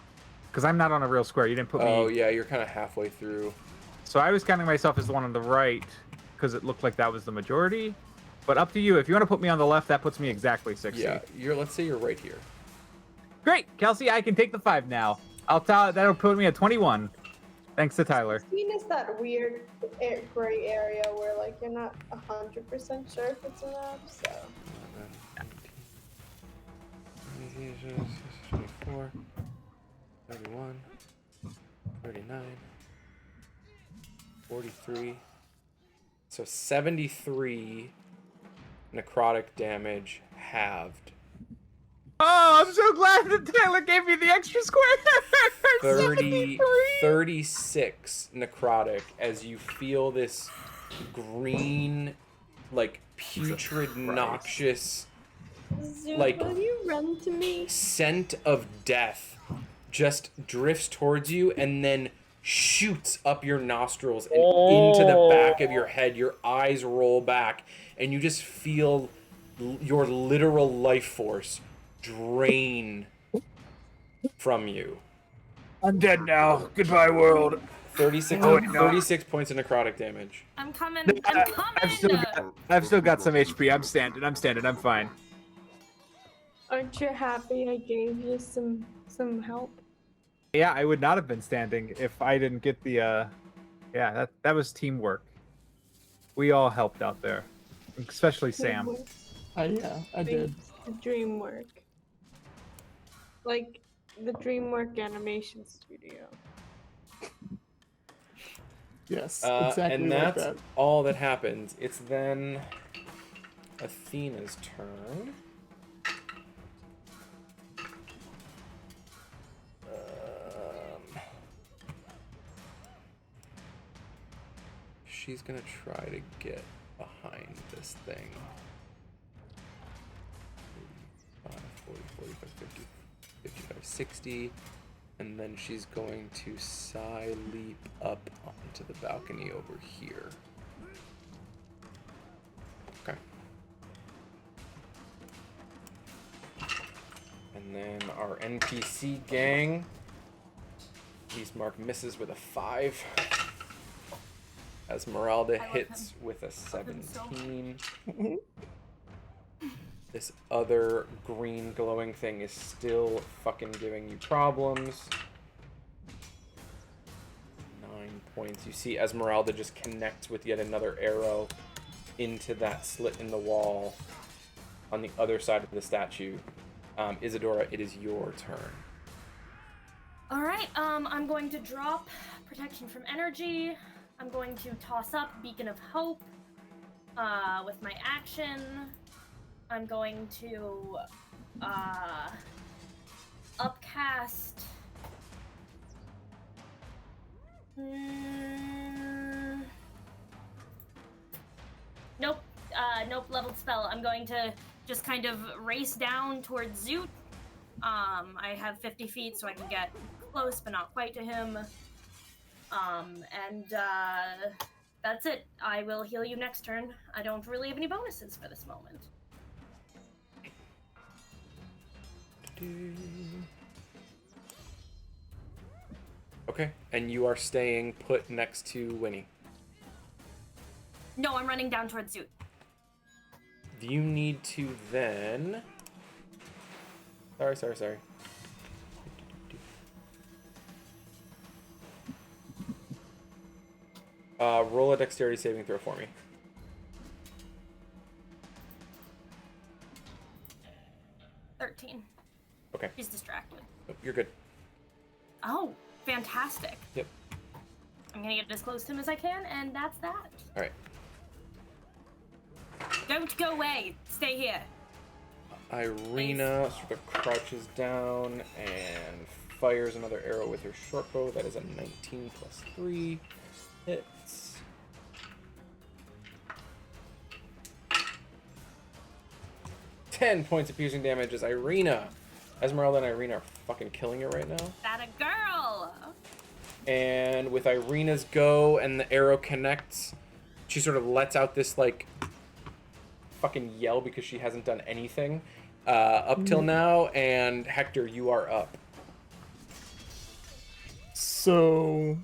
because I'm not on a real square, you didn't put me. Oh yeah, you're kind of halfway through. So I was counting myself as the one on the right because it looked like that was the majority. But up to you. If you want to put me on the left, that puts me exactly 60. Yeah, let's say you're right here. Great, Kelsey, I can take the 5 now. That'll put me at 21. Thanks to Tyler. 16 is that weird gray area where like you're not 100% sure if it's enough. So. 24, 31, 39, 43. So 73 necrotic damage halved. Oh, I'm so glad that Tyler gave me the extra square. 36 necrotic as you feel this green, like putrid, noxious, like Will you run to me? scent of death just drifts towards you and then shoots up your nostrils and into the back of your head. Your eyes roll back and you just feel your literal life force drain from you. I'm dead now. Goodbye, world. 36 points of necrotic damage. I'm coming. I'm coming. I've still got some HP. I'm standing. I'm fine. Aren't you happy I gave you some help? Yeah, I would not have been standing if I didn't get the yeah, that was teamwork. We all helped out there. Especially Sam. Yeah, I did. The dream work. Like the DreamWorks animation studio. Yes, exactly and like that's that. all that happens. It's then Athena's turn. She's gonna try to get behind this thing. 35, 40, 45, 50, 55, 60. And then she's going to side leap up onto the balcony over here. Okay. And then our NPC gang. Beastmark misses with a 5. Esmeralda hits with a 17. This other green glowing thing is still fucking giving you problems. 9 points. You see Esmeralda just connects with yet another arrow into that slit in the wall on the other side of the statue. Isadora, it is your turn. All right. I'm going to drop protection from energy. I'm going to toss up Beacon of Hope with my action. I'm going to upcast. Nope. Nope. Leveled spell. I'm going to just kind of race down towards Zoot. I have 50 feet, so I can get close, but not quite to him. And that's it. I will heal you next turn. I don't really have any bonuses for this moment. Okay, and you are staying put next to Winnie. No, I'm running down towards Zoot. You need to then... Sorry. Roll a dexterity saving throw for me. 13. Okay. She's distracted. Oh, you're good. Oh, fantastic. Yep. I'm gonna get as close to him as I can, and that's that. Alright. Don't go away. Stay here. Irina sort of crouches down and fires another arrow with her short bow. That is a 19 plus 3. Hits. Ten points of piercing damage as Irina. Esmeralda and Irina are fucking killing it right now. That a girl. And with Irina's go and the arrow connects, she sort of lets out this like fucking yell because she hasn't done anything up till now. And Hector, you are up. So,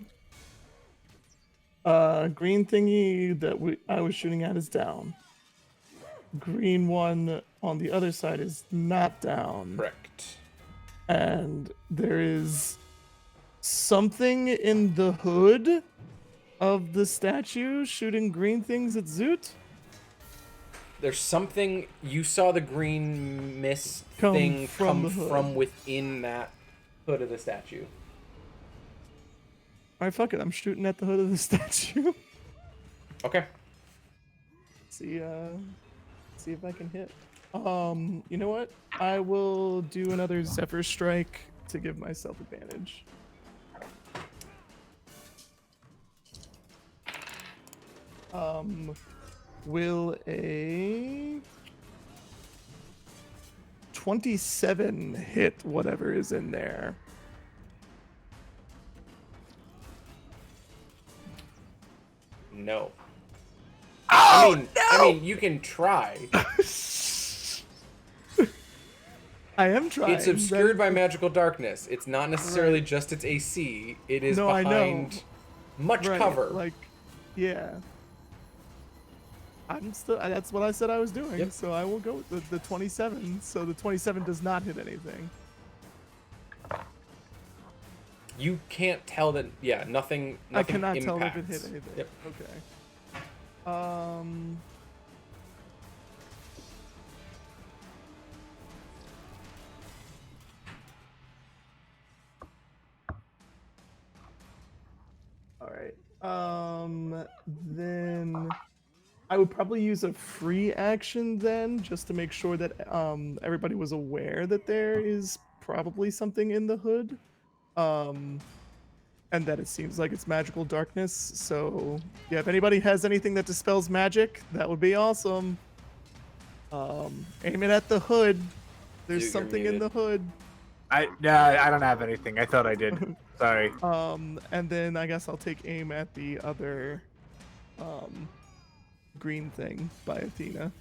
green thingy that I was shooting at is down. green one on the other side is not down. Correct. And there is something in the hood of the statue shooting green things at Zoot. There's something you saw the green mist Come thing from come the hood. from within that hood of the statue. Alright, fuck it. I'm shooting at the hood of the statue. Okay. See if I can hit. You know what? I will do another Zephyr Strike to give myself advantage. Will a 27 hit whatever is in there? No. Oh, I mean, you can try. I am trying. It's obscured by magical darkness. It's not necessarily just its AC. It is No, I know. behind much cover. Like, yeah. I'm still. That's what I said I was doing. Yep. So I will go with the 27. So the 27 does not hit anything. You can't tell that. Yeah, nothing. I cannot impacts. tell if it hit anything. Yep. Okay. All right. Then I would probably use a free action then, just to make sure that everybody was aware that there is probably something in the hood. And that it seems like it's magical darkness. So yeah, if anybody has anything that dispels magic, that would be awesome. Aim it at the hood. There's You're something in muted. the hood. I don't have anything. I thought I did. Sorry. And then I guess I'll take aim at the other green thing by Athena.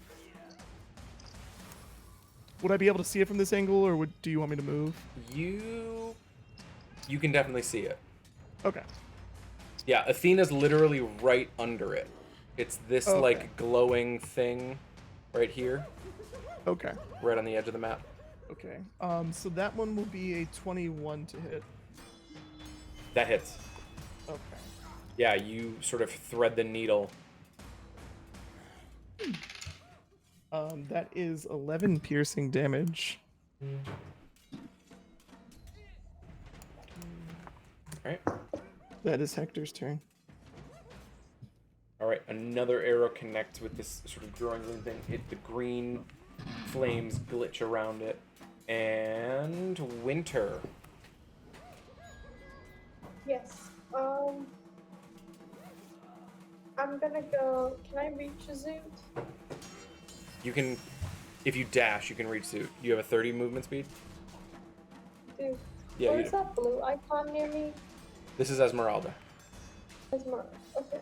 Would I be able to see it from this angle, or do you want me to move? You can definitely see it. Okay. Yeah, Athena's literally right under it. It's this Okay. like glowing thing right here, Okay. right on the edge of the map. Okay. So that one will be a 21 to hit. That hits. Okay. Yeah, you sort of thread the needle. That is 11 piercing damage. Alright. That is Hector's turn. Alright, another arrow connects with this sort of growing green thing. The green flames glitch around it. And Winter. Yes. I'm gonna go. Can I reach a Zoot? You can, if you dash, you can reach Zoot. You have a 30 movement speed? Dude. Yeah, you Where's do. that blue icon near me? This is Esmeralda. Okay,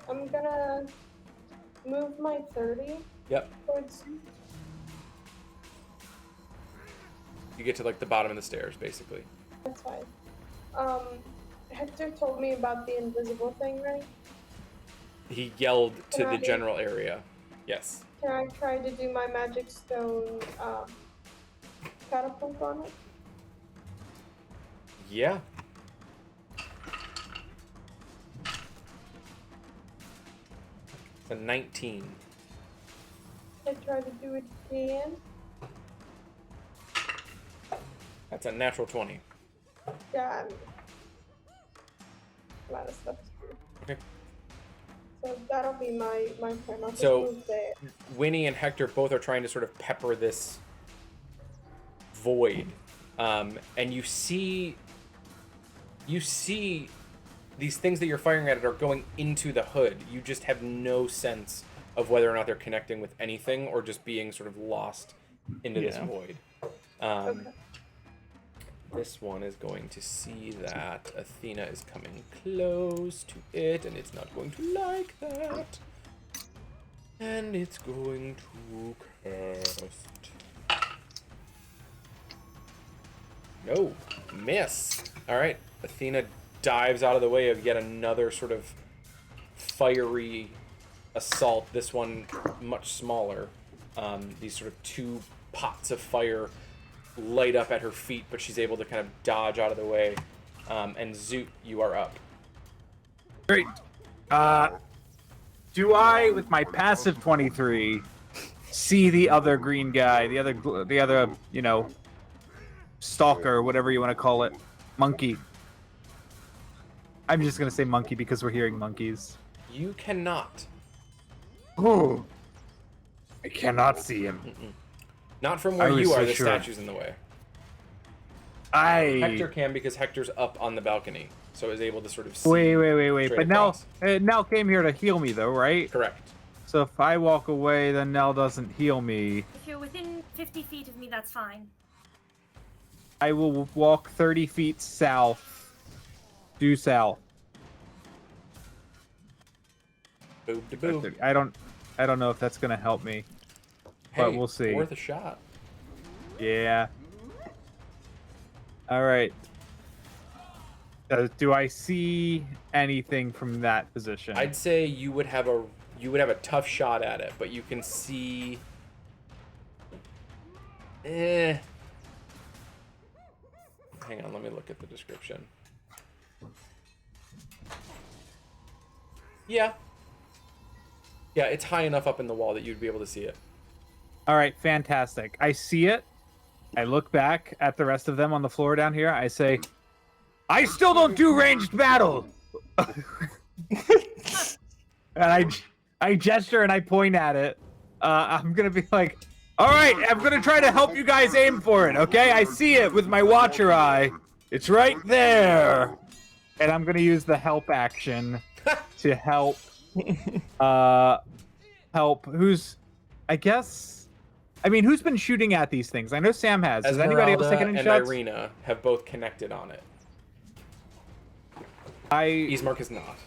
I'm gonna move my 30 Yep. towards Zoot. You get to like the bottom of the stairs, basically. That's fine. Hector told me about the invisible thing, right? He yelled to Can the I- general area. Yes. Can I try to do my magic stone catapult on it? Yeah. It's a 19. I try to do it again. That's a natural 20. Yeah, a lot of stuff to do. Okay. So that'll be my turn. I'll just So- move there. Winnie and Hector both are trying to sort of pepper this void. And you see these things that you're firing at it are going into the hood. You just have no sense of whether or not they're connecting with anything or just being sort of lost into this Yeah. void. Okay. This one is going to see that Athena is coming close to it, and it's not going to like that. And it's going to cast. No, miss. All right, Athena dives out of the way of yet another sort of fiery assault. This one much smaller. these sort of two pots of fire light up at her feet, but she's able to kind of dodge out of the way. And Zoot, you are up. Great. Do I, with my passive 23, see the other green guy, the other, you know, stalker, whatever you want to call it, monkey? I'm just gonna say monkey because we're hearing monkeys. You cannot. Oh, I cannot see him. Not from where I was you are. so The sure. statue's in the way. I Hector can because Hector's up on the balcony, so is able to sort of see. wait. straight But Nell, across. Nell came here to heal me, though, right? Correct. So if I walk away, then Nell doesn't heal me. If you're within 50 feet of me, that's fine. I will walk 30 feet south, due south. Boob to boob. I don't know if that's gonna help me, but Hey, we'll see. Worth a shot. Yeah. All right. Do I see anything from that position? I'd say you would have a tough shot at it, but you can see. Hang on, let me look at the description. Yeah. Yeah, it's high enough up in the wall that you'd be able to see it. All right, fantastic. I see it. I look back at the rest of them on the floor down here. I say, I still don't do ranged battle. And I gesture and I point at it. I'm gonna be like, all right, I'm gonna try to help you guys aim for it. Okay, I see it with my watcher eye. It's right there. And I'm gonna use the help action to help. Help. Who's been shooting at these things? I know Sam has. Has anybody else taken any and shots? Irina have both connected on it. Ismark is not.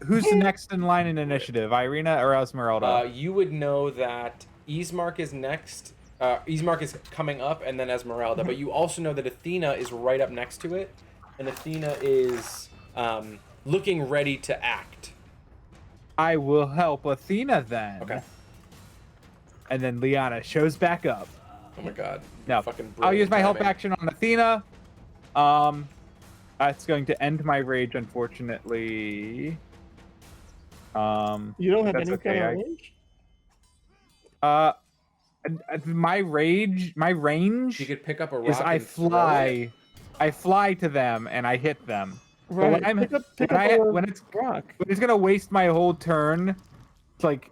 Who's next in line in initiative? Irina or Esmeralda? You would know that Ismark is next. Ismark is coming up, and then Esmeralda. But you also know that Athena is right up next to it, and Athena is looking ready to act. I will help Athena then. Okay. And then Liana shows back up. Oh my god. No, Fucking I'll use my help timing. action on Athena. That's going to end my rage, unfortunately. You don't have that's any okay, kind of range? My range You could pick up a rock is I and throw it. fly. I fly to them and I hit them. But Right. when Pick it's up a rock. when it's gonna waste my whole turn, it's like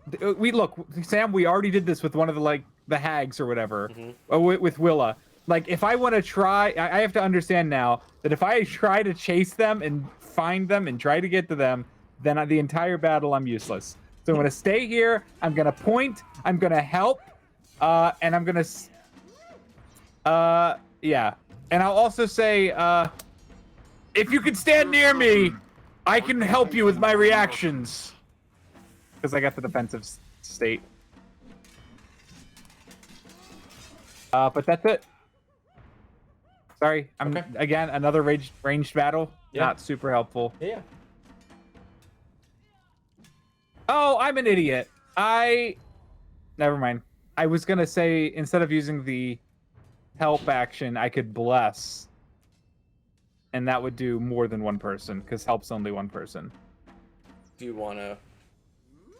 Sam. We already did this with one of the hags or whatever, with Willa. Like if I want to try, I have to understand now that if I try to chase them and find them and try to get to them, then the entire battle I'm useless. So I'm gonna stay here. I'm gonna point. I'm gonna help, and I'm gonna. Yeah, and I'll also say, if you can stand near me, I can help you with my reactions. Because I got the defensive state. But that's it. Sorry, I'm again another ranged battle. Yeah. Not super helpful. Yeah. Oh, I'm an idiot. Never mind. I was gonna say instead of using the help action, I could bless. And that would do more than one person, because help's only one person. Do you want to?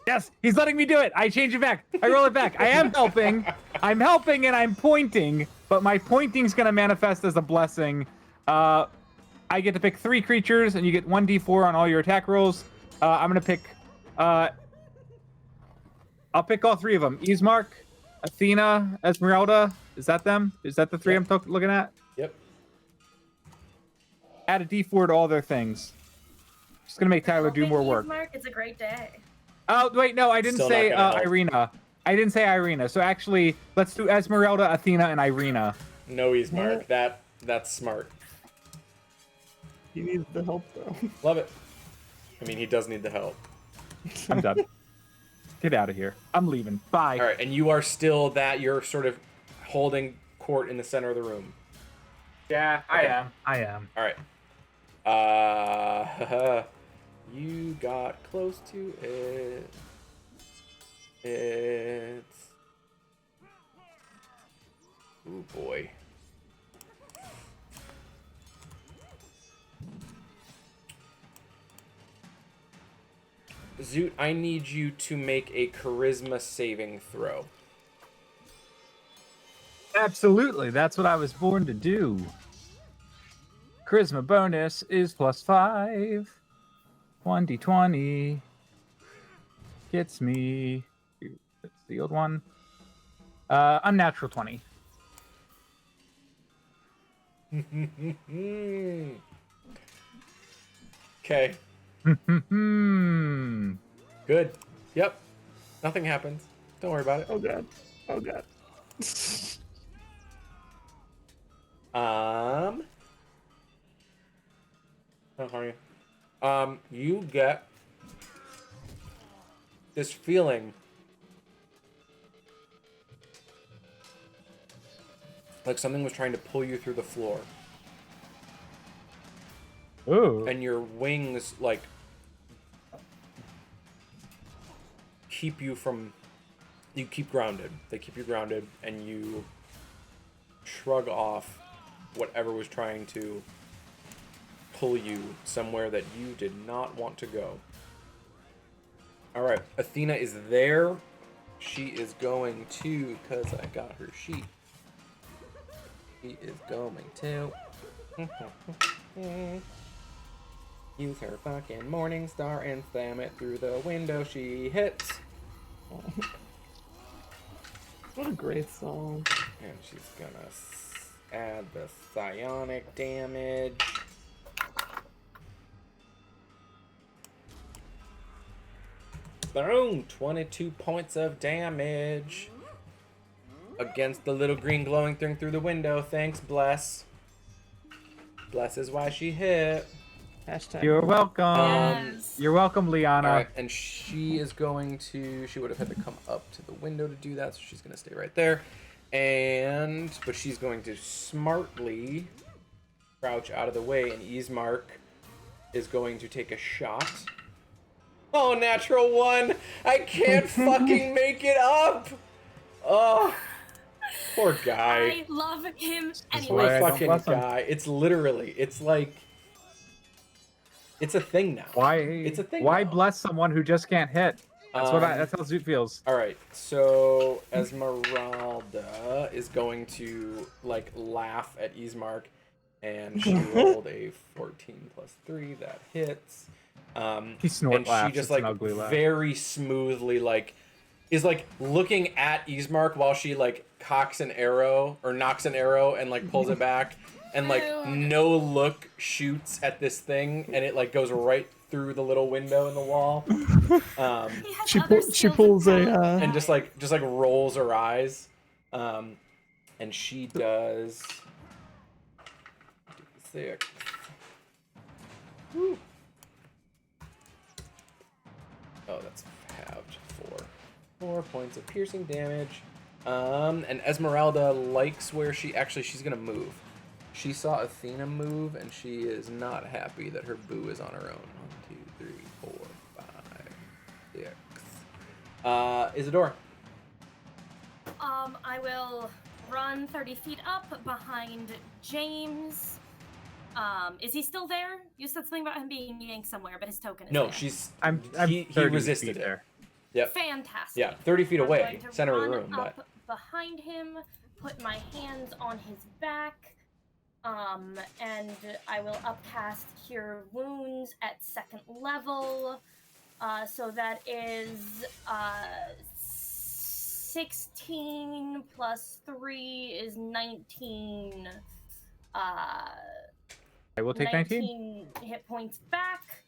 Yes, he's letting me do it. I change it back. I roll it back. I am helping. I'm helping and I'm pointing, but my pointing's going to manifest as a blessing. I get to pick 3 creatures, and you get 1d4 on all your attack rolls. I'm going to pick... I'll pick all 3 of them. Ismark, Athena, Esmeralda. Is that them? Is that the 3 I'm looking at? Yep. Add a d4 to all their things. Just going to make Tyler do more work. Mark, it's a great day. Oh, wait, no, I didn't Still say not gonna help. Irina. I didn't say Irina. So actually, let's do Esmeralda, Athena, and Irina. No, Ismark. That's smart. He needs the help though. Love it. I mean, he does need the help. I'm done. Get out of here. I'm leaving. Bye. All right, and you are still you're sort of holding court in the center of the room. Yeah, I am. All right. You got close to it. It's Ooh boy. Zoot, I need you to make a charisma saving throw. Absolutely, that's what I was born to do. Charisma bonus is +5. 1d20 gets me. That's the old one. Unnatural 20. Okay. Good. Yep. Nothing happens. Don't worry about it. Oh god. Oh god. Don't harm you. You get this feeling like something was trying to pull you through the floor. Ooh. And your wings, like, keep you from... You keep grounded. They keep you grounded, and you shrug off whatever was trying to pull you somewhere that you did not want to go. Alright, Athena is there. She is going to, because I got her sheet. She is going to... use her fucking morning star and slam it through the window she hits. What a great song. And she's gonna add the psionic damage. Boom! 22 points of damage against the little green glowing thing through the window. Thanks, Bless. Bless is why she hit. Hashtag. You're welcome. Yes. You're welcome, Liana. Alright, and she is going to... She would have had to come up to the window to do that, so she's going to stay right there. But she's going to smartly crouch out of the way, and Ismark is going to take a shot. Oh, natural 1! I can't fucking make it up! Oh, poor guy. I love him why anyway. I don't Fucking bless him. guy. It's literally, it's like... It's a thing now. Why? It's a thing Why now. bless someone who just can't hit? That's that's how Zoot feels. All right, so Esmeralda is going to like laugh at Ismark, and she rolled a 14 plus 3 that hits. He snort and laughs. she just It's an like ugly laugh. very smoothly like is like looking at Ismark while she like cocks an arrow or knocks an arrow and like pulls it back. And like no look shoots at this thing, and it like goes right through the little window in the wall. She pulls a And just like rolls her eyes, and she does 6. Woo. Oh, that's halved 4 points of piercing damage. And Esmeralda likes where she's gonna move. She saw Athena move, and she is not happy that her boo is on her own. 1, 2, 3, 4, 5, 6. Isadora. I will run 30 feet up behind James. Is he still there? You said something about him being yanked somewhere, but his token is No, there. he 30 resisted feet it. there. Yep. Fantastic. Yeah, 30 feet I'm away, going to center of the run room, but up behind him, put my hands on his back, and I will upcast Cure Wounds at 2nd level. So that is 16 plus 3 is 19. I will take 19. Hit points back.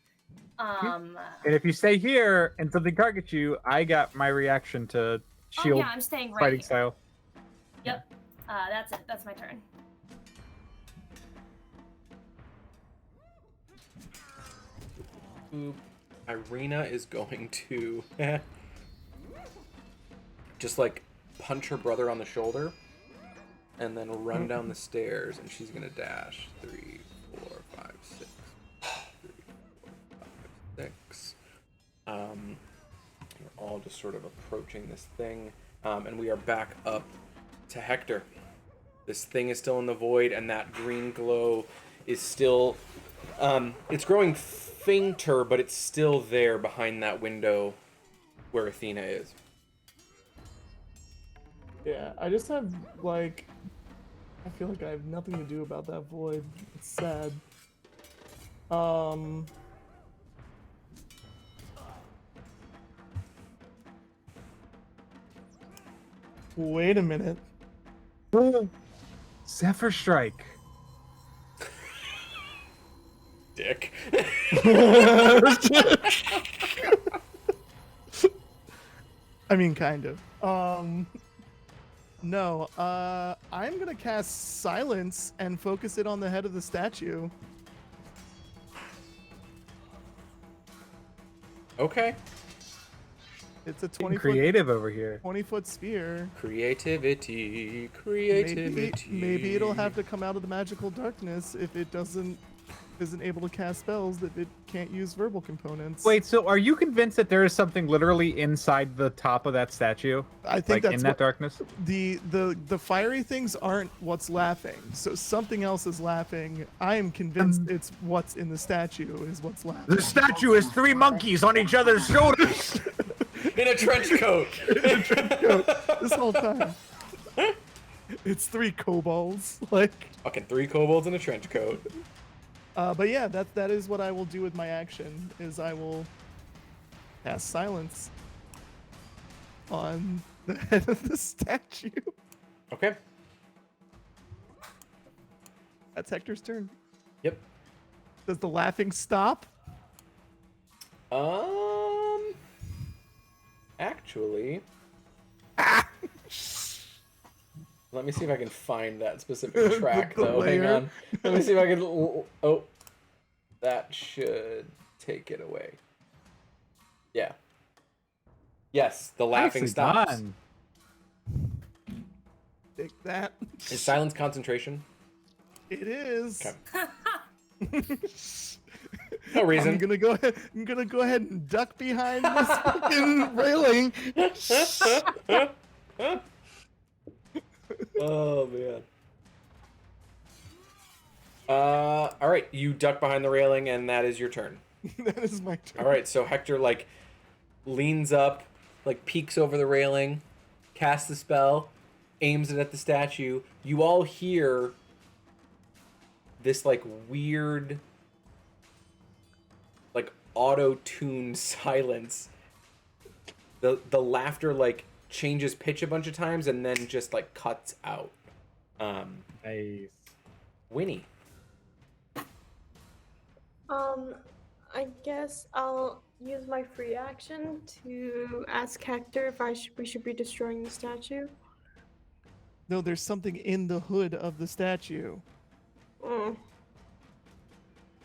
And if you stay here and something targets you, I got my reaction to shield I'm staying right fighting here. style. Yep. That's it. That's my turn. Irina is going to just like punch her brother on the shoulder and then run down the stairs, and she's gonna dash 3, 4, 5, 6. 3, 4, 5, 6. We're all just sort of approaching this thing, and we are back up to Hector. This thing is still in the void, and that green glow is still... it's growing fainter, but it's still there behind that window where Athena is. Yeah, I just have, like... I feel like I have nothing to do about that void. It's sad. Wait a minute. Zephyr Strike. Dick. I mean, kind of. No, I'm gonna cast Silence and focus it on the head of the statue. Okay. It's a Getting 20 creative over here. 20-foot sphere. Creativity. Maybe it'll have to come out of the magical darkness if it isn't able to cast spells that it can't use verbal components. Wait, so are you convinced that there is something literally inside the top of that statue? I think like that's in that darkness? The fiery things aren't what's laughing. So something else is laughing. I am convinced it's what's in the statue is what's laughing. The statue is 3 monkeys on each other's shoulders. In a trench coat. This whole time. It's 3 kobolds. Like Fucking 3 kobolds in a trench coat. but yeah, that is what I will do with my action. Is I will cast Silence on the head of the statue. Okay. That's Hector's turn. Yep. Does the laughing stop? Actually, let me see if I can find that specific track, The though. Hang layer. on. Let me see if I can... Oh, that should take it away. Yeah. Yes, the laughing Nicely stops. done. Take that. Is silence concentration? It is. Okay. No reason. I'm gonna go ahead and duck behind this fucking railing. Oh man. All right, you duck behind the railing, and that is your turn. That is my turn. All right, so Hector like leans up, like peeks over the railing, casts the spell, aims it at the statue. You all hear this like weird, like auto-tuned silence. The laughter like changes pitch a bunch of times and then just like cuts out. Nice. Winnie. I guess I'll use my free action to ask Hector if we should be destroying the statue. No, there's something in the hood of the statue. Mm.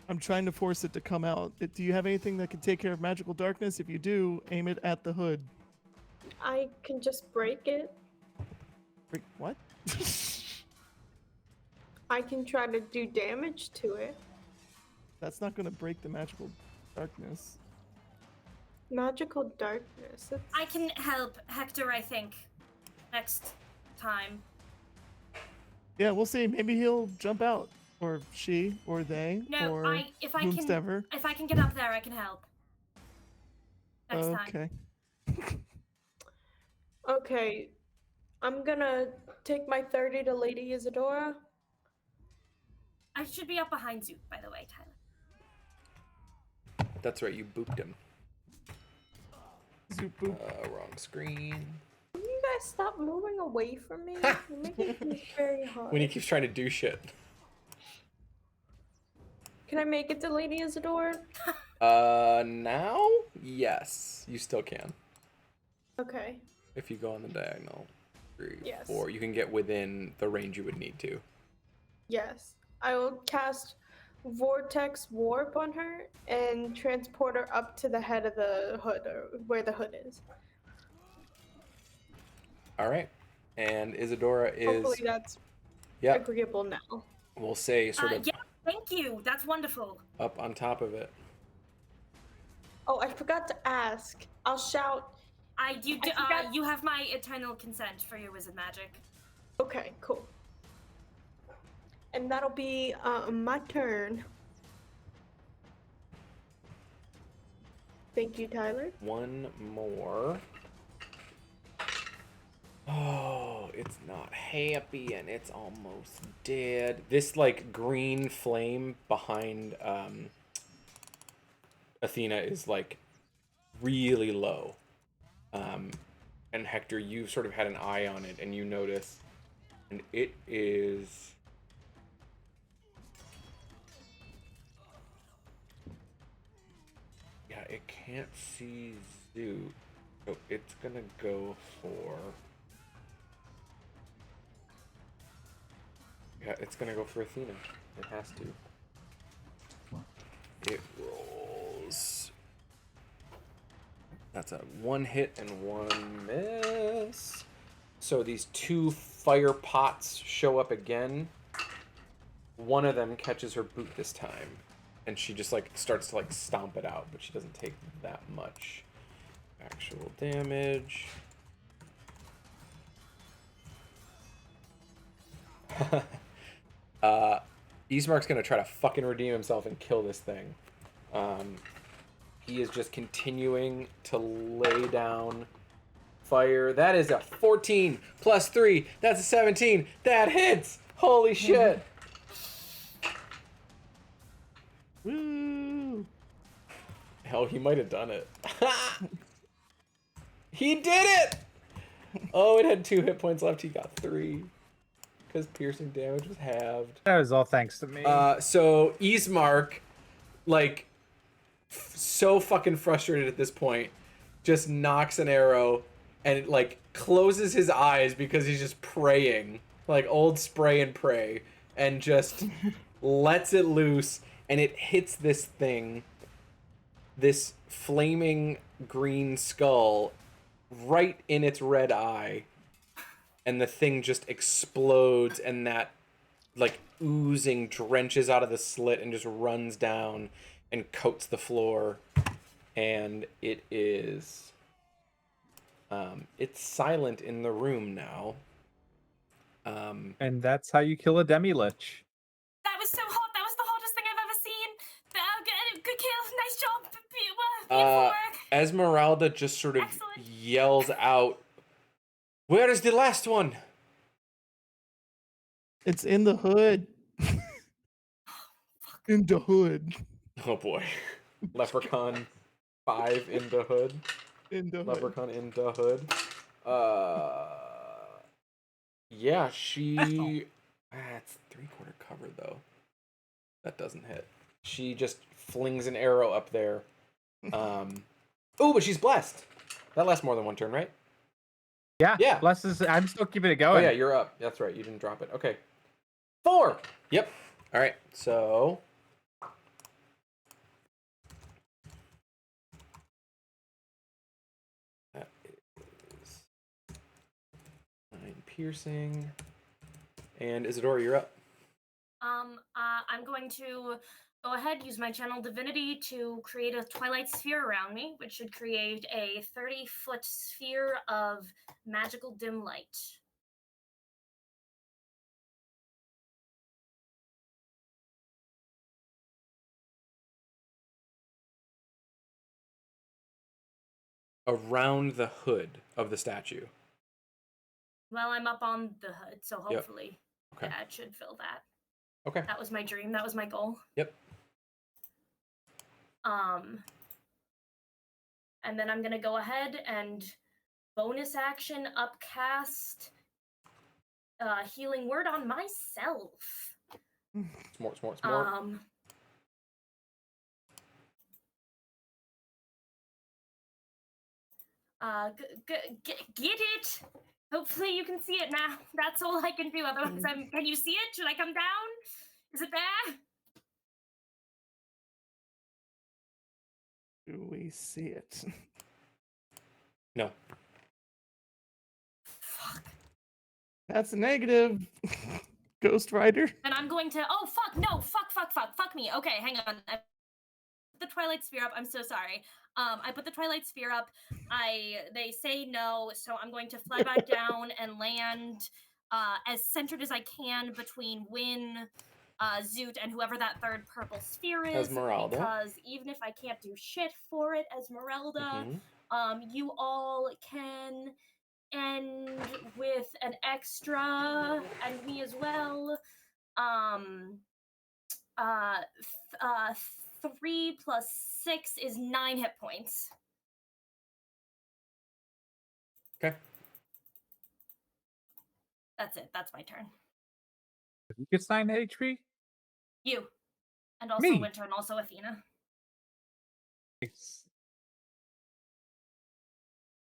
I'm trying to force it to come out. Do you have anything that can take care of magical darkness? If you do, aim it at the hood. I can just break it. What? I can try to do damage to it. That's not going to break the magical darkness. Magical darkness. That's... I can help Hector, I think, next time. Yeah, we'll see. Maybe he'll jump out, or she, or they, No, or if I whomsoever. can get up there, I can help. Next time. Okay. Okay, I'm gonna take my 30 to Lady Isadora. I should be up behind Zoot, by the way, Tyler. That's right, you booped him. Zoop boop. Wrong screen. Can you guys stop moving away from me? You're making it very hard. Winnie keeps trying to do shit. Can I make it to Lady Isadora? Now? Yes, you still can. Okay. If you go on the diagonal. 3, Yes. 4, you can get within the range you would need to. Yes. I will cast Vortex Warp on her and transport her up to the head of the hood, or where the hood is. All right. And Isadora is... Hopefully that's Yep. agreeable now. We'll say sort of Yeah, thank you. That's wonderful. up on top of it. Oh, I forgot to ask. I'll shout. You have my eternal consent for your wizard magic. Okay, cool. And that'll be my turn. Thank you, Tyler. One more. Oh, it's not happy and it's almost dead. This like green flame behind Athena is like really low. And Hector, you sort of had an eye on it and you notice, and it is yeah, it can't see Zoo. So it's gonna go for yeah, it's gonna go for Athena. It has to. It rolls. That's a 1 hit and 1 miss. So these 2 fire pots show up again. One of them catches her boot this time, and she just like starts to like stomp it out, but she doesn't take that much actual damage. Ismark's gonna try to fucking redeem himself and kill this thing. He is just continuing to lay down fire. That is a 14 plus 3. That's a 17. That hits! Holy shit! Woo! Hell, he might have done it. He did it! Oh, it had 2 hit points left. He got 3. Because piercing damage was halved. That was all thanks to me. So Ismark, like, so fucking frustrated at this point, just knocks an arrow and it, like, closes his eyes because he's just praying, like old spray and pray, and just lets it loose, and it hits this thing, this flaming green skull, right in its red eye, and the thing just explodes, and that like oozing drenches out of the slit and just runs down and coats the floor, and it is it's silent in the room now. And that's how you kill a demi-lich. That was so hot. That was the hottest thing I've ever seen. Good kill. Nice job. Beautiful work. Esmeralda just sort of Excellent. yells out, "Where is the last one?" It's in the hood. In the hood. Oh boy. Leprechaun 5 in the hood. In the hood. Leprechaun in the hood. Yeah, she it's 3/4 cover though. That doesn't hit. She just flings an arrow up there. Oh, but she's blessed. That lasts more than 1 turn, right? Yeah. Yeah. Bless is, I'm still keeping it Oh going. yeah, you're up. That's right. You didn't drop it. Okay. 4. Yep. All right. So that is 9 piercing. And Isadora, you're up. I'm going to go ahead, use my channel divinity to create a twilight sphere around me, which should create a 30-foot sphere of magical dim light. Around the hood of the statue. Well, I'm up on the hood, so hopefully Okay. that should fill that. Okay. That was my dream. That was my goal. Yep. And then I'm gonna go ahead and bonus action upcast healing word on myself. Smart. Get it? Hopefully you can see it now. That's all I can do. Otherwise, can you see it? Should I come down? Is it there? Do we see it? No. Fuck. That's a negative. Ghost Rider. And I'm going to. Oh fuck! No! Fuck me. Okay, hang on. I put the Twilight Sphere up. I'm so sorry. I put the Twilight Sphere up. They say no, so I'm going to fly back down and land as centered as I can between Win, Zoot, and whoever that third purple sphere is. Esmeralda. Because even if I can't do shit for it, Esmeralda, you all can end with an extra, and me as well. 3 plus 6 is 9 hit points. Okay. That's it. That's my turn. Who gets 9 HP? You. And also Me. Winter and also Athena. Nice.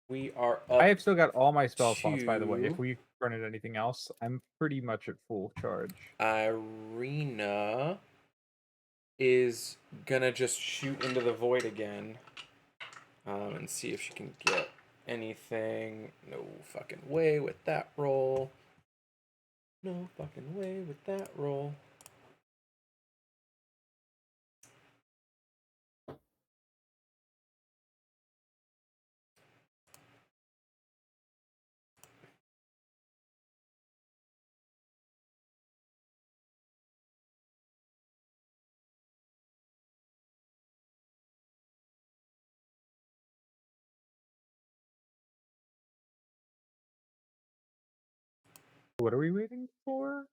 We are up. I have still got all my spell slots, by the way. to- If we run into anything else, I'm pretty much at full charge. Irina is gonna just shoot into the void again, and see if she can get anything. No fucking way with that roll. No fucking way with that roll. What are we waiting for?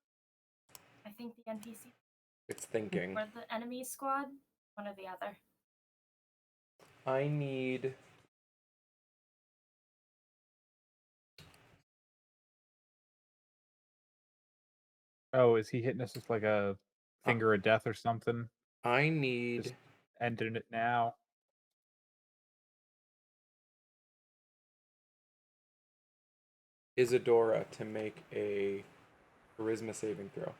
I think the NPC It's thinking. or the enemy squad, one or the other. I need. Oh, is he hitting us with like a finger of death or something? I need. Just ending it now. Isadora to make a charisma saving throw.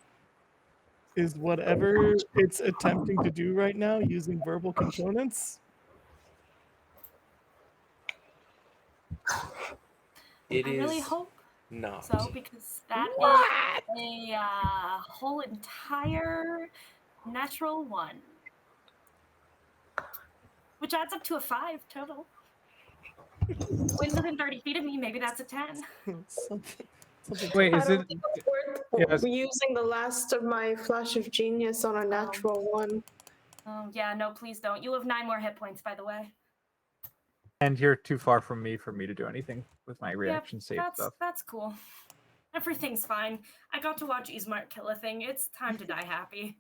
Is whatever it's attempting to do right now using verbal components? It I is really hope not. so, because that is a whole entire natural 1. Which adds up to a 5 total. Wins within 30 feet of me, maybe that's a 10. Something Wait, I is don't it? think it's worth Yes. using the last of my flash of genius on a natural 1. Oh, yeah, no, please don't. You have 9 more hit points, by the way. And you're too far from me for me to do anything with my reaction save that's, stuff. That's cool. Everything's fine. I got to watch Ismart kill a thing. It's time to die happy.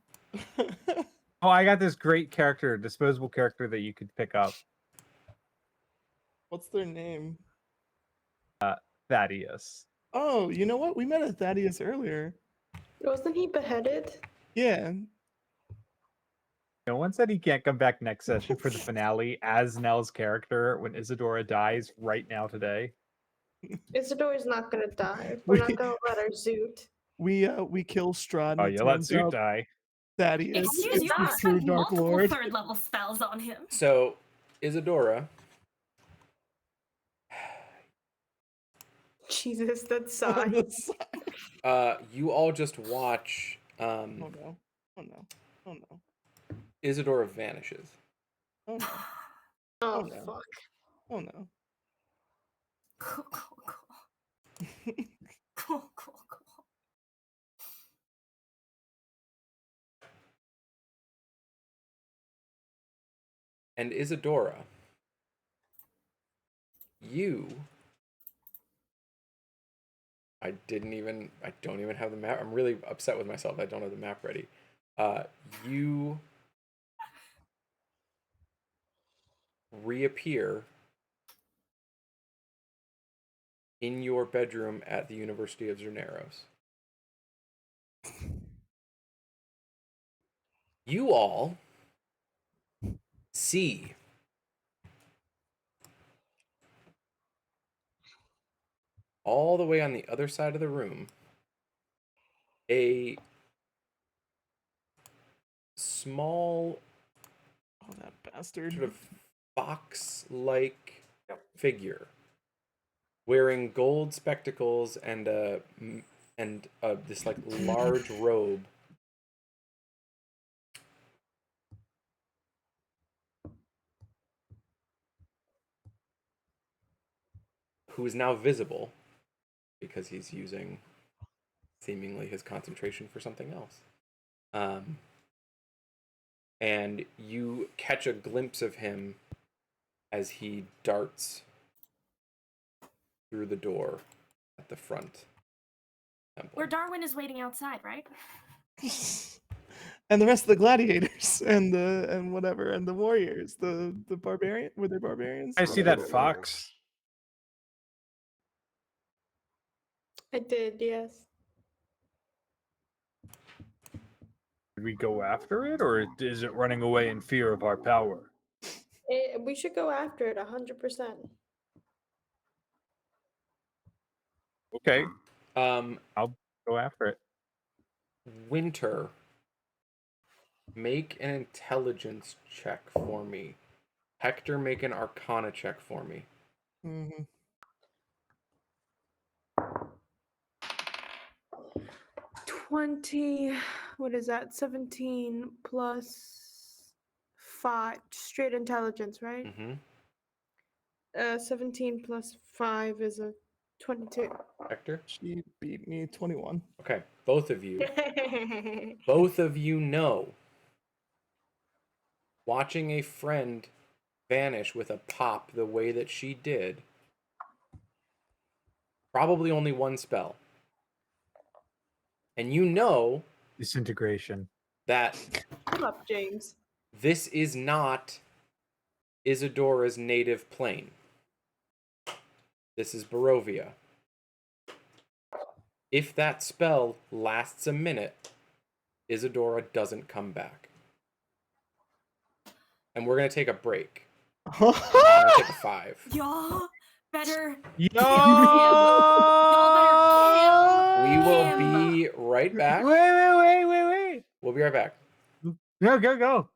Oh, I got this great character, disposable character that you could pick up. What's their name? Thaddeus. Oh, you know what? We met a Thaddeus earlier. Wasn't he beheaded? Yeah. No one said he can't come back next session for the finale as Nell's character when Isadora dies right now today. Isadora's not gonna die. We're not gonna let her zoot. We kill Strahd. Oh, And it you let turns Zoot out die. Thaddeus Excuse is you, the I true spent Dark multiple Lord. 3rd level spells on him. So, Isadora. Jesus, that sigh. You all just watch. Oh no! Oh no! Oh no! Isadora vanishes. Oh no! Oh, no. fuck. Oh no! Cool, cool, cool. Cool, cool, cool. And Isadora, you. I don't even have the map. I'm really upset with myself. I don't have the map ready. You reappear in your bedroom at the University of Zerneros. You all see all the way on the other side of the room a small, that bastard. sort of fox-like figure wearing gold spectacles and this like large robe. Who is now visible because he's using seemingly his concentration for something else. And you catch a glimpse of him as he darts through the door at the front temple. Where Darwin is waiting outside, right? And the rest of the gladiators and whatever and the warriors, the barbarian, were they barbarians? I see that fox. I did, yes. Did we go after it, or is it running away in fear of our power? We should go after it 100%. Okay, Um, I'll go after it. Winter, make an intelligence check for me. Hector, make an arcana check for me. Mm-hmm. 20, what is that? 17 plus 5, straight intelligence, right? Mm-hmm. 17 plus 5 is a 22. Hector? She beat me 21. Okay, both of you know, watching a friend vanish with a pop the way that she did, probably only one spell. And you know Disintegration. that Come up, James. this is not Isadora's native plane. This is Barovia. If that spell lasts a minute, Isadora doesn't come back. And we're going to take a break. We're going to take a 5. Y'all better Yo! We will be right back. Wait. We'll be right back. Go.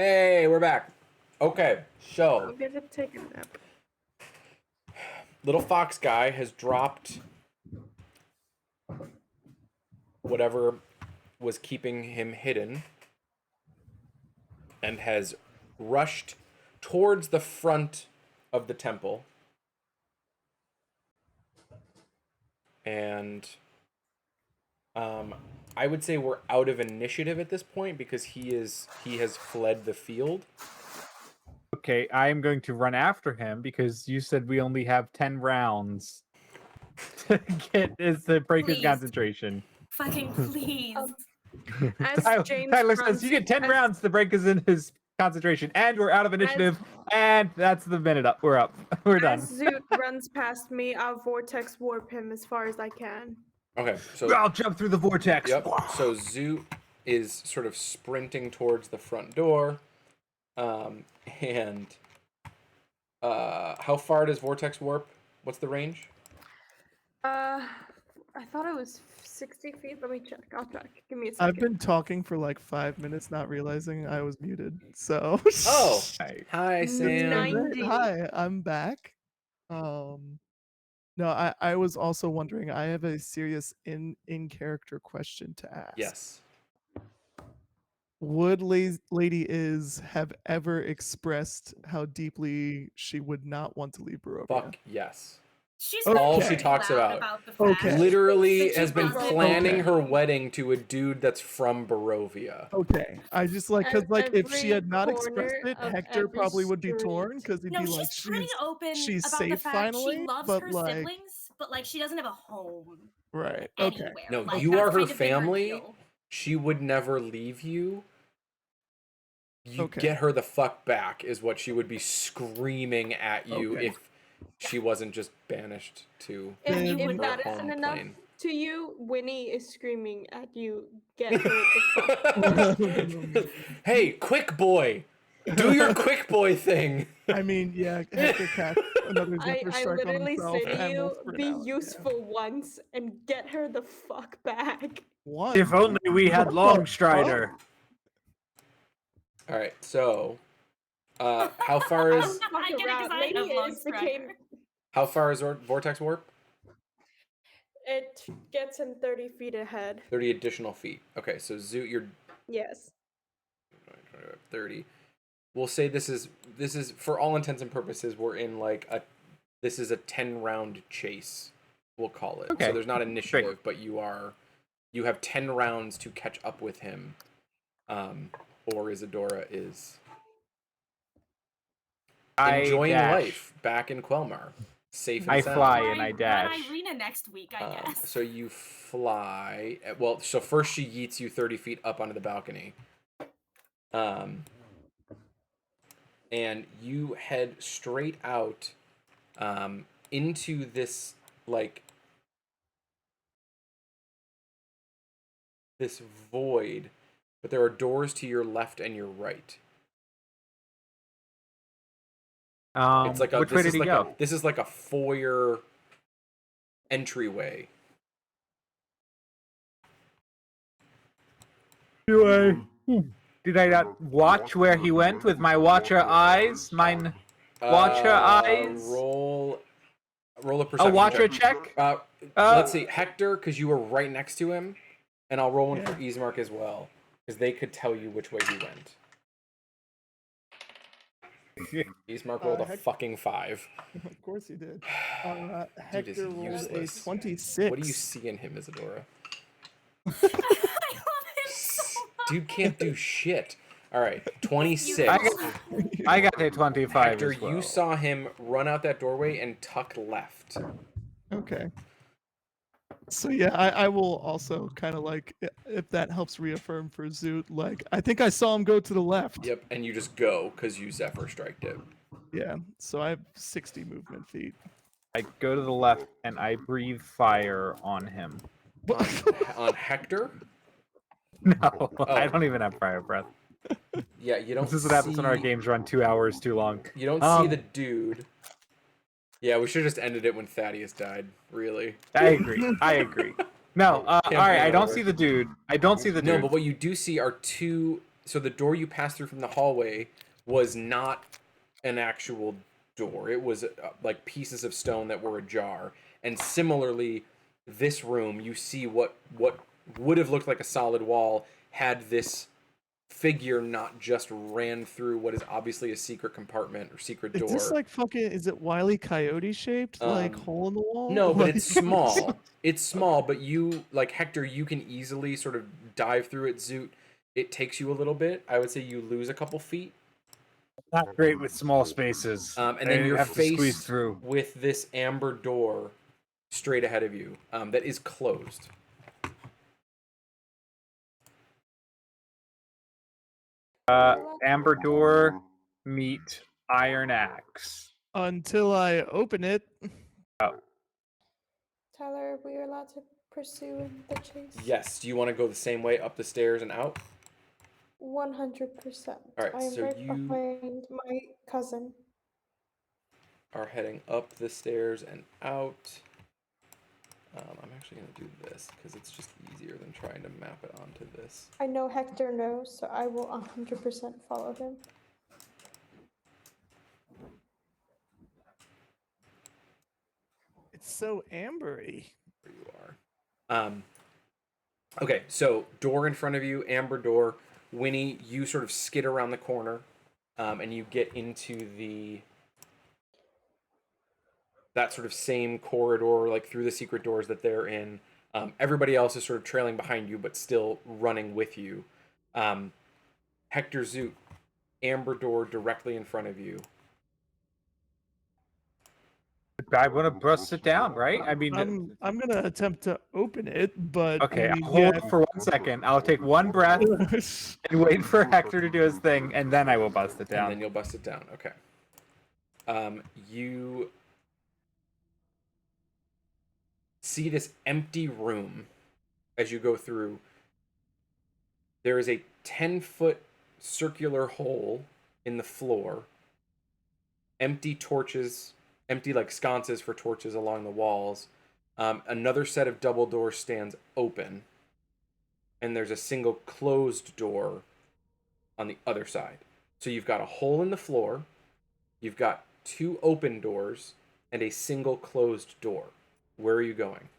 Hey, we're back. Okay, so I'm gonna take a nap. little fox guy has dropped whatever was keeping him hidden and has rushed towards the front of the temple. And I would say we're out of initiative at this point because he has fled the field. Okay, I am going to run after him because you said we only have 10 rounds to to break his Please. concentration. Fucking please. As Tyler, James Tyler runs, says you get 10 as- rounds to break his concentration, and we're out of initiative, and that's the minute up. We're up. We're done. As Zoot runs past me, I'll vortex warp him as far as I can. Okay, so I'll jump through the vortex. yep. So Zoot is sort of sprinting towards the front door, and how far does vortex warp? What's the range? I thought it was 60 feet. Let me check. I'll check. Give me a I've second. been talking for like 5 minutes, not realizing I was muted. So. Oh, Hi. hi Sam. 90. Hi, I'm back. No, I was also wondering. I have a serious in character question to ask. Yes. Would Lady Is have ever expressed how deeply she would not want to leave Barovia? Fuck yes. She's All very she talks loud about. the fact Okay. Literally that she has been doesn't- planning Okay. her wedding to a dude that's from Barovia. Okay, I just like because like if she Every had not expressed corner it, of Hector every probably would be street. torn because he'd No, be she's like, pretty open she's about the safe fact finally, she loves but her like, siblings, but like she doesn't have a home right? Okay, anywhere. No, Like, you that's are her kind of been family. deal. She would never leave you. You Okay. get her the fuck back is what she would be screaming at you Okay. if she wasn't just banished to If, Then- if would that her isn't home enough plane. to you, Winnie is screaming at you. Get her the fuck. Hey, quick boy! Do your quick boy thing! I mean, yeah, Hector cast another I Zephyr Strike on literally himself, say to and you, we'll sprint be out, yeah. useful once and get her the fuck back. One. If only we had Longstrider. Alright, so how far is Fuck I get it 'cause around. I Lady have long Is became. Vortex Warp? It gets him 30 feet ahead. 30 additional feet. Okay, so Zoot, you're Yes. 30. We'll say this is for all intents and purposes we're in like this is a 10 round chase. We'll call it. Okay. So there's not initiative, but you have 10 rounds to catch up with him. Or Isadora is enjoying dash. life back in Quelmar. Safe and I sound. fly and I dash. Run Irina next week, I guess. So you fly. Well, so first she yeets you 30 feet up onto the balcony. And you head straight out into this, like, this void, but there are doors to your left and your right. It's like which way did he go? this is like a foyer entryway. Did I not watch where he went with my watcher eyes? Mine watcher eyes? Roll a perception A watcher check. check? Let's see, Hector, because you were right next to him, and I'll roll one for Ismark as well, because they could tell you which way he went. Ismark rolled a fucking 5. Of course he did. Dude, Hector is rolled a useless. 26. What do you see in him, Isadora? I love him so much. Dude can't do shit. All right, 26. I got a 25 Hector, as well. you saw him run out that doorway and tuck left. Okay. So yeah, I will also kind of like if that helps reaffirm for Zoot. Like I think I saw him go to the left. Yep, and you just go because you Zephyr striked it. Yeah. So I have 60 movement feet. I go to the left and I breathe fire on him. On Hector? No, I don't even have fire breath. Yeah, you don't. This is what happens when our games run 2 hours too long. You don't see the dude. Yeah, we should have just ended it when Thaddeus died. Really. I agree. I agree. No, all right. I don't see the dude. I don't see the dude. No, but what you do see are two so the door you passed through from the hallway was not an actual door. It was like pieces of stone that were ajar. And similarly, this room, you see what would have looked like a solid wall had this figure not just ran through what is obviously a secret compartment or secret door. Is this like fucking? Is it Wile E. Coyote shaped, like hole in the wall? No, but Like- it's small. It's small, but you, like Hector, you can easily sort of dive through it. Zoot, it takes you a little bit. I would say you lose a couple feet. Not great with small spaces. And then You you're have to squeeze faced through. with this amber door straight ahead of you that is closed. Amber door, meet iron axe. Until I open it. Tyler, we are allowed to pursue the chase. Yes. Do you want to go the same way up the stairs and out? 100%. All right, I am so right you- behind my cousin. Are heading up the stairs and out. I'm actually going to do this because it's just easier than trying to map it onto this. I know Hector knows, so I will 100% follow him. It's so ambery. There you are. Okay, so door in front of you, amber door. Winnie, you sort of skid around the corner, and you get into that sort of same corridor, like through the secret doors that they're in. Everybody else is sort of trailing behind you, but still running with you. Hector, Zoot, amber door directly in front of you. I want to bust it down, right? I mean, I'm gonna attempt to open it, but okay, I mean, I'll hold yeah. it for 1 second. I'll take one breath and wait for Hector to do his thing, and then I will bust it down. And then you'll bust it down. Okay. You see this empty room as you go through. There is a 10-foot circular hole in the floor. Empty torches, empty like sconces for torches along the walls. Another set of double doors stands open. And there's a single closed door on the other side. So you've got a hole in the floor. You've got 2 open doors and a single closed door. Where are you going?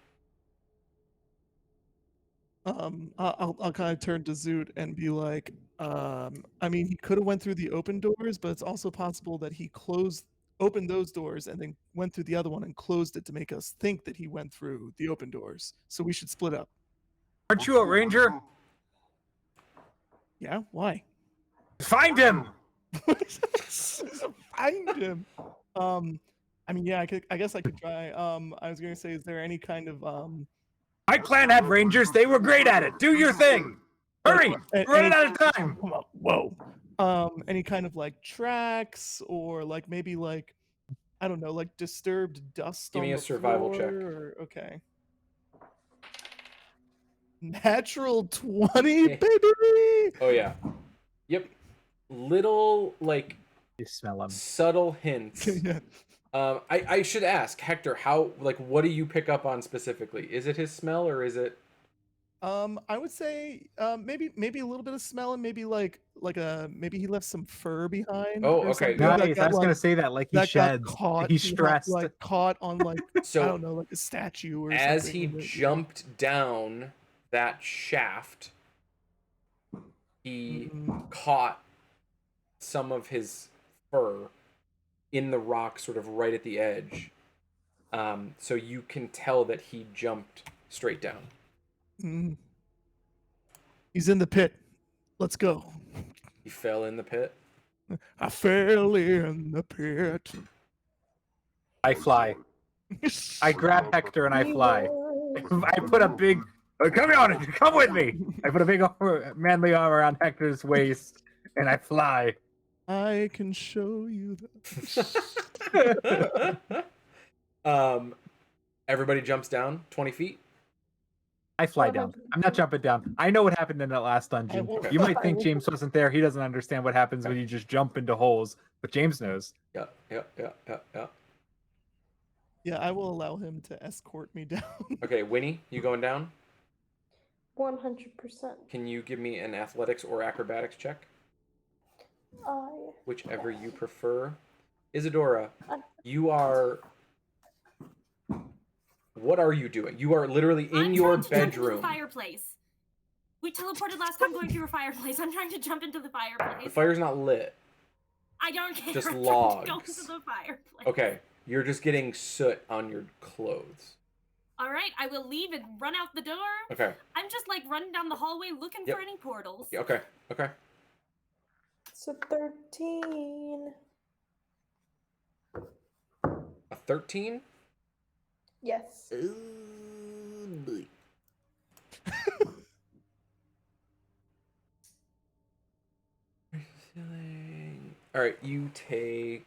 I'll kind of turn to Zoot and be like, I mean, he could have went through the open doors, but it's also possible that he opened those doors and then went through the other one and closed it to make us think that he went through the open doors. So we should split up. Aren't you a ranger? Yeah, why? Find him! Find him. I mean, yeah, I guess I could try. I was gonna say, is there any kind of My clan had rangers. They were great at it. Do your thing. Hurry! We're running out of time. Whoa. Any kind of like tracks or like maybe like I don't know, like disturbed dust Give on me a the survival check. floor or, okay. Natural 20, baby. Oh yeah. Yep. Little like You smell him. subtle hints. Yeah. I should ask Hector, how like what do you pick up on specifically? Is it his smell or is it? I would say maybe a little bit of smell and maybe like maybe he left some fur behind. Oh, or okay. something that Nice. got, I was gonna like, say that, like he that got sheds. caught. He's behind- stressed. like caught on like So I don't know, like a statue or as something. he that- jumped down that shaft, he caught some of his fur in the rock, sort of right at the edge. So you can tell that he jumped straight down. Mm. He's in the pit. Let's go. He fell in the pit. I fell in the pit. I fly. I grab Hector and I fly. I put a big. Come on, come with me. I put a big manly arm around Hector's waist and I fly. I can show you Everybody jumps down 20 feet. I fly down. I'm not jumping down. I know what happened in that last dungeon. won't- You might think James wasn't there. He doesn't understand what happens when you just jump into holes, but James knows. Yeah. Yeah, I will allow him to escort me down. Okay, Winnie, you going down? 100%. Can you give me an athletics or acrobatics check? Whichever you prefer. Isadora, you are... What are you doing? You are literally in your I'm trying to jump into bedroom. the fireplace. We teleported last time going through a fireplace. I'm trying to jump into the fireplace. The fire's not lit. I don't care. Just I'm trying to go logs. into the fireplace. Okay, you're just getting soot on your clothes. All right, I will leave and run out the door. Okay. I'm just like running down the hallway looking Yep. for any portals. Yeah, okay, okay. So 13. A 13? Yes. All right, you take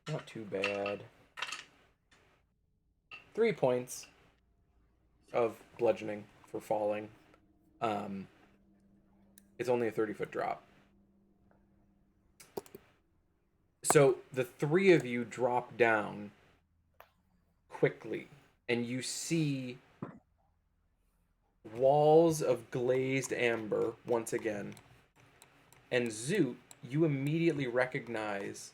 not too bad. 3 points of bludgeoning for falling. It's only a 30-foot drop. So the three of you drop down quickly, and you see walls of glazed amber once again. And Zoot, you immediately recognize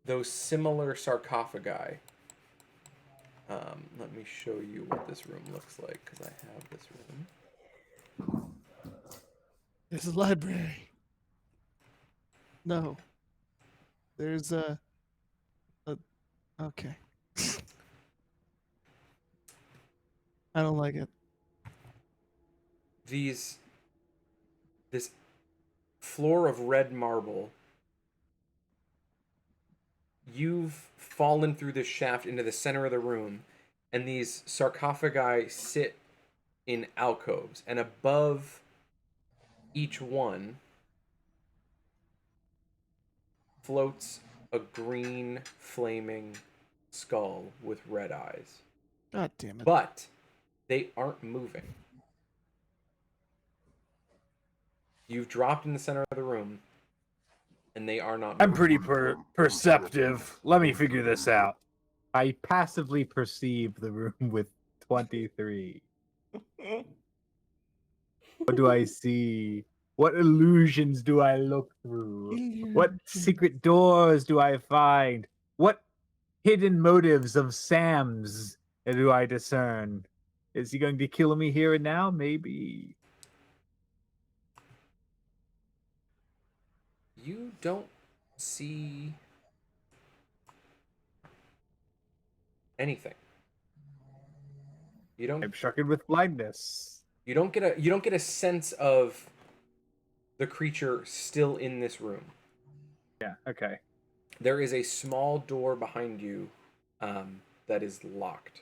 those similar sarcophagi. Let me show you what this room looks like, because I have this room. There's a library. No. There's a okay. I don't like it. This floor of red marble. You've fallen through this shaft into the center of the room, and these sarcophagi sit in alcoves, and above each one floats a green flaming skull with red eyes. God damn it. But they aren't moving. You've dropped in the center of the room, and they are not moving. I'm pretty perceptive. Let me figure this out. I passively perceive the room with 23. What do I see? What illusions do I look through? What secret doors do I find? What hidden motives of Sam's do I discern? Is he going to kill me here and now? Maybe. You don't see anything. You don't. I'm struck with blindness. You don't get a sense of the creature still in this room. Yeah. Okay. There is a small door behind you that is locked.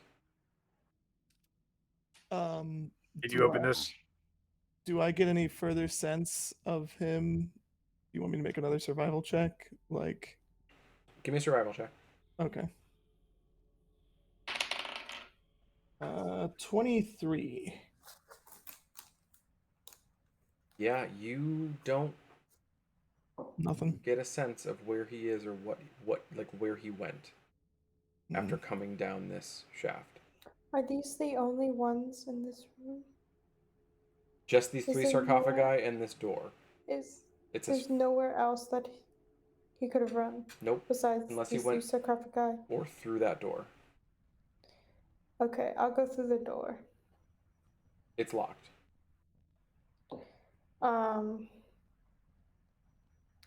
Did you open this? Do I get any further sense of him? You want me to make another survival check? Like, give me a survival check. Okay. 23. Yeah, you don't Nothing. get a sense of where he is or what like where he went after coming down this shaft. Are these the only ones in this room? Just these Is three there sarcophagi more? and this door. There's nowhere else that he could have run. Nope. Besides Unless he these went two sarcophagi. or through that door. Okay, I'll go through the door. It's locked.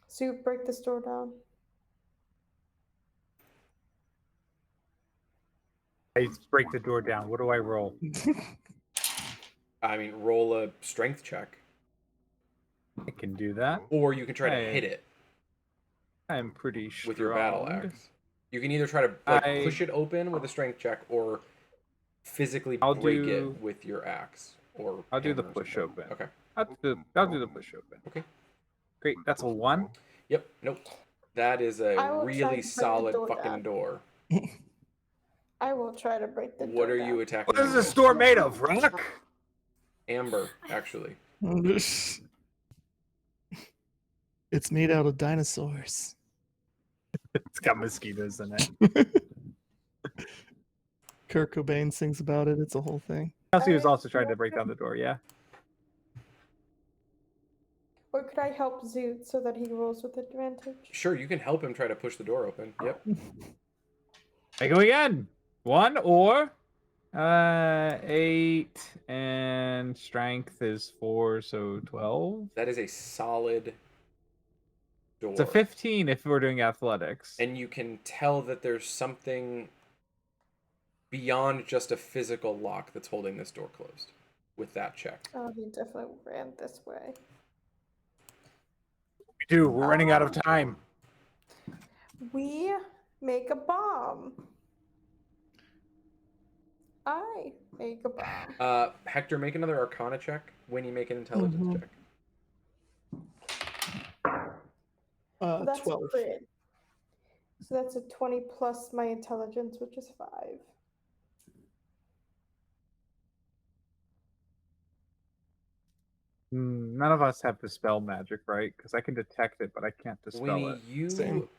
So you break this door down. I break the door down. What do I roll? I mean, roll a strength check. I can do that. Or you can try to hit it. I'm pretty strong. With your battle axe. You can either try to push it open with a strength check or physically break it with your axe. Or I'll do the push open. Okay. I'll do the push open. Okay. Great. That's a 1. Yep. Nope. That is a really solid fucking door. I will try to break the door. What are you attacking? What is this door made of? Rock? Amber, actually. It's made out of dinosaurs. It's got mosquitoes in it. Kurt Cobain sings about it. It's a whole thing. Kelsey was also trying to break down the door, yeah? I help Zoot so that he rolls with advantage? Sure, you can help him try to push the door open. Yep. I go again. 1 or 8 and strength is 4, so 12. That is a solid door. It's a 15 if we're doing athletics. And you can tell that there's something beyond just a physical lock that's holding this door closed with that check. Oh, he definitely ran this way. We do. We're running out of time. We make a bomb. I make a bomb. Hector, make another Arcana check. Winnie, make an Intelligence check. That's 12. a crit. So that's a 20 plus my intelligence, which is 5. None of us have dispel magic, right? Because I can detect it, but I can't dispel Winnie, it.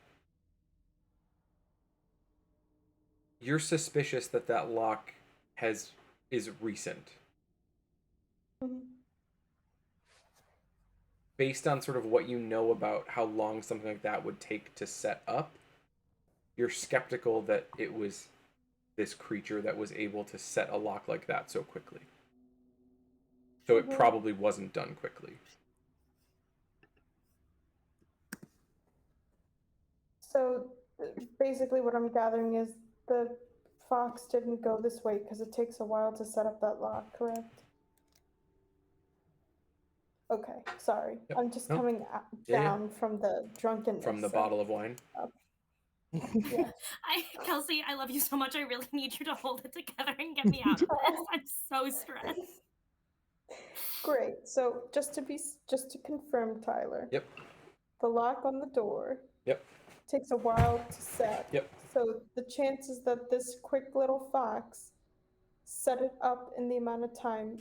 you're suspicious that lock is recent. Mm-hmm. Based on sort of what you know about how long something like that would take to set up, you're skeptical that it was this creature that was able to set a lock like that so quickly. So it probably wasn't done quickly. So basically what I'm gathering is the fox didn't go this way because it takes a while to set up that lock, correct? Okay, sorry. Yep. I'm just No. coming down from the drunkenness. From the bottle of wine. Yeah. Kelsey, I love you so much. I really need you to hold it together and get me out of this. I'm so stressed. Great. So just to confirm, Tyler. Yep. The lock on the door. Yep. Takes a while to set. Yep. So the chances that this quick little fox set it up in the amount of time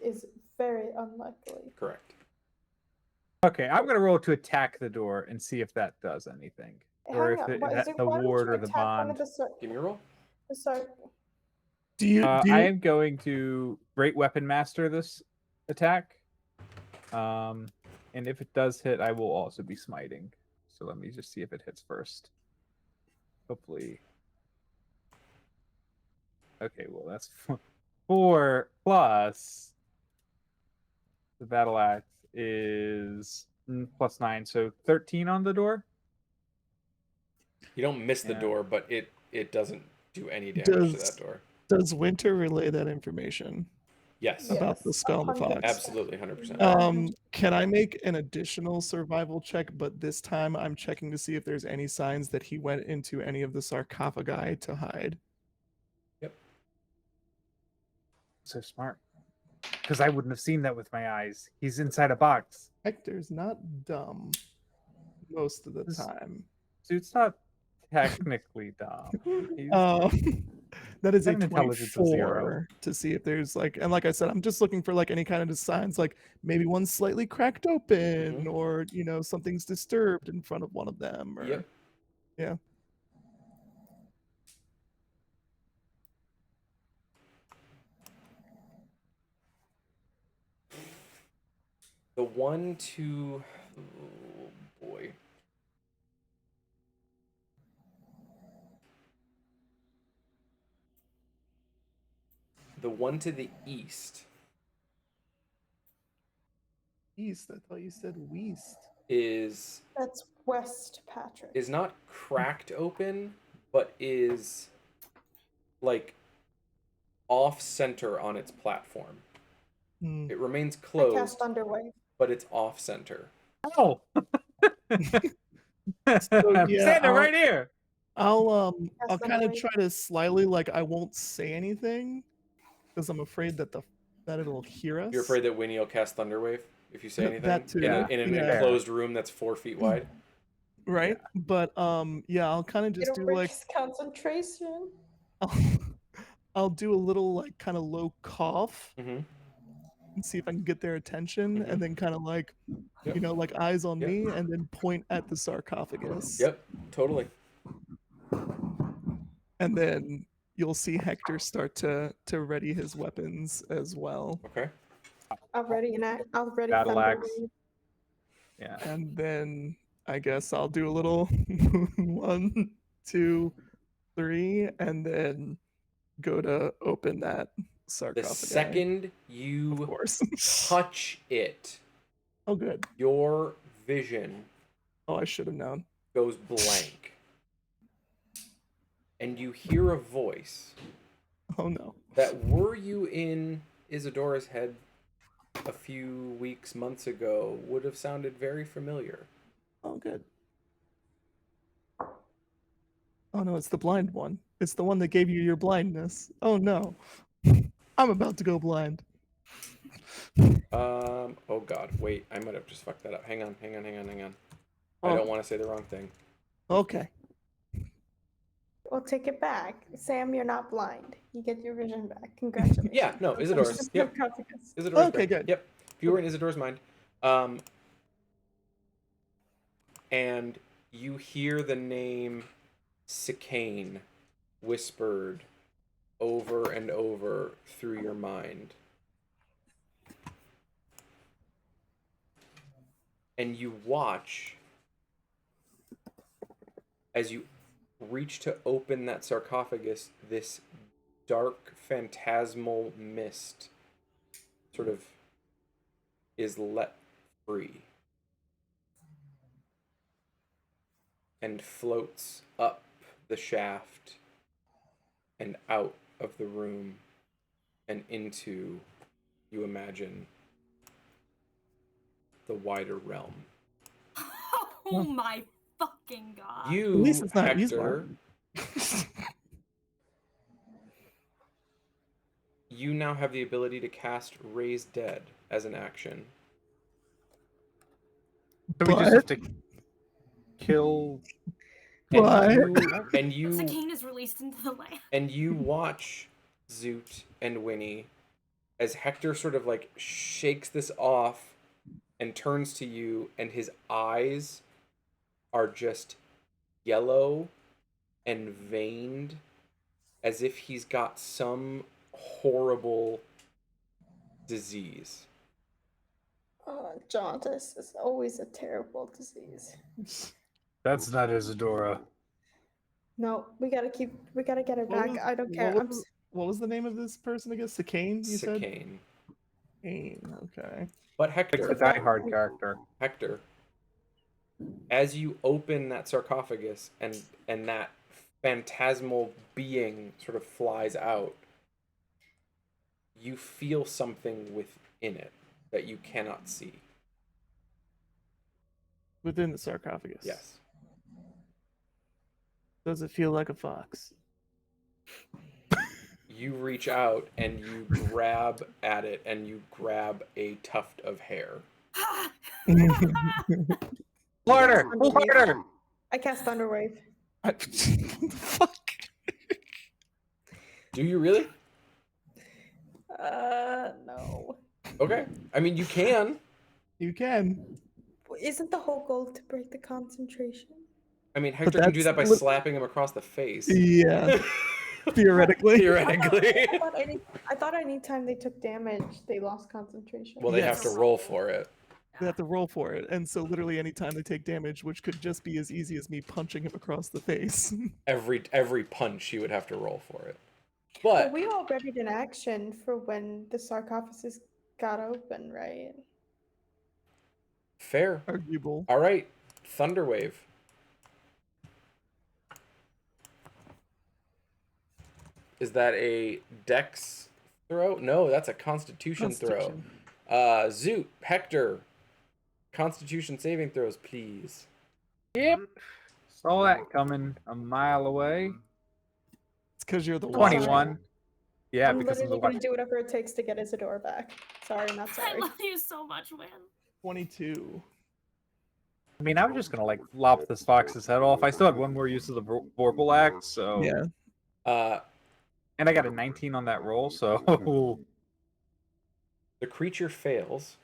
is very unlikely. Correct. Okay, I'm gonna roll to attack the door and see if that does anything, or Hang if on. it, What is that, it? the Why don't ward you or the attack one bond. of the Give me a roll. Sorry. Do you? I am going to Great Weapon Master this attack, and if it does hit, I will also be smiting. So let me just see if it hits first. Hopefully. Okay, well that's 4 plus the battle axe is plus 9, so 13 on the door. You don't miss the Yeah. door, but it doesn't do any damage to that door. Does Winter relay that information Yes. about the spell and the fox? Absolutely, 100%. Can I make an additional survival check, but this time I'm checking to see if there's any signs that he went into any of the sarcophagi to hide? Yep. So smart. Because I wouldn't have seen that with my eyes. He's inside a box. Hector's not dumb most of the time. Dude's not technically dumb. That is a an intelligence of 0. 24 to see if there's like, and like I said, I'm just looking for like any kind of signs, like maybe one's slightly cracked open, or something's disturbed in front of one of them, or Yep. Yeah. The one to... Oh, boy. The one to the east East. I thought you said west. That's West Patrick. Is not cracked open, but is like off center on its platform. It remains I closed, cast Thunderwave. but it's off center. Oh. Standing right here. I'll That's kind of right. try to slyly, like, I won't say anything because I'm afraid that it'll hear us. You're afraid that Winnie will cast Thunderwave if you say anything? That too. In an Yeah. enclosed room that's 4 feet wide? Right? But yeah, I'll kind of just It'll do break like his concentration. I'll do a little like kind of low cough Mm-hmm. and see if I can get their attention, and then kind of like Yep. like eyes on Yep. me, and then point at the sarcophagus. Yep, totally. And then you'll see Hector start to ready his weapons as well. Okay. I'll ready Battle axe. Thunderwave. Yeah. And then I guess I'll do a little 1, 2, 3, and then go to open that The sarcophagus. second Of you course. touch it, Oh, good. your vision Oh, I should have known. goes blank. And you hear a voice Oh no. that, were you in Isadora's head a few weeks, months ago, would have sounded very familiar. Oh, good. Oh no, it's the blind one. It's the one that gave you your blindness. Oh no. I'm about to go blind. Oh god, wait, I might have just fucked that up. Hang on. I Oh. don't want to say the wrong thing. Okay. We'll take it back. Sam, you're not blind. You get your vision back. Congratulations. Yeah, no, Isadora's. Yep. Sarcophagus. Isadora's Okay, brain. good. Yep. If you were in Isadora's mind. And you hear the name Sicane whispered over and over through your mind. And you watch as you reach to open that sarcophagus, this dark phantasmal mist sort of is let free and floats up the shaft and out of the room and into, you imagine, the wider realm. Oh my fucking god. You, At least it's not Hector, you now have the ability to cast Raise Dead as an action. So we just have to kill. And you Sicane is released into the land. and you watch Zoot and Winnie as Hector sort of like shakes this off and turns to you, and his eyes are just yellow and veined as if he's got some horrible disease. Jaundice is always a terrible disease. That's not Isadora. No, we gotta get her back. I don't care. What was the name of this person again? Sicane, you said? Sicane. Okay. But It's Hector, a diehard character. Hector, as you open that sarcophagus and that phantasmal being sort of flies out, you feel something within it that you cannot see. Within the sarcophagus. Yes. Does it feel like a fox? You reach out and you grab at it, and you grab a tuft of hair. Harder! Harder! I cast Thunderwave. Fuck. Do you really? No. Okay. I mean, you can. You can. Isn't the whole goal to break the concentration? I mean, Hector can do that by that's slapping him across the face. Yeah. Theoretically. Theoretically. I thought anytime they took damage, they lost concentration. Well, they have to Yes. roll for it. They have to roll for it. And so literally anytime they take damage, which could just be as easy as me punching him across the face. Every punch, you would have to roll for it. But But we all readied an action for when the sarcophagus got open, right? fair. Arguable. All right, Thunderwave. Is that a Dex throw? No, that's a Constitution throw. Zoot, Hector, Constitution saving throws, please. Yep. Saw that coming a mile away. It's because you're the 21. Yeah, I'm because of the literally gonna weapon. do whatever it takes to get Isadora back. Sorry, not I sorry. love you so much, Win. 22. I mean, I was just gonna like lop this fox's head off. I still had one more use of the Vorpal Axe, so Yeah. and I got a 19 on that roll, so The creature fails.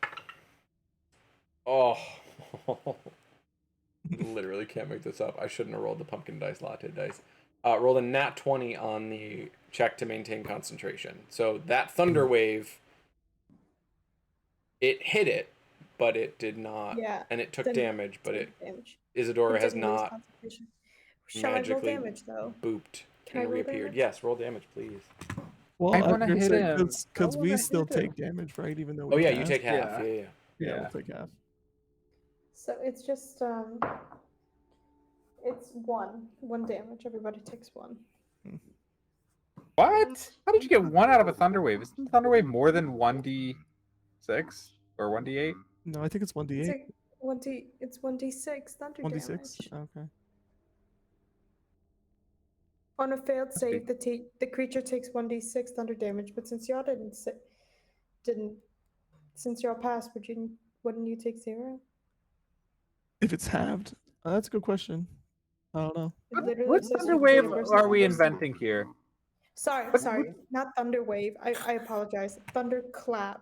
Oh. Literally can't make this up. I shouldn't have rolled the pumpkin dice latte dice. Rolled a nat 20 on the check to maintain concentration. So that thunder wave, it hit it, but it did not. Yeah. And it took then damage, but it take damage. Isadora It has didn't lose not concentration. Shall I roll magically damage though? booped Can I and roll reappeared. damage? Yes, roll damage, please. Well, I I was wanna gonna hit say him. because I we wanna still hit him. take damage, right? Even though we Oh yeah, you cast? take half. Yeah. Yeah, yeah. Yeah, Yeah. we'll take half. So it's just it's one damage. Everybody takes one. What? How did you get 1 out of a thunder wave? Isn't the thunder wave more than 1d6 or 1d8? No, I think it's 1d8. It's like 1d. It's 1d6 thunder 1d6. damage. Okay. On a failed save, the creature takes 1d6 thunder damage. But since y'all didn't, since y'all passed, wouldn't you take 0? If it's halved, that's a good question. I don't know. It literally What says thunder you wave take versus are we versus- inventing here? Sorry, not thunder wave. I apologize. Thunder clap.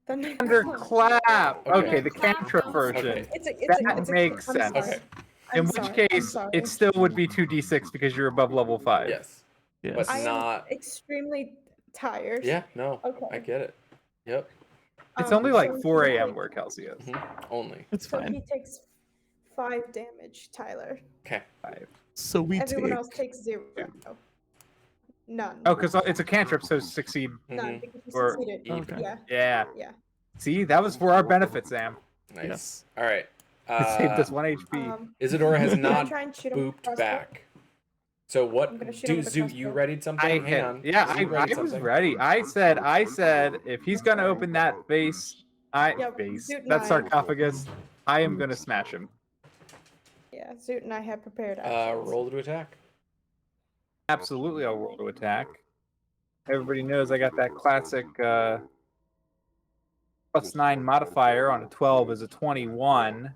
Thunder Thunderclap. Okay. Okay, the cantrip version. Okay. That makes I'm sense. sorry. Okay. In I'm which sorry, I'm case, sorry. it still would be 2d6 because you're above level 5. Yes. Yes. But I am not. extremely tired. Yeah, no. Okay. I get it. Yep. It's only like so 4 he a.m. takes- where Kelsey is. Only. It's So fine. he takes 5 damage, Tyler. Okay. 5. So we Everyone take. else takes 0. None. Oh, because it's a cantrip, so succeed. None Mhm. because you Or- succeeded. Okay. Yeah. Yeah. Yeah. See, that was for our benefit, Sam. Nice. Yes. All right. It saved us 1 HP. Isadora has can I not try and shoot him with a booped crossbow? back. So what? I'm gonna shoot him with a Zoot, you crossbow. readied something? Hang on. Yeah, Zoot I readied was something. ready. I said, if he's gonna open that vase, Yep, vase, Zoot and that I- sarcophagus, I am gonna smash him. Yeah, Zoot and I have prepared actions. Roll to attack. Absolutely, I'll roll to attack. Everybody knows I got that classic +9 modifier on a 12 is a 21.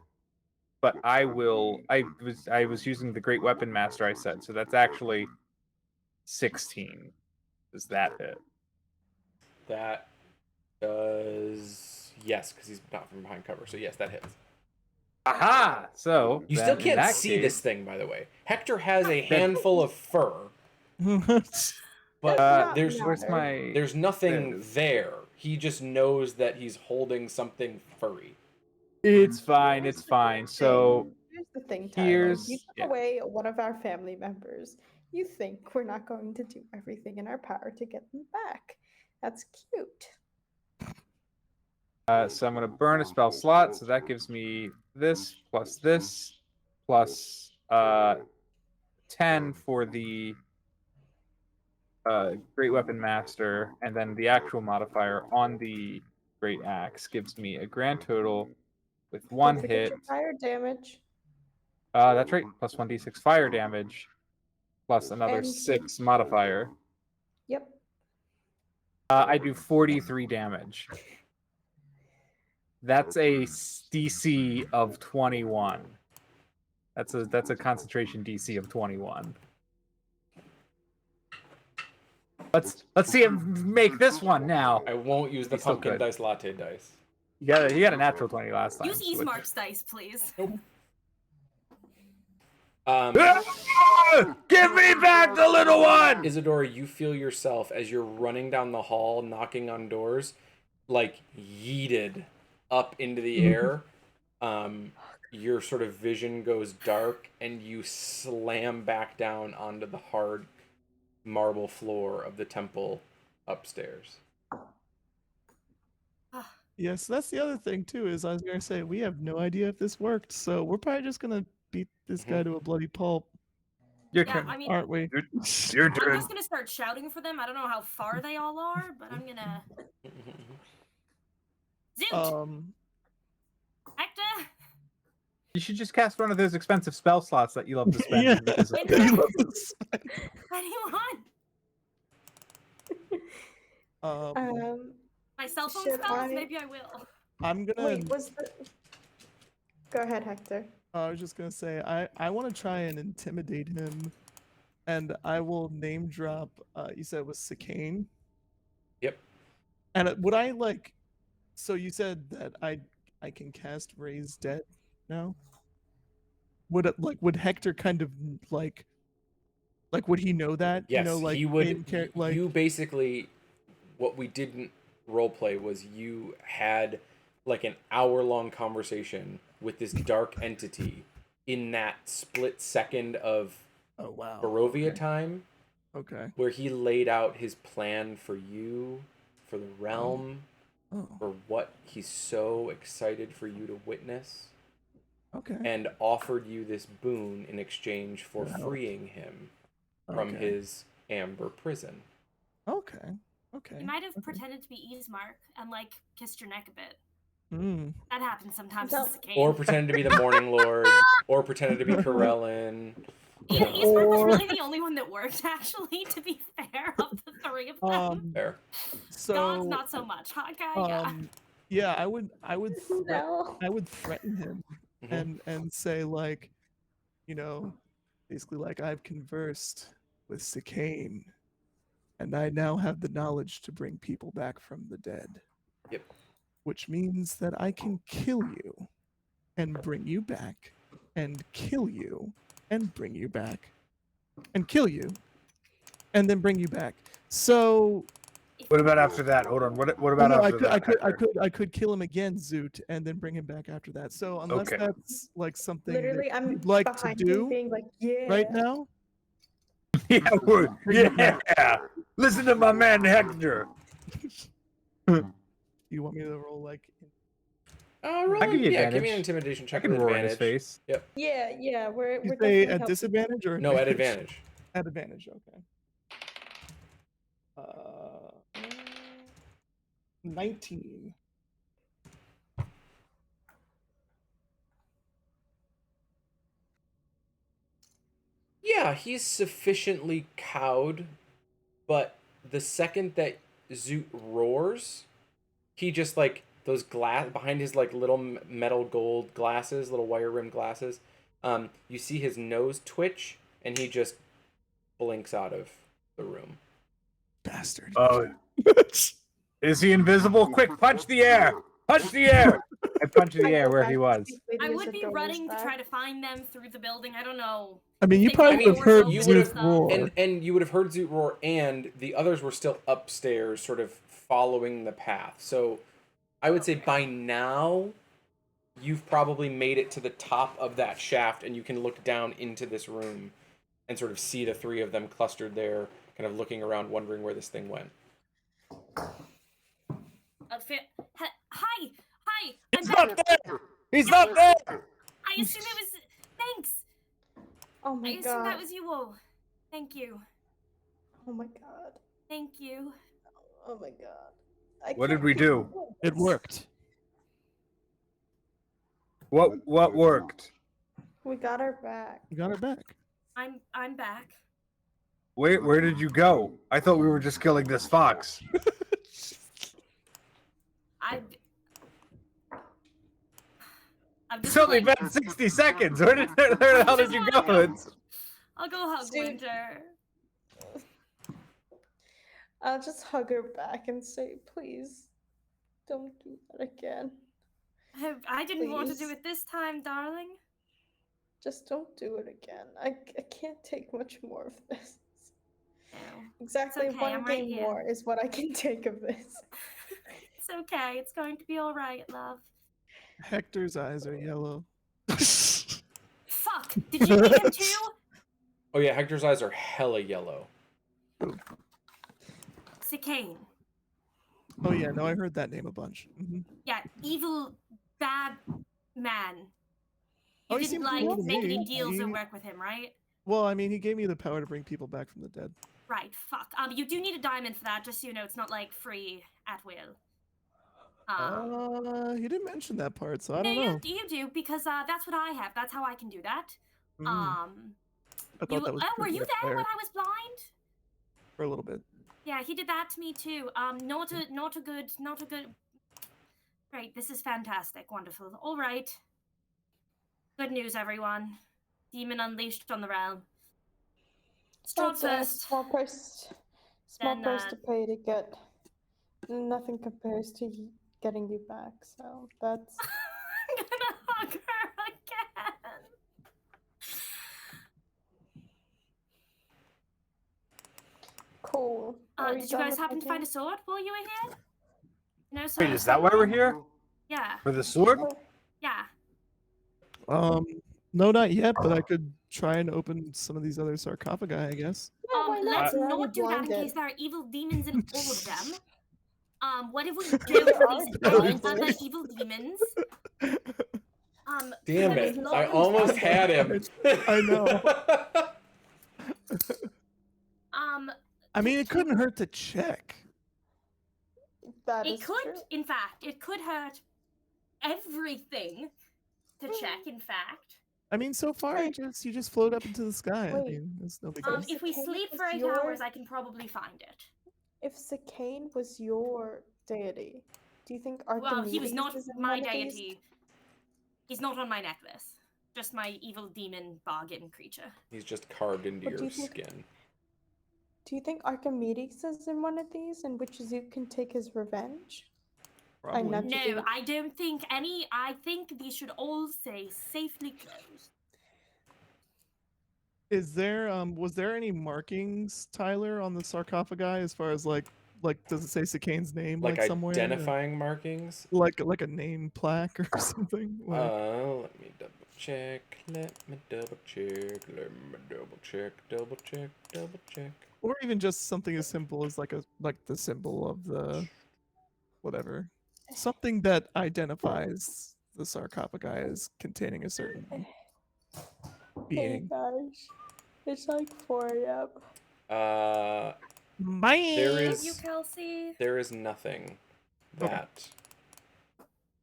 But I was using the Great Weapon Master, I said, so that's actually 16. Does that hit? That does yes, because he's not from behind cover. So yes, that hits. Aha! So You then still in can't that see case- this thing, by the way. Hector has a handful of fur, but not there's matter. Where's my? there's nothing There it is. there. He just knows that he's holding something furry. It's fine. It's fine. So Here's the thing, Tyler. here's- You took yeah. away one of our family members. You think we're not going to do everything in our power to get them back. That's cute. so I'm gonna burn a spell slot. So that gives me this plus 10 for the Great Weapon Master, and then the actual modifier on the Great Axe gives me a grand total with Don't 1 forget hit. your fire damage. That's right, plus 1d6 fire damage, plus another And- 6 modifier. Yep. I do 43 damage. That's a DC of 21. That's a concentration DC of 21. Let's see him make this one now. I won't use the He's still pumpkin good. dice latte dice. He got a natural 20 last time. Use Eastmark's dice, please. Give me back the little one! Isadora, you feel yourself as you're running down the hall, knocking on doors, like yeeted up into the air. Your sort of vision goes dark, and you slam back down onto the hard marble floor of the temple upstairs. Yes, that's the other thing too. Is I was gonna say we have no idea if this worked, so we're probably just gonna beat this guy to a bloody pulp, Your Yeah, turn. I mean, aren't we? Your I'm turn. just gonna start shouting for them. I don't know how far they all are, but I'm gonna. Zoot! Hector! You should just cast one of those expensive spell slots that you love to spend. Yeah. because of- You love this. Anyone? My cell phone should spells? I- Maybe I will. I'm gonna. Wait, was the... Go ahead, Hector. I was just gonna say I want to try and intimidate him, and I will name drop. You said it was Sakane. Yep. And would I like? So you said that I can cast Raise Dead now. Would it would Hector kind of like would he know that? Yes, you know, like he would. in like You basically, what we didn't roleplay was you had like an hour-long conversation with this dark entity in that split second of Oh wow. Barovia Okay. time, Okay. where he laid out his plan for you, for the realm, Oh. for what he's so excited for you to witness, Okay. and offered you this boon in exchange for Wow. freeing him from Okay. his amber prison. Okay. Okay. You might have okay. pretended to be Easemark and like kissed your neck a bit. Mm. That happens sometimes. Don't- in Cicane. Or pretended to be the Morning Lord, or pretended to be Corellin. Easemark was really the only one that worked, actually. To be fair, of the three of them. Fair. So God's not so much, huh, guy? yeah, I would No. I would threaten him Mhm. and say like, you know, basically like I've conversed with Cicane, and I now have the knowledge to bring people back from the dead. Yep. Which means that I can kill you and bring you back and kill you and bring you back and kill you and then bring you back. So What about after that? Hold on. What oh, about no, after that? I could kill him again, Zoot, and then bring him back after that. So unless Okay. that's like something Literally, that I'm you'd like to behind him do being like, yeah. right now, Yeah, Bring him yeah. back. Listen to my man Hector. you want me to roll like Roll I give you give me advantage. an intimidation I check can with roar in his advantage. face. Yep. Yeah, we're you say definitely at helping. disadvantage or No, at advantage. At advantage, okay. 19. Yeah, he's sufficiently cowed, but the second that Zoot roars, he just like those glass behind his like little metal gold glasses, little wire rimmed glasses. You see his nose twitch, and he just blinks out of the room. Bastard. Oh, is he invisible? Quick, punch the air! Punch the air! I punched the air where he was. I would be running to try to find them through the building. I don't know. I mean, you They probably might would be have heard doors You open would and Zoot stuff. roar. And you would have heard Zoot roar, and the others were still upstairs, sort of following the path. So I would say by now, you've probably made it to the top of that shaft, and you can look down into this room and sort of see the three of them clustered there, kind of looking around, wondering where this thing went. Hi, He's I'm not back. there! He's not there! I assume it was. Thanks. Oh my I assume god. that was you all. Thank you. Oh my god. Thank you. Oh my god. What did we do? It worked. What worked? We got her back. You got her back. I'm back. Where did you go? I thought we were just killing this fox. I'm It's just only playing- been 60 seconds. Where the hell did you go? I'll go hug See- Winter. I'll just hug her back and say, please, don't do that again. I didn't want to do Please. it this time, darling. Just don't do it again. I can't take much more of this. No. Exactly okay, one I'm right game here. more is what I can take of this. It's okay. It's going to be all right, love. Hector's eyes are yellow. Fuck! Did you meet him too? Oh yeah, Hector's eyes are hella yellow. Cicane. Oh yeah, no, I heard that name a bunch. Yeah, evil, bad man. You Oh, he didn't seems like cool to make any me. deals or He- work with him, right? Well, I mean, he gave me the power to bring people back from the dead. Right. Fuck. You do need a diamond for that, just so you know. It's not like free at will. He didn't mention that part, so I No, don't know. you do because that's what I have. That's how I can do that. Mm. I thought You, that was were pretty you there unfair when I was blind? for a little bit. Yeah, he did that to me too. Not a good. Great, this is fantastic, wonderful. All right. Good news, everyone. Demon unleashed on the realm. Strahd That's a first. small price Then, to pay to get. Nothing compares to getting you back. So that's. I'm gonna hug her again. Cool. Are we Did you done guys with happen to find a hugging? sword while you were here? No Wait, sword. is that why we're here? Yeah. For the sword? Yeah. No, not yet, but I could try and open some of these other sarcophagi, I guess. Yeah, why not? Let's They're already not do that in blinded. case there are evil demons in all of them. What if we They don't are release any blinded. other evil demons? Damn there is it! law I in almost Canada. had him. I know. I mean, it couldn't hurt to check. That It is could, true. in fact, it could hurt everything to check, in fact. I mean, so far, you just float up into the sky. I Wait. mean, it's no big deal. If we Sakane sleep was for 8 your- hours, I can probably find it. If Sakane was your deity, do you think Well, Archimedes he was not is in my one of these? deity. He's not on my necklace. Just my evil demon bargain creature. He's just carved into What do your you think- skin. Do you think Archimedes is in one of these, in which Zoot can take his revenge? Probably. not No, Zoot. I don't think any. I think these should all stay safely closed. Is there was there any markings, Tyler, on the sarcophagi as far as like does it say Sakane's name Like somewhere? identifying markings. Like a name plaque or something? Like, Let me double check. Let me double check. Let me double check. Double check. Double check. or even just something as simple as like the symbol of the whatever. Something that identifies the sarcophagi as containing a certain Hey being. guys, it's like 4 a.m. There You, is Kelsey. there is nothing that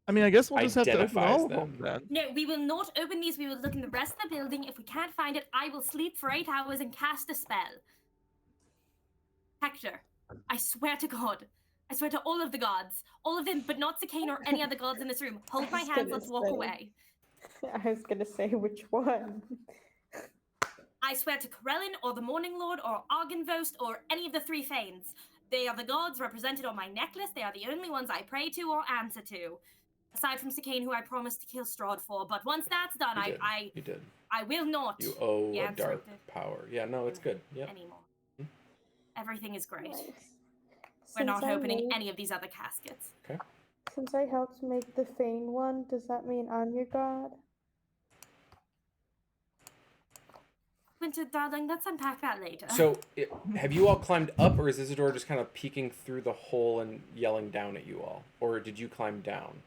I mean, I guess we'll just have to open identifies all of them. them then. No, we will not open these. We will look in the rest of the building. If we can't find it, I will sleep for 8 hours and cast a spell. Hector, I swear to God. I swear to all of the gods. All of them, but not Sakane or any other gods in this room. Hold my was hands, gonna let's walk say. away. I was gonna say which one. I swear to Corellin or the Morning Lord or Argynvost or any of the three Fanes. They are the gods represented on my necklace. They are the only ones I pray to or answer to. Aside from Sakane, who I promised to kill Strahd for. But once that's done, you did. I will not You owe be a answering dark power. Yeah, no, it's good. Yep. anymore. Everything is great. Nice. We're not Since I opening made- any of these other caskets. Okay. Since I helped make the Fane one, does that mean I'm your god? Winter, darling, let's unpack that later. So, have you all climbed up, or is Isidore just kind of peeking through the hole and yelling down at you all? Or did you climb down?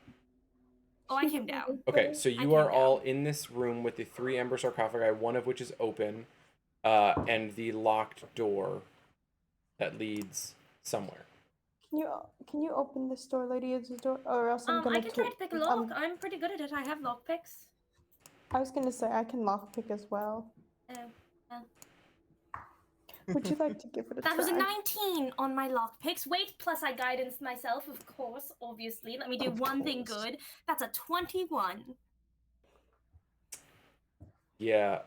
Oh, I came down. Okay, so you are all in this room with the 3 ember sarcophagi, one of which is open, and the locked door that leads somewhere. Can you open this door, Lady Isidore, or else I'm gonna I can try to pick a lock. I'm pretty good at it. I have lock picks. I was gonna say I can lockpick as well. Would you like to give it a That try? was a 19 on my lock picks. Wait, plus I guidance myself, of course, obviously. Let me do one thing good. That's a 21. Yeah.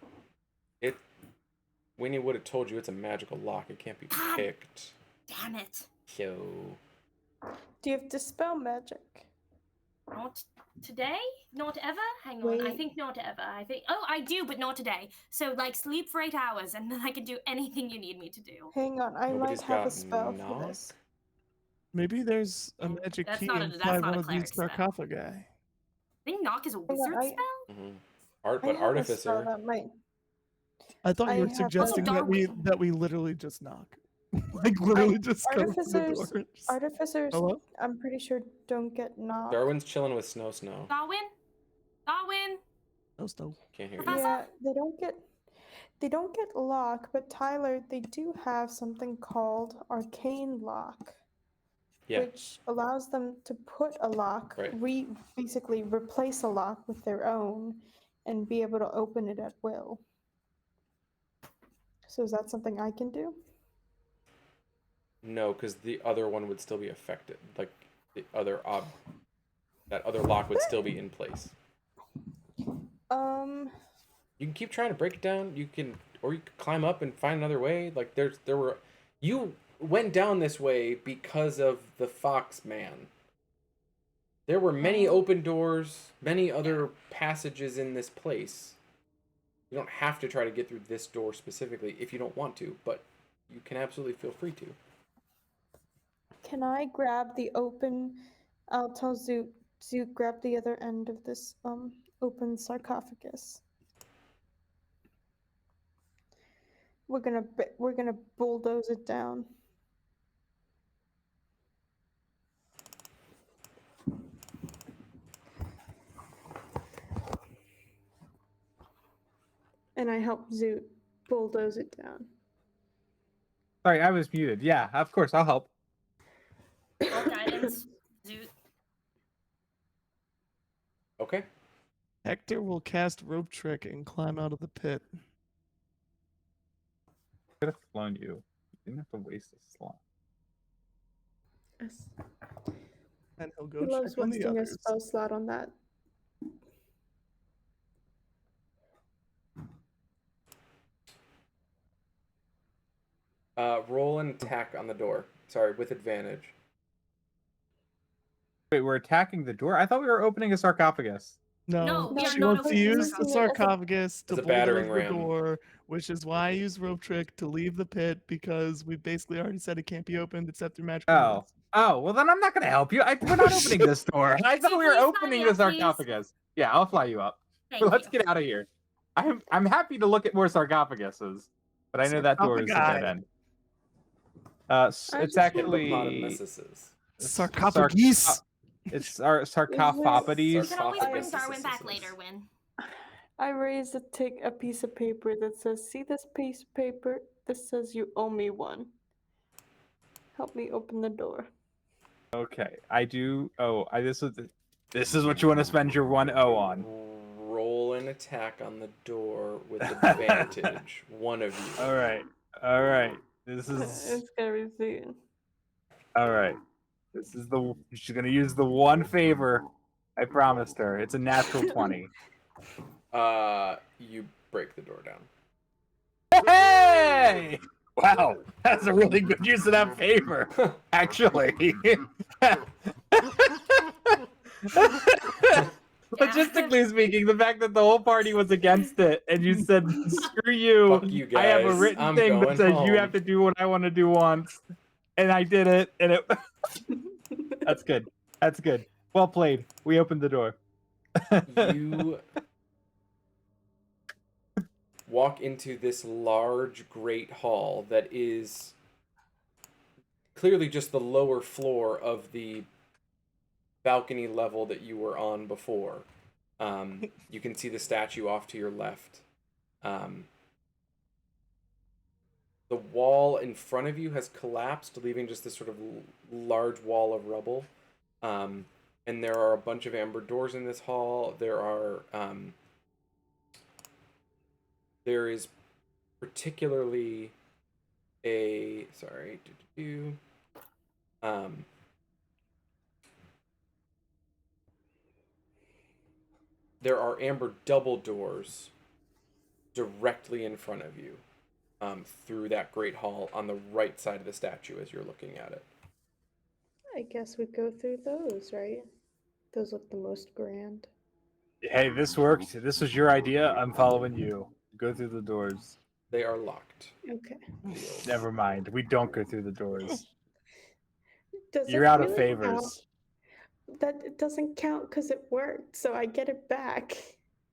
Winnie would have told you it's a magical lock. It can't be picked. Damn it. So. Do you have Dispel Magic? Not today? Not ever? Hang on. I Wait. think not ever. Oh, I do, but not today. So, like, sleep for 8 hours, and then I can do anything you need me to do. Hang on, I Nobody's might have a got spell for knock? this. Maybe there's a magic That's key not a inside one of cleric these spell. sarcophagi. I think knock is a on, wizard I- spell? Mm-hmm. I But have a spell artificer. that might. I thought you I were have- suggesting that Darwin. we literally just knock. Like literally just go to the Artificers, door. artificers. Hello? I'm pretty sure don't get knocked. Darwin's chilling with Snow. Darwin? Darwin? No stove. Can't hear you. Professor? Yeah, they don't get lock, but Tyler, they do have something called arcane lock, Yeah. which allows them to put a lock, Right. basically replace a lock with their own, and be able to open it at will. So is that something I can do? No, because the other one would still be affected. Like the other that other lock would still be in place. You can keep trying to break it down. You can climb up and find another way. Like you went down this way because of the fox man. There were many open doors, many other passages in this place. You don't have to try to get through this door specifically if you don't want to, but you can absolutely feel free to. Can I grab the open? I'll tell Zoot Zoot, grab the other end of this open sarcophagus. We're gonna bulldoze it down. And I help Zoot bulldoze it down. Sorry, I was muted. Yeah, of course, I'll help. Roll guidance, Zoot. Okay. Hector will cast rope trick and climb out of the pit. Could have flown you. You didn't have to waste a slot. Yes. And he'll go He loves check on the wasting a others. spell slot on that. Roll an attack on the door. Sorry, with advantage. Wait, we're attacking the door? I thought we were opening a sarcophagus. No, we are she not wants to opening the use the sarcophagus. sarcophagus to As a battering bulldoze the ram. door, which is why I use rope trick to leave the pit, because we basically already said it can't be opened except through magical means. Oh, well then I'm not gonna help you. We're not opening this door. I thought we were Please fly opening me the up, please. sarcophagus. Yeah, I'll fly you up. Thank Let's you. get out of here. I'm happy to look at more sarcophaguses, but I know that door is a dead Sarcophagi. end. It's just actually Hippopotamuses. Sarcophagus. It's our sarcophopodes. You can always bring Sarcophagus. Darwin back later, Win. I take a piece of paper that says, "See this piece of paper? This says you owe me one. Help me open the door." Okay, I do. Oh, this is what you want to spend your 1-0 on. Roll an attack on the door with advantage. One of you. All right. This is It's gonna be soon. all right. This is she's gonna use the one favor I promised her. It's a natural 20. You break the door down. Hey! Wow, that's a really good use of that favor, actually. Logistically speaking, the fact that the whole party was against it and you said, screw you, Fuck you I have a guys, written I'm thing that going says home. you have to do what I want to do once. And I did it, and it... That's good. That's good. Well played. We opened the door. You walk into this large, great hall that is clearly just the lower floor of the balcony level that you were on before. You can see the statue off to your left. The wall in front of you has collapsed, leaving just this sort of large wall of rubble. And there are a bunch of amber doors in this hall. There is particularly a there are amber double doors directly in front of you, through that great hall on the right side of the statue as you're looking at it. I guess we go through those, right? Those look the most grand. Hey, this worked. This was your idea. I'm following you. Go through the doors. They are locked. Okay. Never mind. We don't go through the doors. Does You're it out of really favors. count? That it doesn't count because it worked, so I get it back.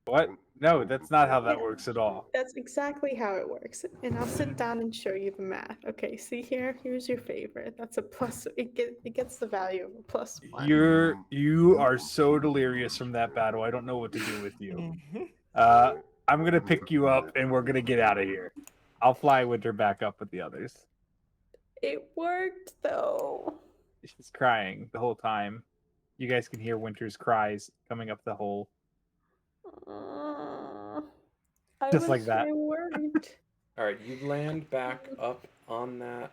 What? No, that's not how that works at all. That's exactly how it works. And I'll sit down and show you the math. Okay, see here? Here's your favorite. That's a plus. It gets the value of a +1. You are so delirious from that battle. I don't know what to do with you. I'm gonna pick you up and we're gonna get out of here. I'll fly Winter back up with the others. It worked though. She's crying the whole time. You guys can hear Winter's cries coming up the hole. Just like that. It worked. All right, you land back up on that,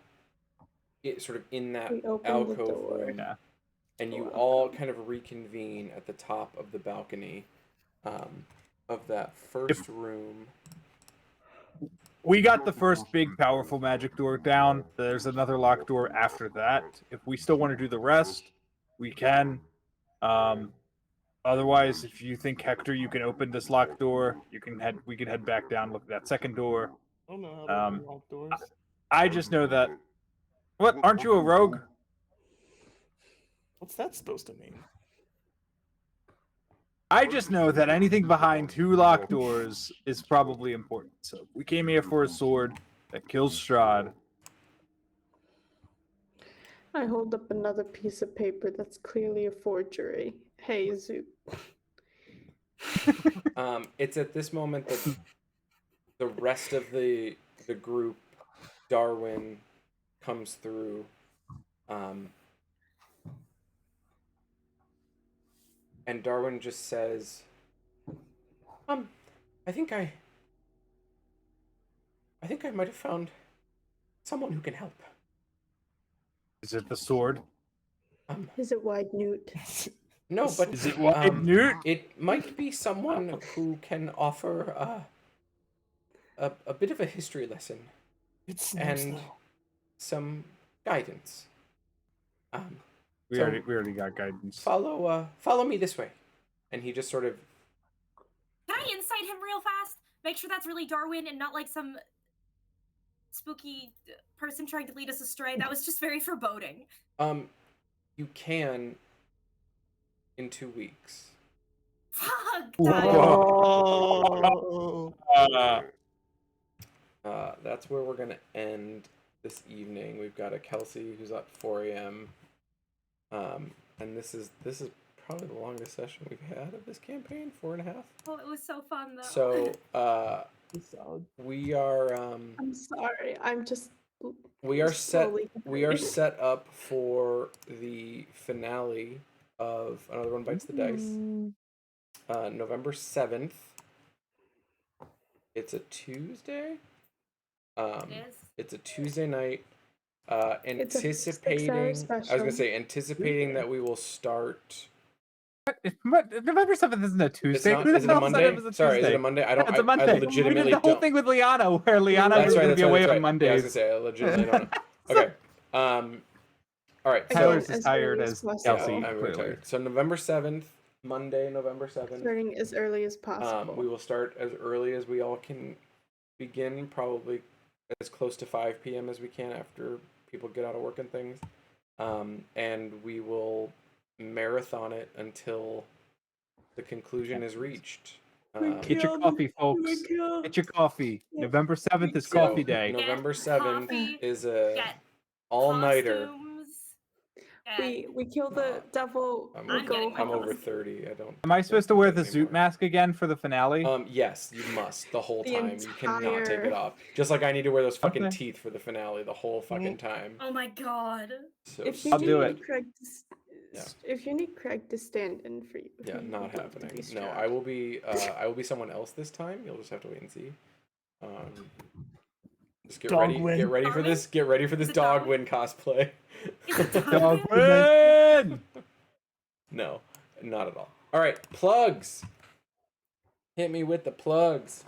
sort of in that We open the alcove door. room, Yeah. and you all kind of reconvene at the top of the balcony of that first room. We got the first big, powerful magic door down. There's another locked door after that. If we still want to do the rest, we can. Otherwise, if you think, Hector, you can open this locked door, we can head back down, look at that second door. I don't know how to open locked doors. I just know that... What? Aren't you a rogue? What's that supposed to mean? I just know that anything behind 2 locked doors is probably important. So we came here for a sword that kills Strahd. I hold up another piece of paper that's clearly a forgery. Hey, Zoop. It's at this moment that the rest of the group, Darwin, comes through. And Darwin just says, I think I might have found someone who can help. Is it the sword? Is it Wide Newt? No, but Is it Wide Newt? It might be someone who can offer a bit of a history lesson and some guidance. We already got guidance. Follow me this way, and he just sort of. Can I insight him real fast? Make sure that's really Darwin and not like some spooky person trying to lead us astray. That was just very foreboding. You can in 2 weeks. Fuck, Whoa. That's where we're gonna end this evening. We've got a Kelsey who's up 4 a.m. And this is probably the longest session we've had of this campaign, 4.5. Oh, it was so fun though. So we are I'm sorry. I'm just. we are set slowly we are set up for the finale of Another One Bites the Dice. November 7th. It's a Tuesday. It's a Tuesday night. Anticipating, I was gonna say, anticipating that we will start. November 7th isn't a Tuesday. It's not, is it a Monday? Sorry, is it a Monday? I don't. It's a Monday. I legitimately we did the whole don't. thing with Liana, where Liana was going to be away on Mondays. Yeah, I was gonna say, I legitimately don't know. Okay. All right. Tyler's So as tired as Kelsey. I'm very tired. So November 7th, Monday, November 7th. Starting as early as possible. We will start as early as we all can begin, probably as close to 5 p.m. as we can after people get out of work and things. And we will marathon it until the conclusion is reached. Get your coffee, folks. Get your coffee. November 7th is coffee day. November 7th is a all-nighter. We kill the devil. I'm over 30. I don't. Am I supposed to wear the Zoot mask again for the finale? Yes, you must the whole The time. You cannot take it entire- off. Just like I need to wear those fucking Okay. teeth for the finale the whole fucking time. Oh my god. So If you I'll do need it. Craig if you need Craig to stand in for you. yeah, he not would love to happening. be No, Strahd. I will be someone else this time. You'll just have to wait and see. Just get ready. Dogwin. Get ready for this. Get ready for this Dogwin cosplay. Dogwin! No, not at all. All right, plugs. Hit me with the plugs.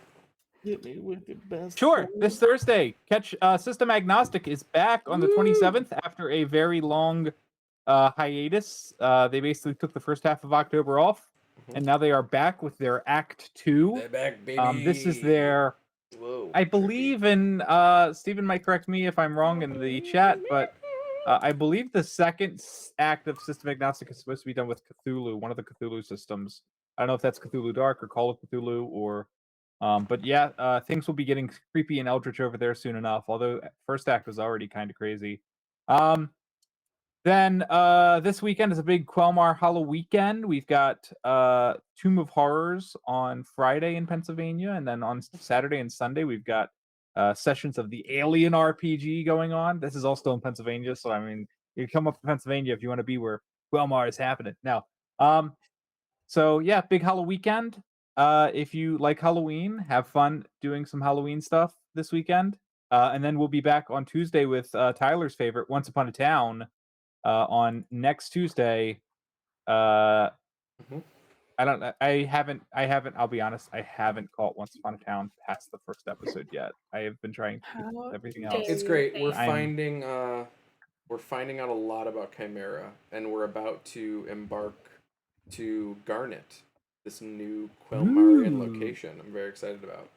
Hit me with the best. Sure. This Thursday, catch System Agnostic is back on the 27th after a very long hiatus. They basically took the first half of October off, and now they are back with their Act 2. They're back, baby. This is their, Whoa, I believe in, Stephen might correct me if I'm wrong in the chat, but I believe the second act of System Agnostic is supposed to be done with Cthulhu, one of the Cthulhu systems. I don't know if that's Cthulhu Dark or Call of Cthulhu or... but yeah, things will be getting creepy and eldritch over there soon enough, although first act was already kind of crazy. Then this weekend is a big Quelmar Hollow weekend. We've got Tomb of Horrors on Friday in Pennsylvania, and then on Saturday and Sunday we've got sessions of the Alien RPG going on. This is all still in Pennsylvania, so I mean, you come up to Pennsylvania if you want to be where Quelmar is happening. Now, so yeah, big Hollow weekend. If you like Halloween, have fun doing some Halloween stuff this weekend. And then we'll be back on Tuesday with Tyler's favorite, Once Upon a Town, on next Tuesday. I haven't, I'll be honest, I haven't caught Once Upon a Town past the first episode yet. I have been trying to keep How everything dare else. It's great. We're I'm- finding out a lot about Chimera, and we're about to embark to Garnet, this new Quelmarian location. I'm very excited about.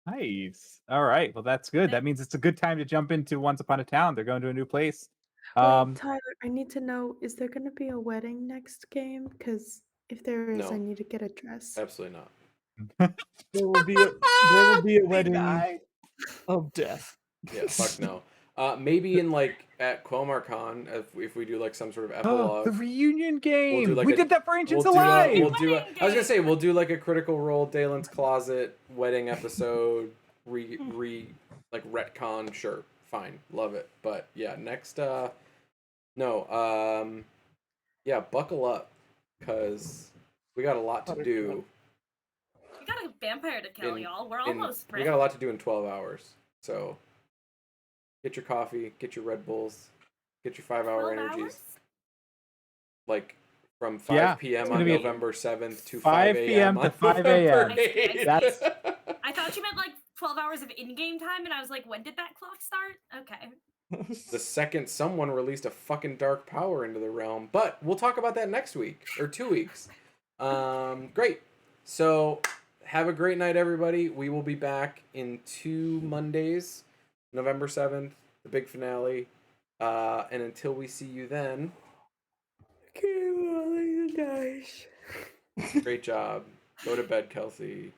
Nice. All right. Well, that's good. That means it's a good time to jump into Once Upon a Town. They're going to a new place. Wait, Tyler, I need to know, is there going to be a wedding next game? Because If there is, No. I need to get a dress. Absolutely not. There will be a wedding of death. Yeah, fuck no. Maybe in like at QuelmarCon, if we do like some sort of Oh, epilogue, the reunion game. we'll do like we a- did that for Ancients we'll do Alive. we'll do. Wedding I was gonna game. say we'll do like a Critical Role, Dalen's Closet wedding episode, like retcon. Sure, fine, love it. But yeah, next no, yeah, buckle up, cause we got a lot to do. We got a vampire to kill, In- y'all. We're in- almost we got a lot to do in 12 hours. So get your coffee, get your Red Bulls, get your 5-hour 12 energies. hours? Like from 5 Yeah, p.m. it's on gonna be November 7th to 5 5 p.m. a.m. to on 5 November a.m. 8th. That's- I thought you meant like 12 hours of in-game time, and I was like, when did that clock start? Okay. The second someone released a fucking dark power into the realm. But we'll talk about that next week or 2 weeks. Great. So have a great night, everybody. We will be back in 2 Mondays, November 7th, the big finale. And until we see you then, Okay, well, you guys. great job. Go to bed, Kelsey.